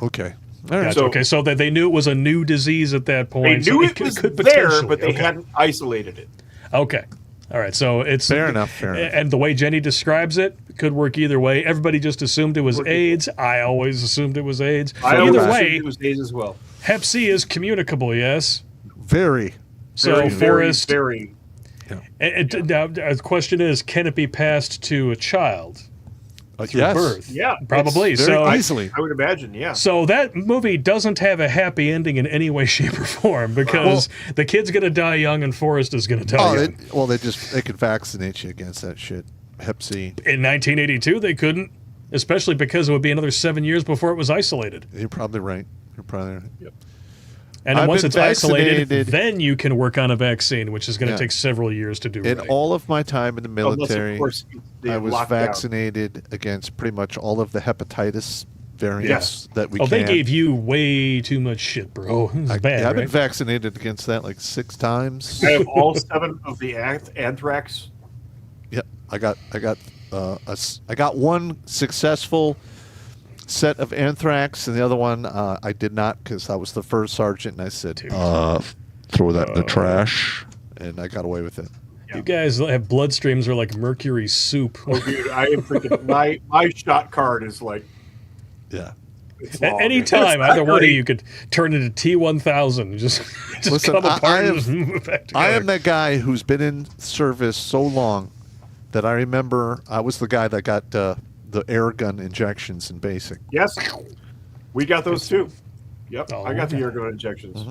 Okay. All right. Gotcha. So that they knew it was a new disease at that point. They knew it was there, but they hadn't isolated it. Okay. All right, so it's fair enough. And the way Jenny describes it could work either way. Everybody just assumed it was AIDS. I always assumed it was AIDS. Either way, it was AIDS as well. Hep C is communicable, yes. Very. So Forrest. Very. Now, the question is, can it be passed to a child? Through yes. birth? Yeah, probably. Very So easily. I would imagine. Yeah. So that movie doesn't have a happy ending in any way, shape, or form because the kid's gonna die young and Forrest is gonna die young. They could vaccinate you against that shit. Hep C. In 1982, they couldn't, especially because it would be another 7 years before it was isolated. You're probably right. Yep. And I've once been it's isolated, vaccinated. then you can work on a vaccine, which is going to take several years to do. In all of my time in the military, of course, I was lockdown. vaccinated against pretty much all of the hepatitis variants that we can. they gave you way too much shit, bro. It was bad, I've been right? vaccinated against that like 6 times. I have all 7 of the anthrax. Yeah, I got one successful set of anthrax, and the other one I did not because I was the first sergeant, and I said, "Throw that in the trash," and I got away with it. You guys have bloodstreams are like mercury soup. Oh, dude, I am freaking my shot card is like. Yeah. At any time, either one of you could turn into T-1000. Just Listen, come apart I and move back together. I am that guy who's been in service so long that I remember I was the guy that got the air gun injections in basic. Yes, we got those too. Yep, Oh, I got the okay. air gun injections.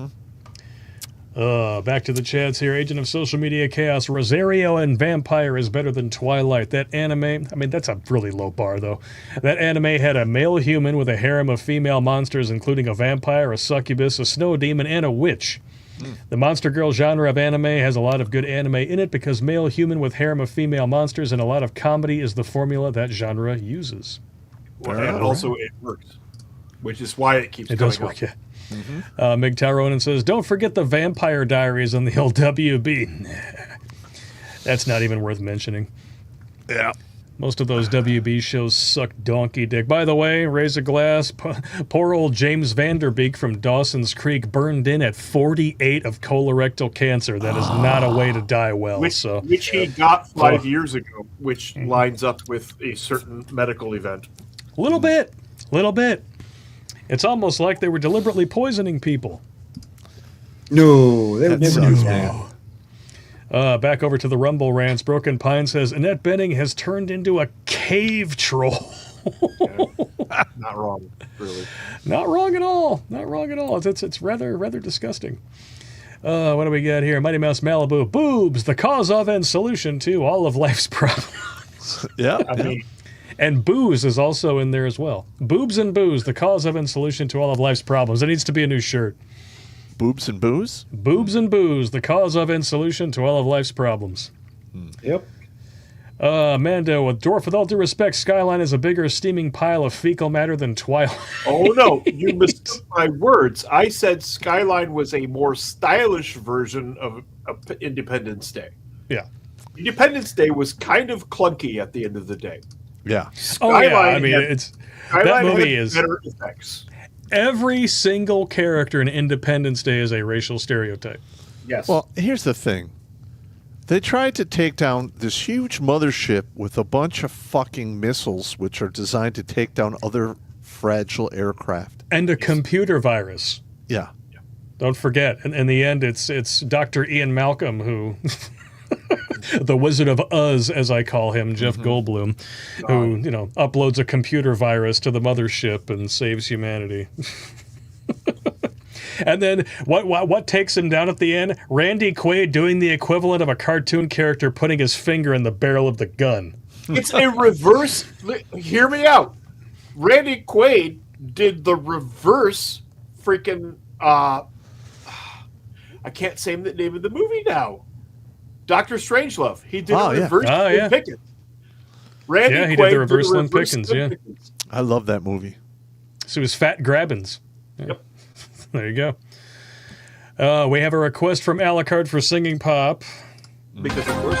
Back to the chats here. Agent of Social Media Chaos. Rosario and Vampire is better than Twilight. That anime, I mean, that's a really low bar, though. That anime had a male human with a harem of female monsters, including a vampire, a succubus, a snow demon, and a witch. The monster girl genre of anime has a lot of good anime in it because male human with harem of female monsters and a lot of comedy is the formula that genre uses. Well, and also it works, which is why it keeps It coming does work, up. yeah. Mig Tyronin says, don't forget the Vampire Diaries on the old WB. Nah, that's not even worth mentioning. Yeah. Most of those WB shows suck donkey dick. By the way, raise a glass. Poor old James Vanderbeek from Dawson's Creek burned in at 48 of colorectal cancer. That is not a way to die well. Which he got 5 years ago, which lines up with a certain medical event. Little bit. It's almost like they were deliberately poisoning people. No, they would never do that. Back over to the Rumble rants. Broken Pine says, Annette Bening has turned into a cave troll. Not wrong, really. Not wrong at all. It's rather disgusting. What do we got here? Mighty Mouse Malibu. Boobs, the cause of and solution to all of life's problems. Yeah. I mean, and booze is also in there as well. Boobs and booze, the cause of and solution to all of life's problems. It needs to be a new shirt. Boobs and booze? Boobs and booze, the cause of and solution to all of life's problems. Yep. Mando, with Dwarf, with all due respect, Skyline is a bigger steaming pile of fecal matter than Twilight. oh no, you mistook my words. I said Skyline was a more stylish version of Independence Day. Yeah. Independence Day was kind of clunky at the end of the day. Yeah. I mean, that movie is better effects. Every single character in Independence Day is a racial stereotype. Yes. Well, here's the thing. They tried to take down this huge mothership with a bunch of fucking missiles which are designed to take down other fragile aircraft. And a computer virus. Yeah. Don't forget. And in the end, it's Dr. Ian Malcolm who... the Wizard of Oz, as I call him, Jeff Goldblum, who, uploads a computer virus to the mothership and saves humanity. And then what takes him down at the end? Randy Quaid doing the equivalent of a cartoon character putting his finger in the barrel of the gun. It's a reverse. Hear me out. Randy Quaid did the reverse freaking. I can't say the name of the movie now. Dr. Strangelove. He did a reverse Slim Pickens. Randy he Quaid did the reverse Slim Pickens, Pickens. I love that movie. So it was Fat Grabbins. Yeah. Yep. There you go. We have a request from Alucard for singing pop. Because of course.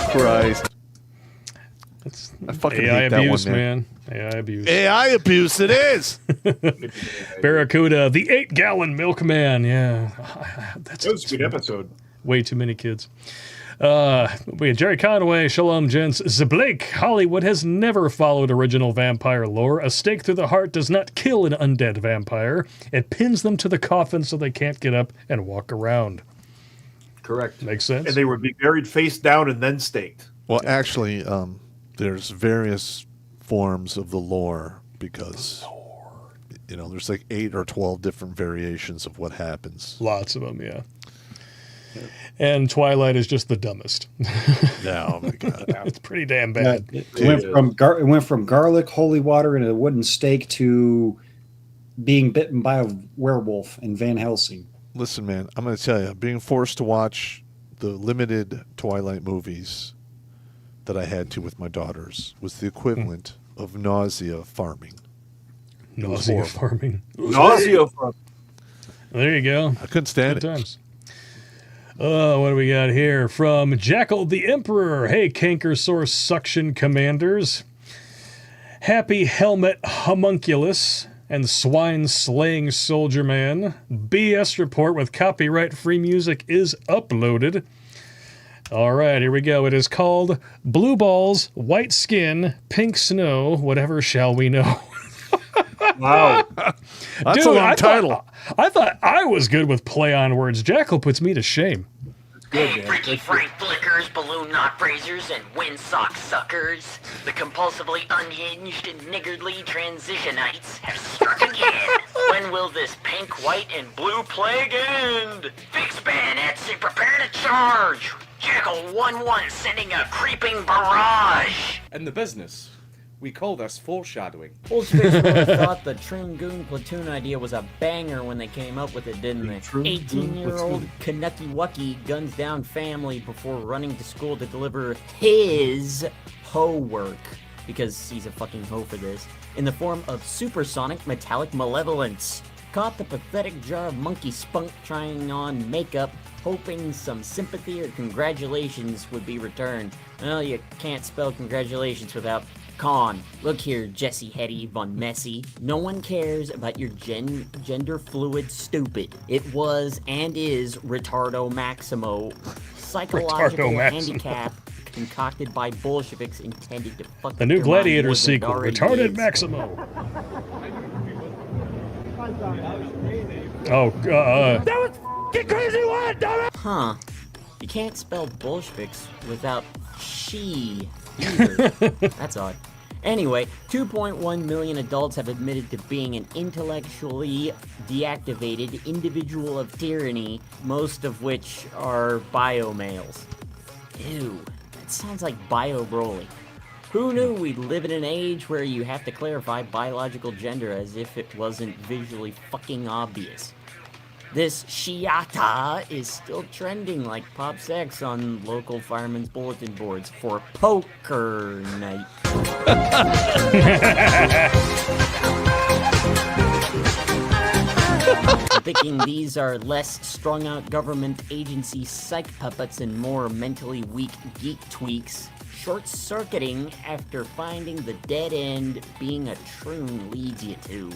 Christ. I fucking AI hate that abuse, one, man. AI abuse. AI abuse, it is. Barracuda, the 8-gallon milkman. Yeah. That was a good episode. Way too many kids. We had Jerry Conway, Shalom Gents, Zablake. Hollywood has never followed original vampire lore. A stake through the heart does not kill an undead vampire. It pins them to the coffin so they can't get up and walk around. Correct. Makes sense. And they would be buried face down and then staked. Well, actually, there's various forms of the lore because, there's like 8 or 12 different variations of what happens. Lots of them, yeah. And Twilight is just the dumbest. Oh my god, it's pretty damn bad. It went from garlic, holy water, and a wooden stake to being bitten by a werewolf in Van Helsing. Listen, man, I'm going to tell you, being forced to watch the limited Twilight movies that I had to with my daughters was the equivalent of nausea farming. Nausea farming. Nausea farming. There you go. I couldn't stand Good it. times. What do we got here? From Jackal the Emperor. Hey, Cankersaur Suction Commanders. Happy Helmet Homunculus and Swine Slaying Soldier Man. BS report with copyright-free music is uploaded. All right, here we go. It is called Blue Balls, White Skin, Pink Snow, Whatever Shall We Know. Wow. That's a long title. I thought I was good with play on words. Jackal puts me to shame. Hey, Freaky Frank Flickers, balloon knot braziers, and windsock suckers. The compulsively unhinged and niggardly transitionites have struck again. When will this pink, white, and blue plague end? Fix bayonets and prepare to charge. Jackal 1-1 sending a creeping barrage. In the business, we call this foreshadowing. Old Space really thought the Troon platoon idea was a banger when they came up with it, didn't they? 18-year-old Kanucky Wucky guns down family before running to school to deliver his hoe work, because he's a fucking hoe for this, in the form of supersonic metallic malevolence. Caught the pathetic jar of monkey spunk trying on makeup, hoping some sympathy or congratulations would be returned. Well, you can't spell congratulations without con. Look here, Jesse Hetty von Messi. No one cares about your gender fluid stupid. It was and is Retardo Maximo. Psychological handicap concocted by Bolsheviks intended to fuck The new with your mind Gladiator more than it sequel, already Retarded is. Maximo. Oh, That was f***ing crazy one, damn it! Huh. You can't spell Bolsheviks without she either. That's odd. Anyway, 2.1 million adults have admitted to being an intellectually deactivated individual of tyranny, most of which are bio-males. Ew, that sounds like bio-Broly. Who knew we'd live in an age where you have to clarify biological gender as if it wasn't visually fucking obvious? This shiata is still trending like Pop Sex on local firemen's bulletin boards for poker night. I'm thinking these are less strung-out government agency psych puppets and more mentally weak geek tweaks, short-circuiting after finding the dead end being a troon leads you to.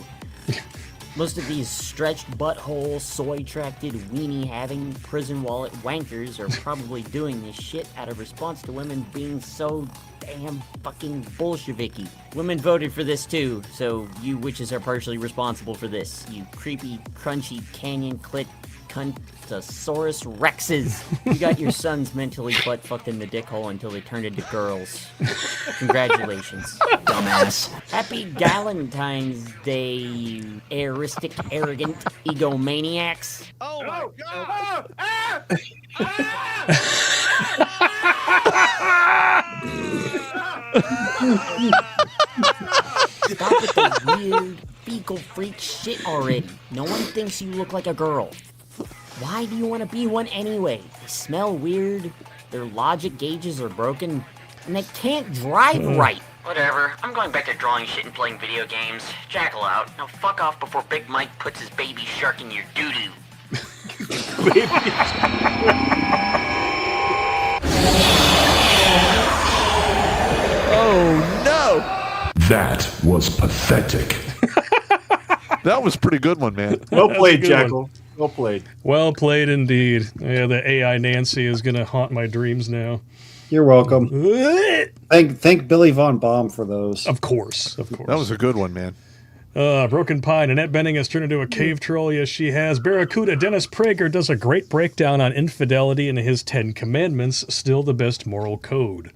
Most of these stretched butthole, soy-tracted, weenie-having, prison wallet wankers are probably doing this shit out of response to women being so damn fucking Bolsheviki. Women voted for this too, so you witches are partially responsible for this. You creepy, crunchy, canyon clit cuntosaurus rexes. You got your sons mentally butt-fucked in the dick hole until they turned into girls. Congratulations, dumbass. Happy Valentine's Day, aristic, arrogant egomaniacs. Oh my god! Stop with the weird, fecal freak shit already. No one thinks you look like a girl. Why do you want to be one anyway? They smell weird, their logic gauges are broken, and they can't drive right. Whatever, I'm going back to drawing shit and playing video games. Jackal out. Now fuck off before Big Mike puts his baby shark in your doo-doo. That was pathetic. That was a pretty good one, man. Well played, good Jackal. one. Well played. Well played indeed. Yeah, the AI Nancy is going to haunt my dreams now. You're welcome. Thank Billy Von Baum for those. Of course. Of course. That was a good one, man. Broken Pine. Annette Benning has turned into a cave troll. Yes, she has. Barracuda. Dennis Prager does a great breakdown on infidelity and his 10 Commandments. Still the best moral code.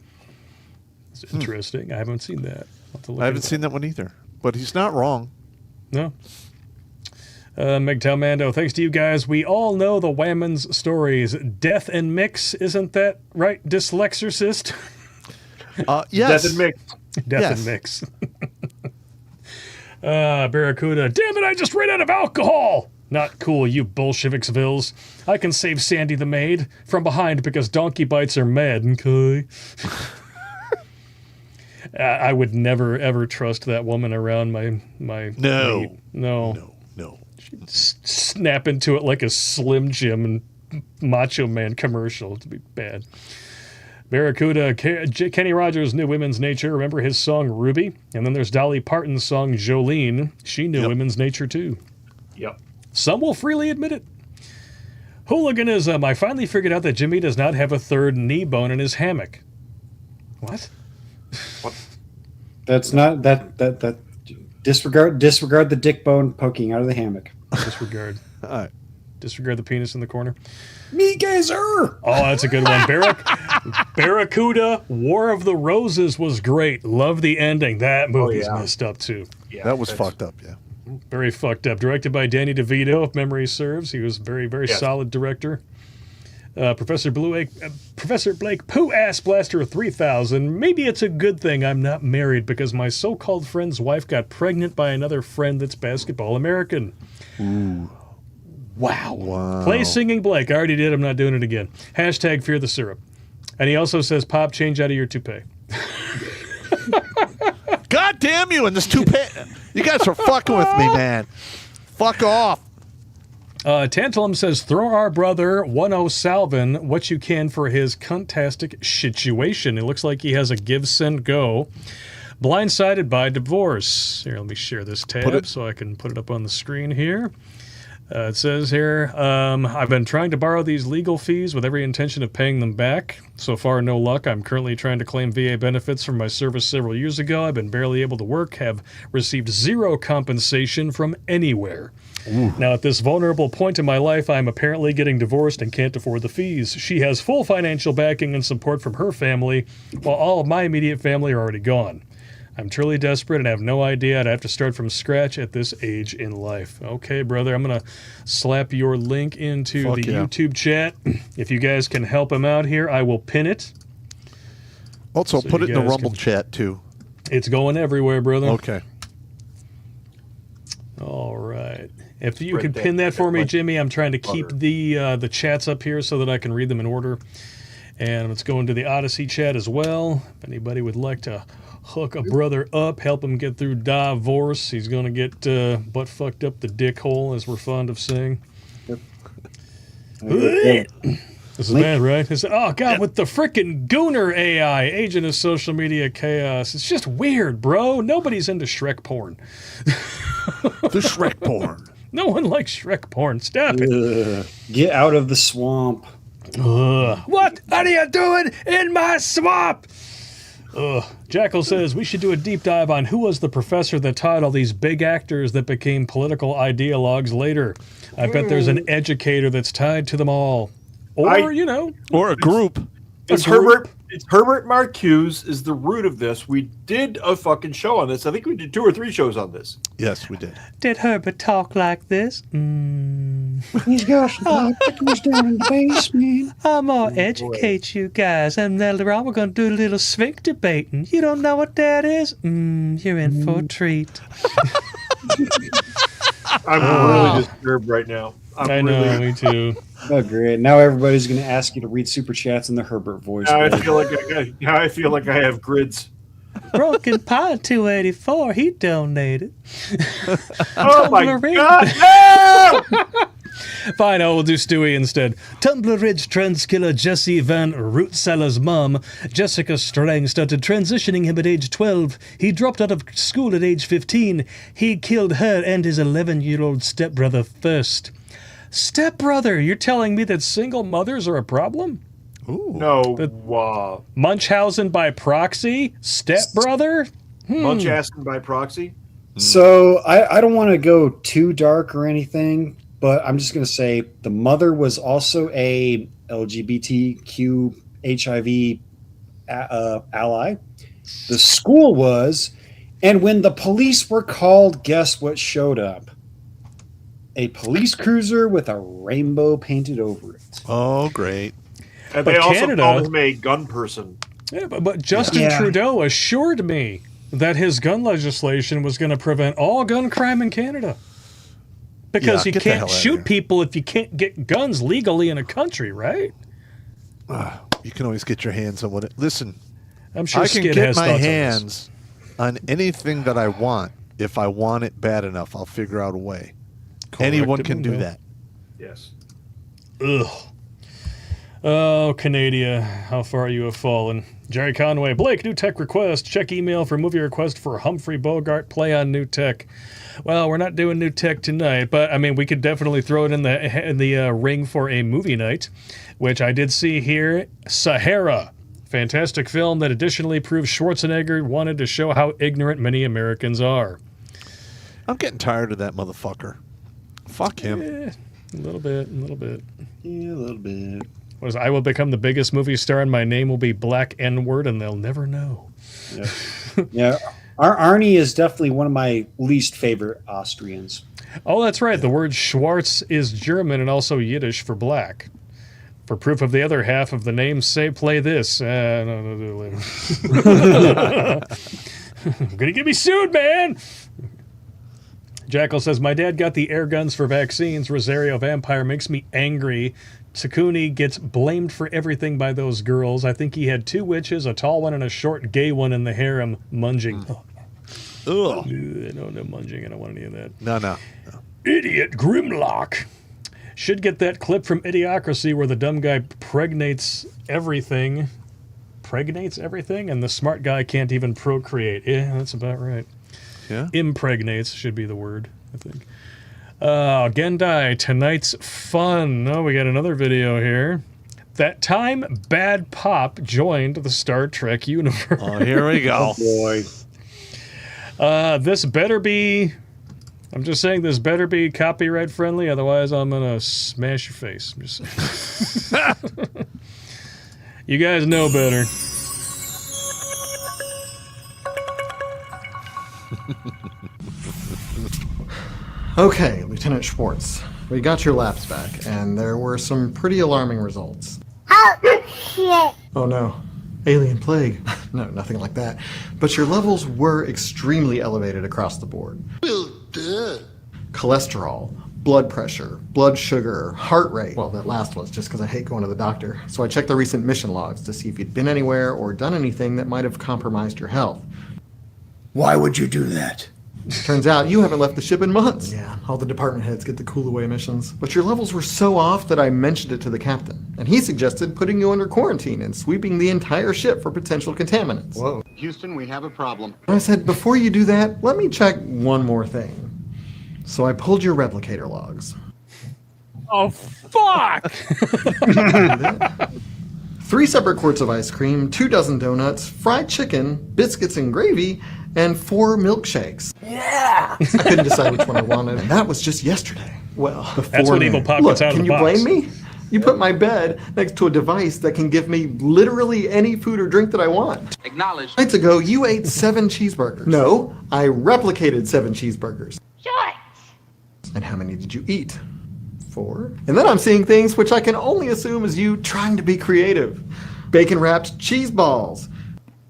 It's interesting. I haven't seen that. I haven't seen that one either. But he's not wrong. No. MGTOW Mando, thanks to you guys. We all know the Whammons stories. Death and Mix, isn't that right? Dyslexorcist? Yes. Death and Mix. Death and Mix. Barracuda, damn it, I just ran out of alcohol! Not cool, you Bolsheviksvilles. I can save Sandy the maid from behind because donkey bites are mad, okay? I would never, ever trust that woman around my No. mate. No. No. She'd snap into it like a Slim Jim and Macho Man commercial. It'd be bad. Barracuda, Kenny Rogers knew women's nature. Remember his song Ruby? And then there's Dolly Parton's song Jolene. She knew women's nature too. Yep. Some will freely admit it. Hooliganism. I finally figured out that Jimmy does not have a third knee bone in his hammock. What? That's not that disregard the dick bone poking out of the hammock. Disregard. All right. Disregard the penis in the corner. Me gazer. Oh, that's a good one. Barracuda, War of the Roses was great. Love the ending. That movie's messed up too. Yeah, that was fucked up, yeah. Very fucked up. Directed by Danny DeVito, if memory serves. He was very, very solid director. Professor Blake, Pooh Ass Blaster 3000. Maybe it's a good thing I'm not married because my so-called friend's wife got pregnant by another friend that's basketball American. Ooh. Wow. Play Singing Blake. I already did. I'm not doing it again. Hashtag fear the syrup. And he also says, Pop, change out of your toupee. God damn you and this toupee. You guys are fucking with me, man. Fuck off. Tantalum says, throw our brother 10 Salvin what you can for his cuntastic situation. It looks like he has a give, send, go. Blindsided by divorce. Here, let me share this tab so I can put it up on the screen here. It says here, I've been trying to borrow these legal fees with every intention of paying them back. So far, no luck. I'm currently trying to claim VA benefits from my service several years ago. I've been barely able to work, have received zero compensation from anywhere. Ooh. Now, at this vulnerable point in my life, I'm apparently getting divorced and can't afford the fees. She has full financial backing and support from her family, while all of my immediate family are already gone. I'm truly desperate and have no idea. I'd have to start from scratch at this age in life. Okay, brother, I'm going to slap your link into the YouTube chat. If you guys can help him out here, I will pin it. Also, put it in the Rumble chat, too. It's going everywhere, brother. Okay. All right. If you could pin that for me, Jimmy, I'm trying to keep the chats up here so that I can read them in order. And let's go into the Odyssey chat as well. If anybody would like to hook a brother up, help him get through divorce. He's going to get butt fucked up the dick hole, as we're fond of saying. Yep. This is bad, right? Oh, God, with the frickin' Gooner AI, agent of social media chaos. It's just weird, bro. Nobody's into Shrek porn. The Shrek porn. No one likes Shrek porn. Stop it. Get out of the swamp. What are you doing in my swamp? Jackal says we should do a deep dive on who was the professor that taught all these big actors that became political ideologues later. I bet there's an educator that's tied to them all. Or, or a group. It's Herbert Marcuse is the root of this. We did a fucking show on this. I think we did 2 or 3 shows on this. Yes, we did. Did Herbert talk like this? He's got some pickles down in the basement. I'm gonna educate you guys, and later on we're gonna do a little sphincter baiting. You don't know what that is? You're in for a treat. I'm really disturbed right now. I know, me too. Oh, great! Now everybody's going to ask you to read super chats in the Herbert voice. Now I feel like I have grids. Broken Pine 284. He donated. Oh my God! No! Fine, we'll do Stewie instead. Tumbler Ridge trans killer Jesse Van Rootsella's mom, Jessica Strang, started transitioning him at age 12. He dropped out of school at age 15. He killed her and his 11-year-old stepbrother first. Stepbrother? You're telling me that single mothers are a problem? Ooh. No. Munchausen by proxy? Stepbrother? Munchausen by proxy? So I don't want to go too dark or anything, but I'm just going to say the mother was also a LGBTQ HIV ally. The school was, and when the police were called, guess what showed up? A police cruiser with a rainbow painted over it. Oh, great. And they also called him a gun person. Yeah, but Justin Trudeau assured me that his gun legislation was going to prevent all gun crime in Canada. Because you can't shoot people if you can't get guns legally in a country, right? You can always get your hands on what Listen, I'm sure I can Skid get has my thoughts hands on anything that I want. If I want it bad enough, I'll figure out a way. Anyone can do that. Yes. Ugh. Oh, Canada, how far you have fallen. Jerry Conway, Blake, new tech request. Check email for movie request for Humphrey Bogart play on new tech. Well, we're not doing new tech tonight, but I mean, we could definitely throw it in the ring for a movie night, which I did see here. Sahara, fantastic film that additionally proves Schwarzenegger wanted to show how ignorant many Americans are. I'm getting tired of that motherfucker. Fuck him. A little bit. Yeah, a little bit. Was I will become the biggest movie star and my name will be Black N-word and they'll never know. Yeah. Yeah. Arnie is definitely one of my least favorite Austrians. Oh, that's right. The word Schwarz is German and also Yiddish for black. For proof of the other half of the name, say play this. No, do it later. I'm gonna get me sued, man. Jackal says, my dad got the air guns for vaccines. Rosario Vampire makes me angry. Tsukuni gets blamed for everything by those girls. I think he had 2 witches, a tall one and a short gay one in the harem. Munging. Ugh. No munging. I don't want any of that. No. Idiot Grimlock. Should get that clip from Idiocracy where the dumb guy pregnates everything. And the smart guy can't even procreate. Yeah, that's about right. Yeah. Impregnates should be the word, I think. Gendai, tonight's fun. Oh, we got another video here. That time Bad Pop joined the Star Trek universe. Oh, here we go. Oh, boy. This better be... I'm just saying this better be copyright friendly, otherwise I'm going to smash your face. I'm just saying. You guys know better. Okay, Lieutenant Schwartz, we got your labs back, and there were some pretty alarming results. Oh, shit. Oh no, alien plague. No, nothing like that. But your levels were extremely elevated across the board. Well, duh. Cholesterol, blood pressure, blood sugar, heart rate. Well, that last was just because I hate going to the doctor. So I checked the recent mission logs to see if you'd been anywhere or done anything that might have compromised your health. Why would you do that? Turns out you haven't left the ship in months. Yeah, all the department heads get the cool away missions. But your levels were so off that I mentioned it to the captain. And he suggested putting you under quarantine and sweeping the entire ship for potential contaminants. Whoa. Houston, we have a problem. I said, before you do that, let me check one more thing. So I pulled your replicator logs. Oh, fuck! 3 separate quarts of ice cream, 2 dozen donuts, fried chicken, biscuits and gravy, and 4 milkshakes. Yeah! I couldn't decide which one I wanted, and that was just yesterday. Well, That's what Evil Pop gets out of the box. Can you blame me? You put my bed next to a device that can give me literally any food or drink that I want. Acknowledge. Nights ago, you ate 7 cheeseburgers. No, I replicated 7 cheeseburgers. Sure. And how many did you eat? 4. And then I'm seeing things which I can only assume is you trying to be creative. Bacon-wrapped cheese balls.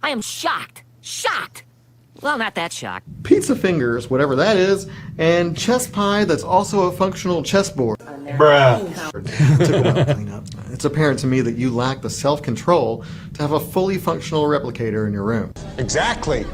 I am shocked. Shocked. Well, not that shocked. Pizza fingers, whatever that is, and chess pie that's also a functional chessboard. Bruh. Took a while to clean up. It's apparent to me that you lack the self-control to have a fully functional replicator in your room. Exactly.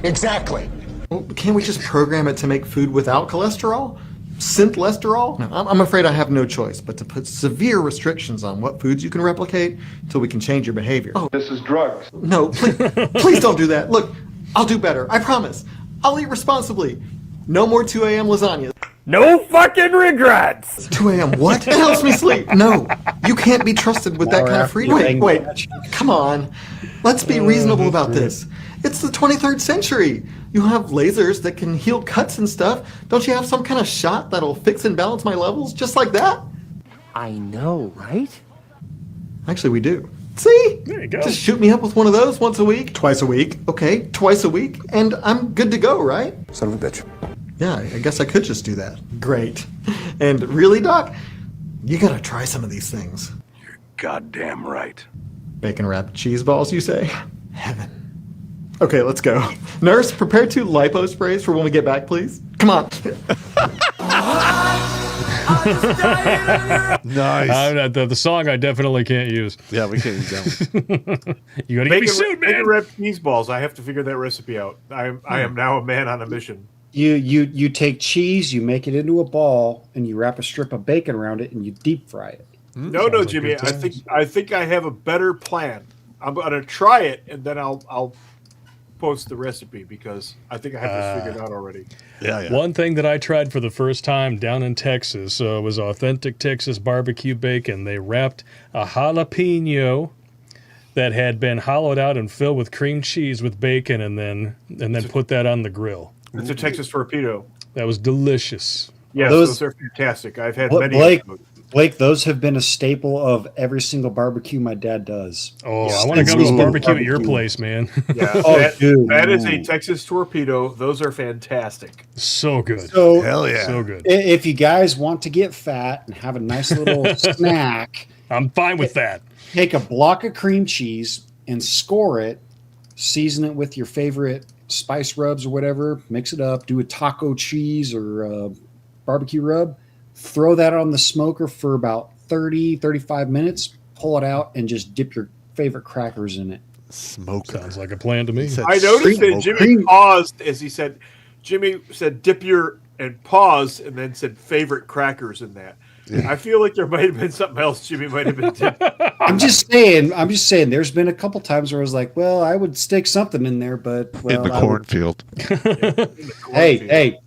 Well, can't we just program it to make food without cholesterol? synth-lesterol? No, I'm afraid I have no choice but to put severe restrictions on what foods you can replicate until we can change your behavior. Oh, This is drugs. no, please don't do that. Look, I'll do better. I promise. I'll eat responsibly. No more 2 a.m. lasagna. No fucking regrets. 2 a.m. what? It helps me sleep. No, you can't be trusted with that kind of freedom. Wait, come on. Let's be reasonable about this. It's the 23rd century. You have lasers that can heal cuts and stuff. Don't you have some kind of shot that'll fix and balance my levels just like that? I know, right? Actually, we do. See? There you go. Just shoot me up with one of those once a week. Twice a week. Okay, twice a week. And I'm good to go, right? Son of a bitch. Yeah, I guess I could just do that. Great. And really, Doc? You gotta try some of these things. Goddamn right. Bacon wrapped cheese balls, you say? Heaven. Okay, let's go. Nurse, prepare 2 lipo sprays for when we get back, please. Come on. Nice. The song I definitely can't use. Yeah, we can't use that one. You gotta get me sued, man. Bacon wrapped cheese balls. I have to figure that recipe out. I am now a man on a mission. You take cheese, you make it into a ball, and you wrap a strip of bacon around it, and you deep fry it. No, Jimmy. I think I have a better plan. I'm gonna try it, and then I'll post the recipe because I think I have this figured out already. Yeah. One thing that I tried for the first time down in Texas was authentic Texas barbecue bacon. They wrapped a jalapeno that had been hollowed out and filled with cream cheese with bacon, and then put that on the grill. It's a Texas torpedo. That was delicious. Yes, those are fantastic. I've had many. Blake, those have been a staple of every single barbecue my dad does. Oh, I want to go to a barbecue at your place, man. Yeah, that is a Texas torpedo. Those are fantastic. So good. So, hell yeah. So good. If you guys want to get fat and have a nice little snack, I'm fine with that. Take a block of cream cheese and score it, season it with your favorite spice rubs or whatever, mix it up, do a taco cheese or barbecue rub, throw that on the smoker for about 35 minutes, pull it out, and just dip your favorite crackers in it. Smoker. Sounds like a plan to me. I noticed that Jimmy paused as he said, Jimmy said dip your, and paused, and then said favorite crackers in that. Yeah. I feel like there might have been something else Jimmy might have been dipping. I'm just saying there's been a couple times where I was like, well, I would stick something in there, but in the cornfield. Hey.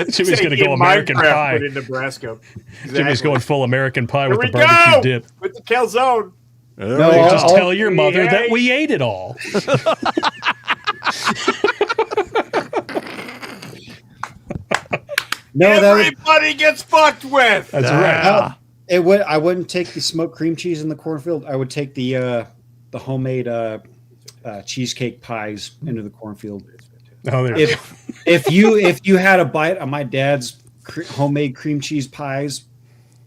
Jimmy's going to go American Pie. In Nebraska. Exactly. Jimmy's going full American Pie with the barbecue dip. With the calzone. No, just tell your mother that we ate it all. Everybody gets fucked with. That's right. I wouldn't take the smoked cream cheese in the cornfield. I would take the homemade cheesecake pies into the cornfield. Oh, if you had a bite of my dad's homemade cream cheese pies,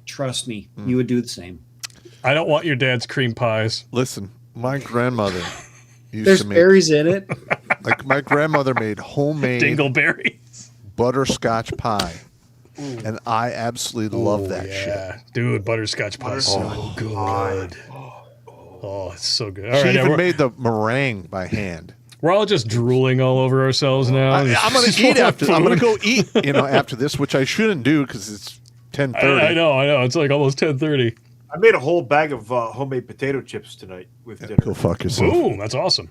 trust me, you would do the same. I don't want your dad's cream pies. Listen, my grandmother used There's to make berries in it. Like my grandmother made homemade dingleberries butterscotch pie. And I absolutely love that shit. Dude, butterscotch pie is so good. Oh, it's so good. All she right, even made the meringue by hand. We're all just drooling all over ourselves now. I'm going to eat after. I'm going to go eat, after this, which I shouldn't do because it's 10:30. I know. It's like almost 10:30. I made a whole bag of homemade potato chips tonight with dinner. Go fuck yourself. Boom, that's awesome.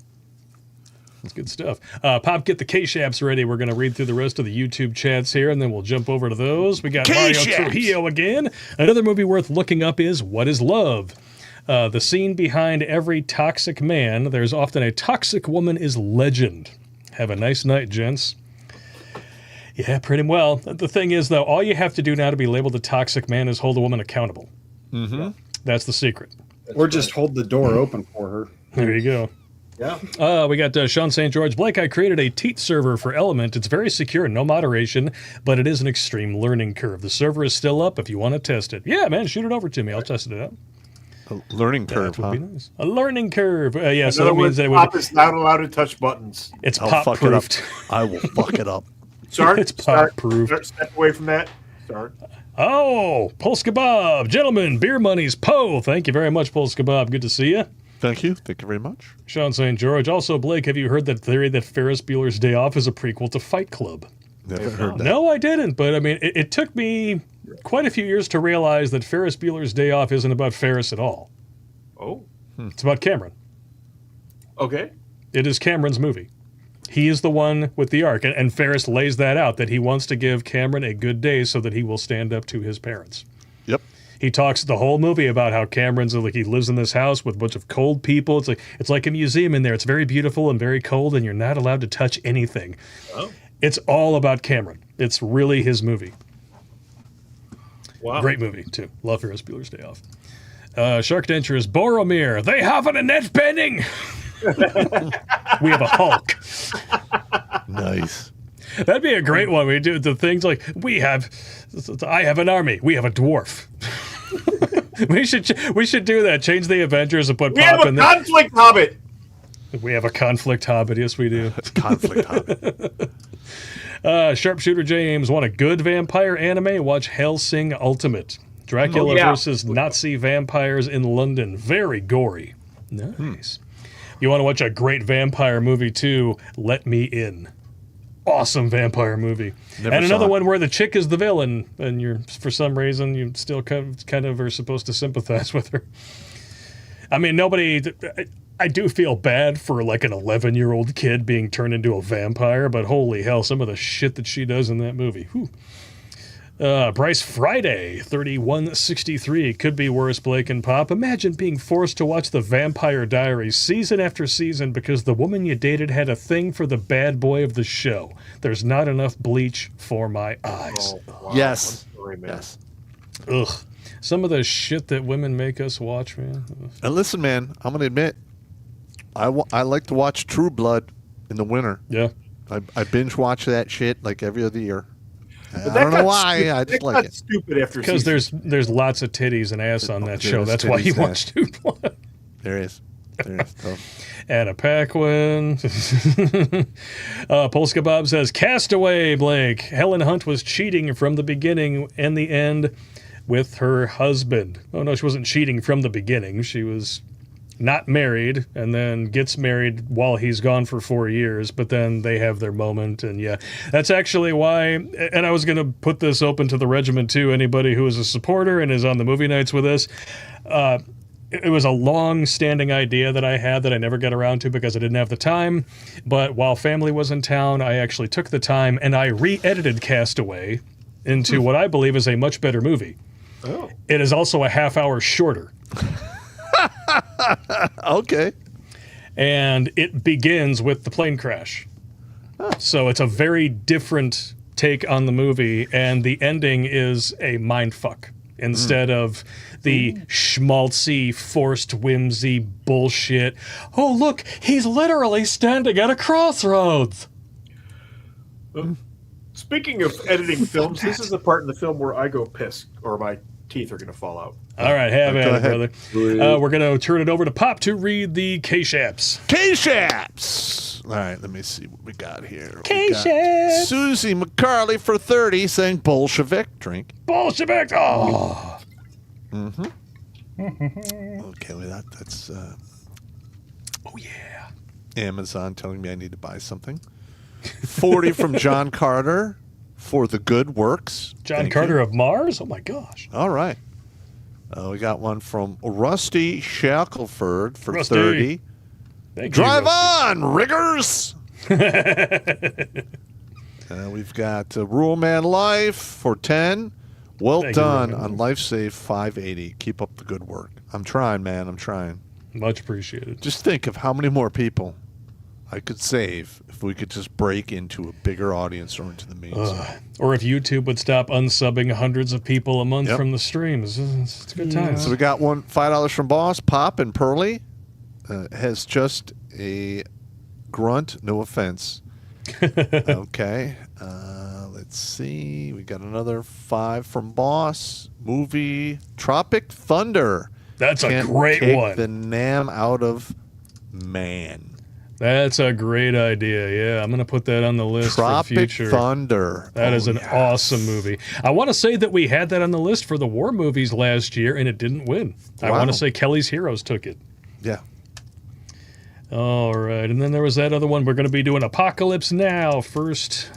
That's good stuff. Pop, get the K-Shaps ready. We're going to read through the rest of the YouTube chats here, and then we'll jump over to those. We got Mario Trujillo again. Another movie worth looking up is What is Love? The scene behind every toxic man, there's often a toxic woman is legend. Have a nice night, gents. Yeah, pretty well. The thing is, though, all you have to do now to be labeled a toxic man is hold a woman accountable. Mm-hmm. That's the secret. Or just hold the door open for her. There you go. Yeah. We got Sean St. George. Blake, I created a teat server for Element. It's very secure, no moderation, but it is an extreme learning curve. The server is still up if you want to test it. Yeah, man, shoot it over to me. I'll test it out. A learning curve, would be nice. A learning curve. Yeah, so that means that Pop is not allowed to touch buttons. It's pop-proofed. I will fuck it up. Sorry? It's pop-proofed. Step away from that. Start. Oh, Pulse Kebab. Gentlemen, beer money's Poe. Thank you very much, Pulse Kebab. Good to see you. Thank you. Thank you very much. Sean St. George. Also, Blake, have you heard that theory that Ferris Bueller's Day Off is a prequel to Fight Club? Never heard that. No, I didn't. But I mean, it took me quite a few years to realize that Ferris Bueller's Day Off isn't about Ferris at all. Oh. It's about Cameron. Okay. It is Cameron's movie. He is the one with the arc. And Ferris lays that out, that he wants to give Cameron a good day so that he will stand up to his parents. Yep. He talks the whole movie about how Cameron's like, he lives in this house with a bunch of cold people. It's like a museum in there. It's very beautiful and very cold, and you're not allowed to touch anything. Oh. It's all about Cameron. It's really his movie. Wow. Great movie, too. Love Ferris Bueller's Day Off. Shark Dentures is Boromir. They have an Annette Bening. We have a Hulk. Nice. That'd be a great one. We do the things like I have an army. We have a dwarf. we should do that. Change the Avengers and put Pop in there. We have a conflict hobbit. We have a conflict hobbit. Yes, we do. Conflict hobbit. Sharpshooter James, want a good vampire anime? Watch Hellsing Ultimate. Dracula versus Nazi vampires in London. Very gory. Nice. You want to watch a great vampire movie too? Let Me In. Awesome vampire movie. And another one where the chick is the villain, and you're for some reason you still kind of are supposed to sympathize with her. I mean, I do feel bad for like an 11-year-old kid being turned into a vampire, but holy hell, some of the shit that she does in that movie. Whew. Bryce Friday, 3163. Could be worse, Blake and Pop. Imagine being forced to watch The Vampire Diaries season after season because the woman you dated had a thing for the bad boy of the show. There's not enough bleach for my eyes. Oh, wow. Yes. Sorry, yes. Ugh. Some of the shit that women make us watch, man. And listen, man, I'm going to admit, I like to watch True Blood in the winter. Yeah. I binge watch that shit like every other year. I don't know why. I just like it. Stupid after because there's lots of titties and ass on that show. That's why you watch True Blood. There is. Anna Paquin. Polska Bob says, Castaway, Blake. Helen Hunt was cheating from the beginning and the end with her husband. Oh, no, she wasn't cheating from the beginning. She was not married and then gets married while he's gone for 4 years, but then they have their moment. And yeah, that's actually why, and I was going to put this open to the regiment too, anybody who is a supporter and is on the movie nights with us. It was a long-standing idea that I had that I never got around to because I didn't have the time. But while family was in town, I actually took the time and I re-edited Castaway into what I believe is a much better movie. Oh. It is also a half hour shorter. Okay. And it begins with the plane crash. So it's a very different take on the movie, and the ending is a mindfuck instead of the schmaltzy, forced whimsy bullshit. Oh, look, he's literally standing at a crossroads. Speaking of editing films, this is the part in the film where I go piss, or my teeth are going to fall out. All right, have at it, brother. We're going to turn it over to Pop to read the K-Shaps. K-Shaps! All right, let me see what we got here. K-Shaps! Susie McCarley for 30 saying Bolshevik. Drink. Bolshevik! Oh! Mm-hmm. Okay, well, that's... Oh, yeah. Amazon telling me I need to buy something. 40 from John Carter for the good works. John Carter of Mars? Oh, my gosh. All right. We got one from Rusty Shackelford for Rusty. 30. Drive on, riggers! We've got Rural Man Life for 10. Well Thank done you, on LifeSave 580. Keep up the good work. I'm trying, man. I'm trying. Much appreciated. Just think of how many more people I could save if we could just break into a bigger audience or into the mainstream. Or if YouTube would stop unsubbing hundreds of people a month from the streams. It's a good time. So we got one $5 from Boss. Pop and Pearly has just a grunt. No offense. Okay. Let's see. We got another 5 from Boss. Movie Tropic Thunder. That's a great take one. The Nam out of man. That's a great idea. Yeah, I'm going to put that on the list Tropic for future. Thunder. That is an awesome movie. I want to say that we had that on the list for the war movies last year, and it didn't win. I want to say Kelly's Heroes took it. Yeah. All right, and then there was that other one. We're going to be doing Apocalypse Now. First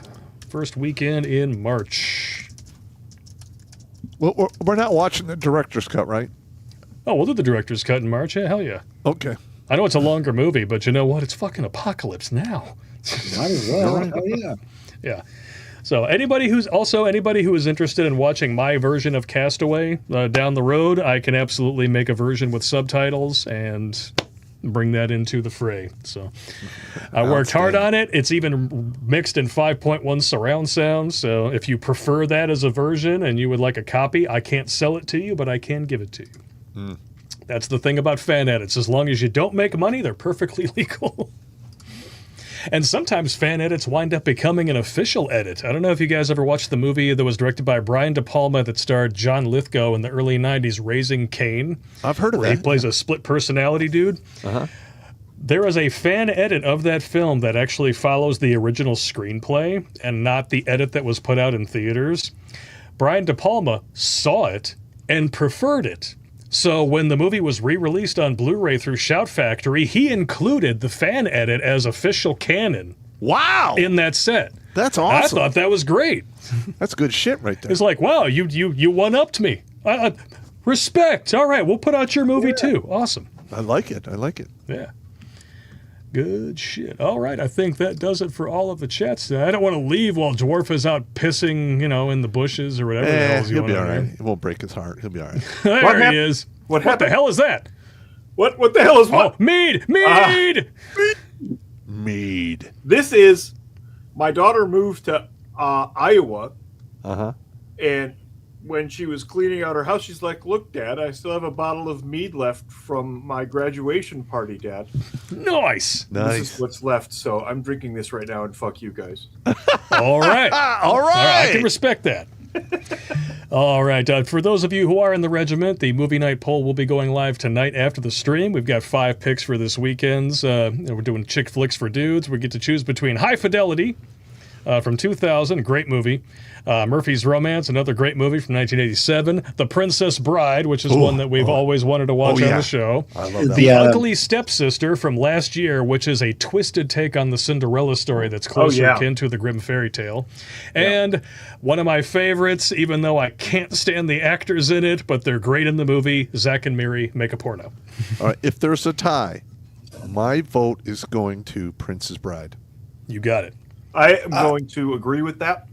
first weekend in March. Well, we're not watching the director's cut, right? Oh, we'll do the director's cut in March. Yeah, hell yeah. Okay. I know it's a longer movie, but you know what? It's fucking apocalypse now. Might as well. Hell yeah. Yeah. So anybody who is interested in watching my version of Castaway down the road, I can absolutely make a version with subtitles and bring that into the fray. So I worked hard on it. It's even mixed in 5.1 surround sound. So if you prefer that as a version and you would like a copy, I can't sell it to you, but I can give it to you. Mm. That's the thing about fan edits. As long as you don't make money, they're perfectly legal. And sometimes fan edits wind up becoming an official edit. I don't know if you guys ever watched the movie that was directed by Brian De Palma that starred John Lithgow in the early 90s, Raising Cain. I've heard of where that. He plays a split personality dude. Uh-huh. There is a fan edit of that film that actually follows the original screenplay and not the edit that was put out in theaters. Brian De Palma saw it and preferred it. So when the movie was re-released on Blu-ray through Shout Factory, he included the fan edit as official canon. Wow! In that set. That's awesome. I thought that was great. That's good shit right there. It's like, wow, you one-upped me. Respect. All right, we'll put out your movie too. Awesome. I like it. Yeah. Good shit. All right, I think that does it for all of the chats. I don't want to leave while Dwarf is out pissing, in the bushes or whatever. the hell's He'll going be all on right. there. It won't break his heart. He'll be all right. There he is. What the happened? hell is that? What the hell is what? Oh, mead! Mead. This is my daughter moved to Iowa. Uh-huh. And when she was cleaning out her house, she's like, "Look, Dad, I still have a bottle of mead left from my graduation party, Dad." Nice. This is what's left, so I'm drinking this right now, and fuck you guys. All right. All right. I can respect that. All right. For those of you who are in the regiment, the movie night poll will be going live tonight after the stream. We've got 5 picks for this weekend's. We're doing chick flicks for dudes. We get to choose between High Fidelity from 2000, great movie. Murphy's Romance, another great movie from 1987. The Princess Bride, which is one that we've always wanted to watch on the show. I love that. The Ugly Stepsister from last year, which is a twisted take on the Cinderella story that's closer akin to the Grimm fairy tale. And one of my favorites, even though I can't stand the actors in it, but they're great in the movie, Zack and Miri Make a Porno. All right, if there's a tie, my vote is going to Princess Bride. You got it. I am going to agree with that.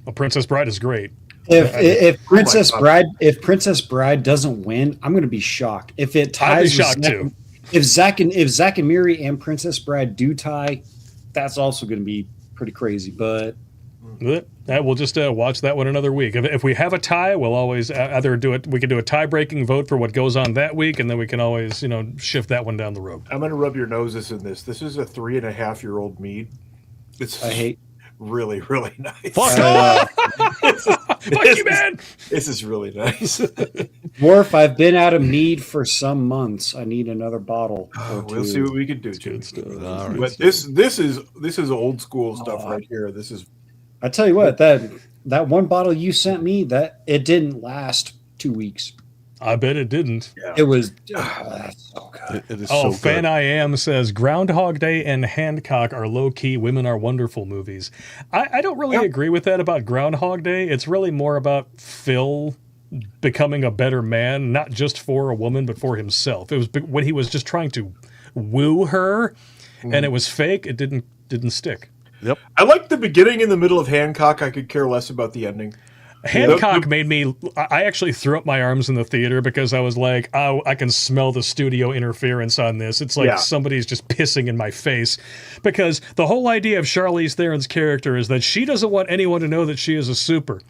Well, Princess Bride is great. If Princess Bride doesn't win, I'm going to be shocked. If it ties, I'd be shocked too. If Zack and Miri and Princess Bride do tie, that's also going to be pretty crazy. But we'll just watch that one another week. If we have a tie, we'll always either do it. We can do a tie-breaking vote for what goes on that week, and then we can always shift that one down the road. I'm going to rub your noses in this. This is a 3.5-year-old mead. I hate. Really, really nice. Fuck off! Fuck you, man! This is really nice. Dwarf, I've been out of mead for some months. I need another bottle. We'll see what we can do, Jim. Right. But this is old school stuff right here. This is. I tell you what, that one bottle you sent me, that it didn't last 2 weeks. I bet it didn't. Yeah. It was that's so good. It is so good. Fan I Am says Groundhog Day and Hancock are low-key Women Are Wonderful movies. I don't really agree with that about Groundhog Day. It's really more about Phil becoming a better man, not just for a woman, but for himself. It was when he was just trying to woo her, and it was fake. It didn't stick. Yep. I like the beginning and the middle of Hancock. I could care less about the ending. Hancock made me. I actually threw up my arms in the theater because I was like, "Oh, I can smell the studio interference on this." It's like somebody's just pissing in my face, because the whole idea of Charlize Theron's character is that she doesn't want anyone to know that she is a super.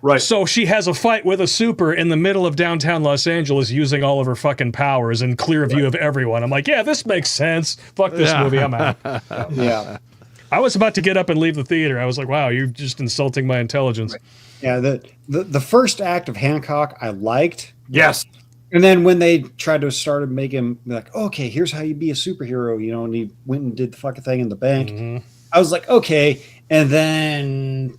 Right. So she has a fight with a super in the middle of downtown Los Angeles using all of her fucking powers in clear view of everyone. I'm like, yeah, this makes sense. Fuck this movie. I'm out. Yeah. I was about to get up and leave the theater. I was like, wow, you're just insulting my intelligence. Yeah, the first act of Hancock I liked. Yes. And then when they tried to start make him like, okay, here's how you be a superhero, and he went and did the fucking thing in the bank. I was like, okay. And then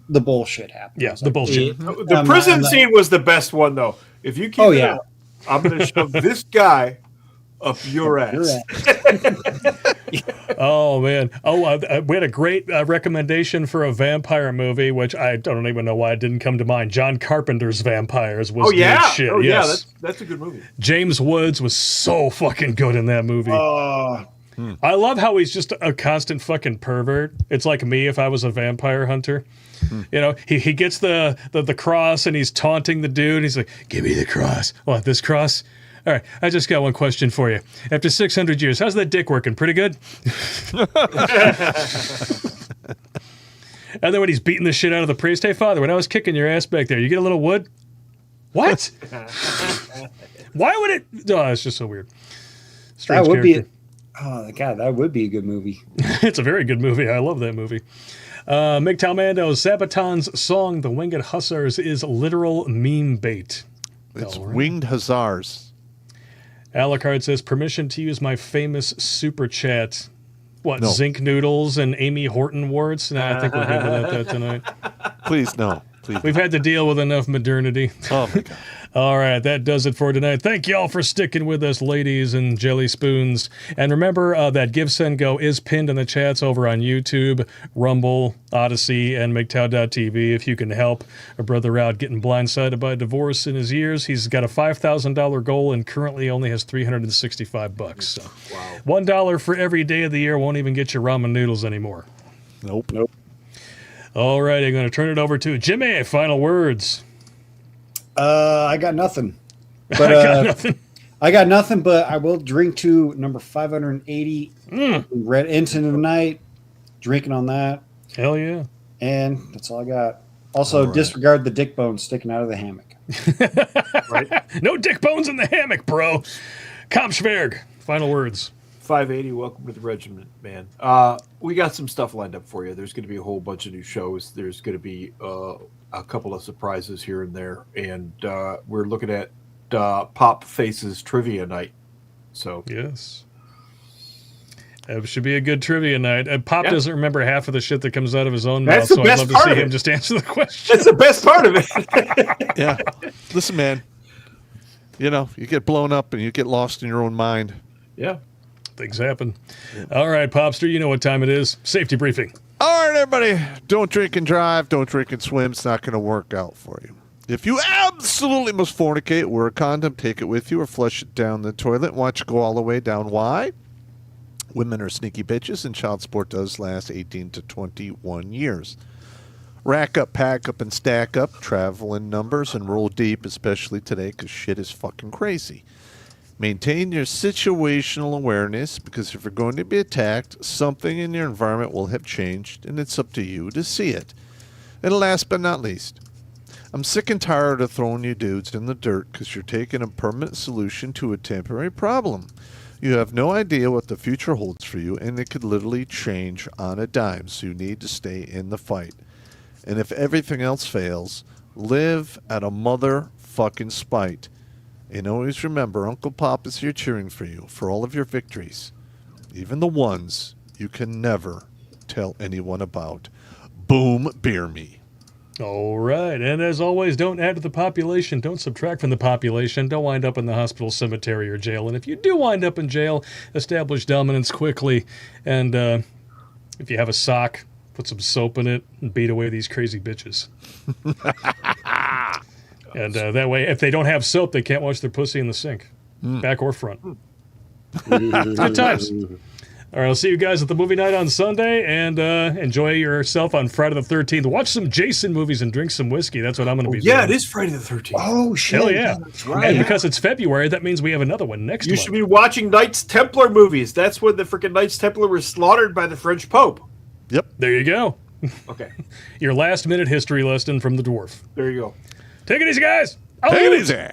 the bullshit happened. Yeah, the bullshit. The prison scene was the best one, though. If you keep it up, I'm going to shove this guy up your ass. Oh, man. Oh, we had a great recommendation for a vampire movie, which I don't even know why it didn't come to mind. John Carpenter's Vampires was good shit. Oh, yes. yeah, that's a good movie. James Woods was so fucking good in that movie. I love how he's just a constant fucking pervert. It's like me if I was a vampire hunter. You know, he gets the cross and he's taunting the dude. He's like, give me the cross. What, this cross? All right, I just got one question for you. After 600 years, how's that dick working? Pretty good? And then when he's beating the shit out of the priest, hey, Father, when I was kicking your ass back there, you get a little wood? What? Why would it? Oh, it's just so weird. Strange that would character. Oh, God, that would be a good movie. It's a very good movie. I love that movie. MGTOW Mando, Sabaton's song, The Winged Hussars, is literal meme bait. It's winged hussars. Alucard says, permission to use my famous super chat. What, No. zinc noodles and Amy Horton words? No, I think we're good without that tonight. Please, no. Please. We've had to deal with enough modernity. Oh, my God. All right, that does it for tonight. Thank y'all for sticking with us, ladies and jelly spoons. And remember that Give, Send, Go is pinned in the chats over on YouTube, Rumble, Odyssey, and MGTOW.tv. If you can help a brother out getting blindsided by divorce in his years, he's got a $5,000 goal and currently only has $365. So $1 for every day of the year won't even get you ramen noodles anymore. Nope. All right, I'm going to turn it over to Jimmy. Final words. I got nothing. But, I got nothing. I got nothing, but I will drink to number 580. Read Into the Night. Drinking on that. Hell yeah. And that's all I got. Also, disregard the dick bones sticking out of the hammock. No dick bones in the hammock, bro. Kampfschwerg. Final words. 580, welcome to the regiment, man. We got some stuff lined up for you. There's going to be a whole bunch of new shows. There's going to be a couple of surprises here and there, and we're looking at Pop Faces Trivia Night. So yes, it should be a good trivia night. Pop doesn't remember half of the shit that comes out of his own mouth, so I'd love to see him just answer the question. That's the best part of it. Yeah. Listen, man. You know, you get blown up and you get lost in your own mind. Yeah. Things happen. All right, Popster, you know what time it is. Safety briefing. All right, everybody. Don't drink and drive. Don't drink and swim. It's not going to work out for you. If you absolutely must fornicate, wear a condom, take it with you, or flush it down the toilet. Watch it go all the way down. Why? Women are sneaky bitches, and child support does last 18 to 21 years. Rack up, pack up, and stack up. Travel in numbers and roll deep, especially today, because shit is fucking crazy. Maintain your situational awareness, because if you're going to be attacked, something in your environment will have changed, and it's up to you to see it. And last but not least, I'm sick and tired of throwing you dudes in the dirt because you're taking a permanent solution to a temporary problem. You have no idea what the future holds for you, and it could literally change on a dime, so you need to stay in the fight. And if everything else fails, live at a motherfucking spite. And always remember, Uncle Pop is here cheering for you, for all of your victories, even the ones you can never tell anyone about. Boom, beer me. All right, and as always, don't add to the population, don't subtract from the population, don't wind up in the hospital, cemetery, or jail. And if you do wind up in jail, establish dominance quickly. And if you have a sock, put some soap in it and beat away these crazy bitches. And that way, if they don't have soap, they can't wash their pussy in the sink, back or front. Good times. All right, I'll see you guys at the movie night on Sunday, and enjoy yourself on Friday the 13th. Watch some Jason movies and drink some whiskey. That's what I'm going to be doing. Yeah, it is Friday the 13th. Oh, shit. Hell yeah. That's right. And because it's February, that means we have another one next You month. should be watching Knights Templar movies. That's when the freaking Knights Templar were slaughtered by the French Pope. Yep. There you go. Okay. Your last-minute history lesson from the dwarf. There you go. Take it easy, guys. Take it easy.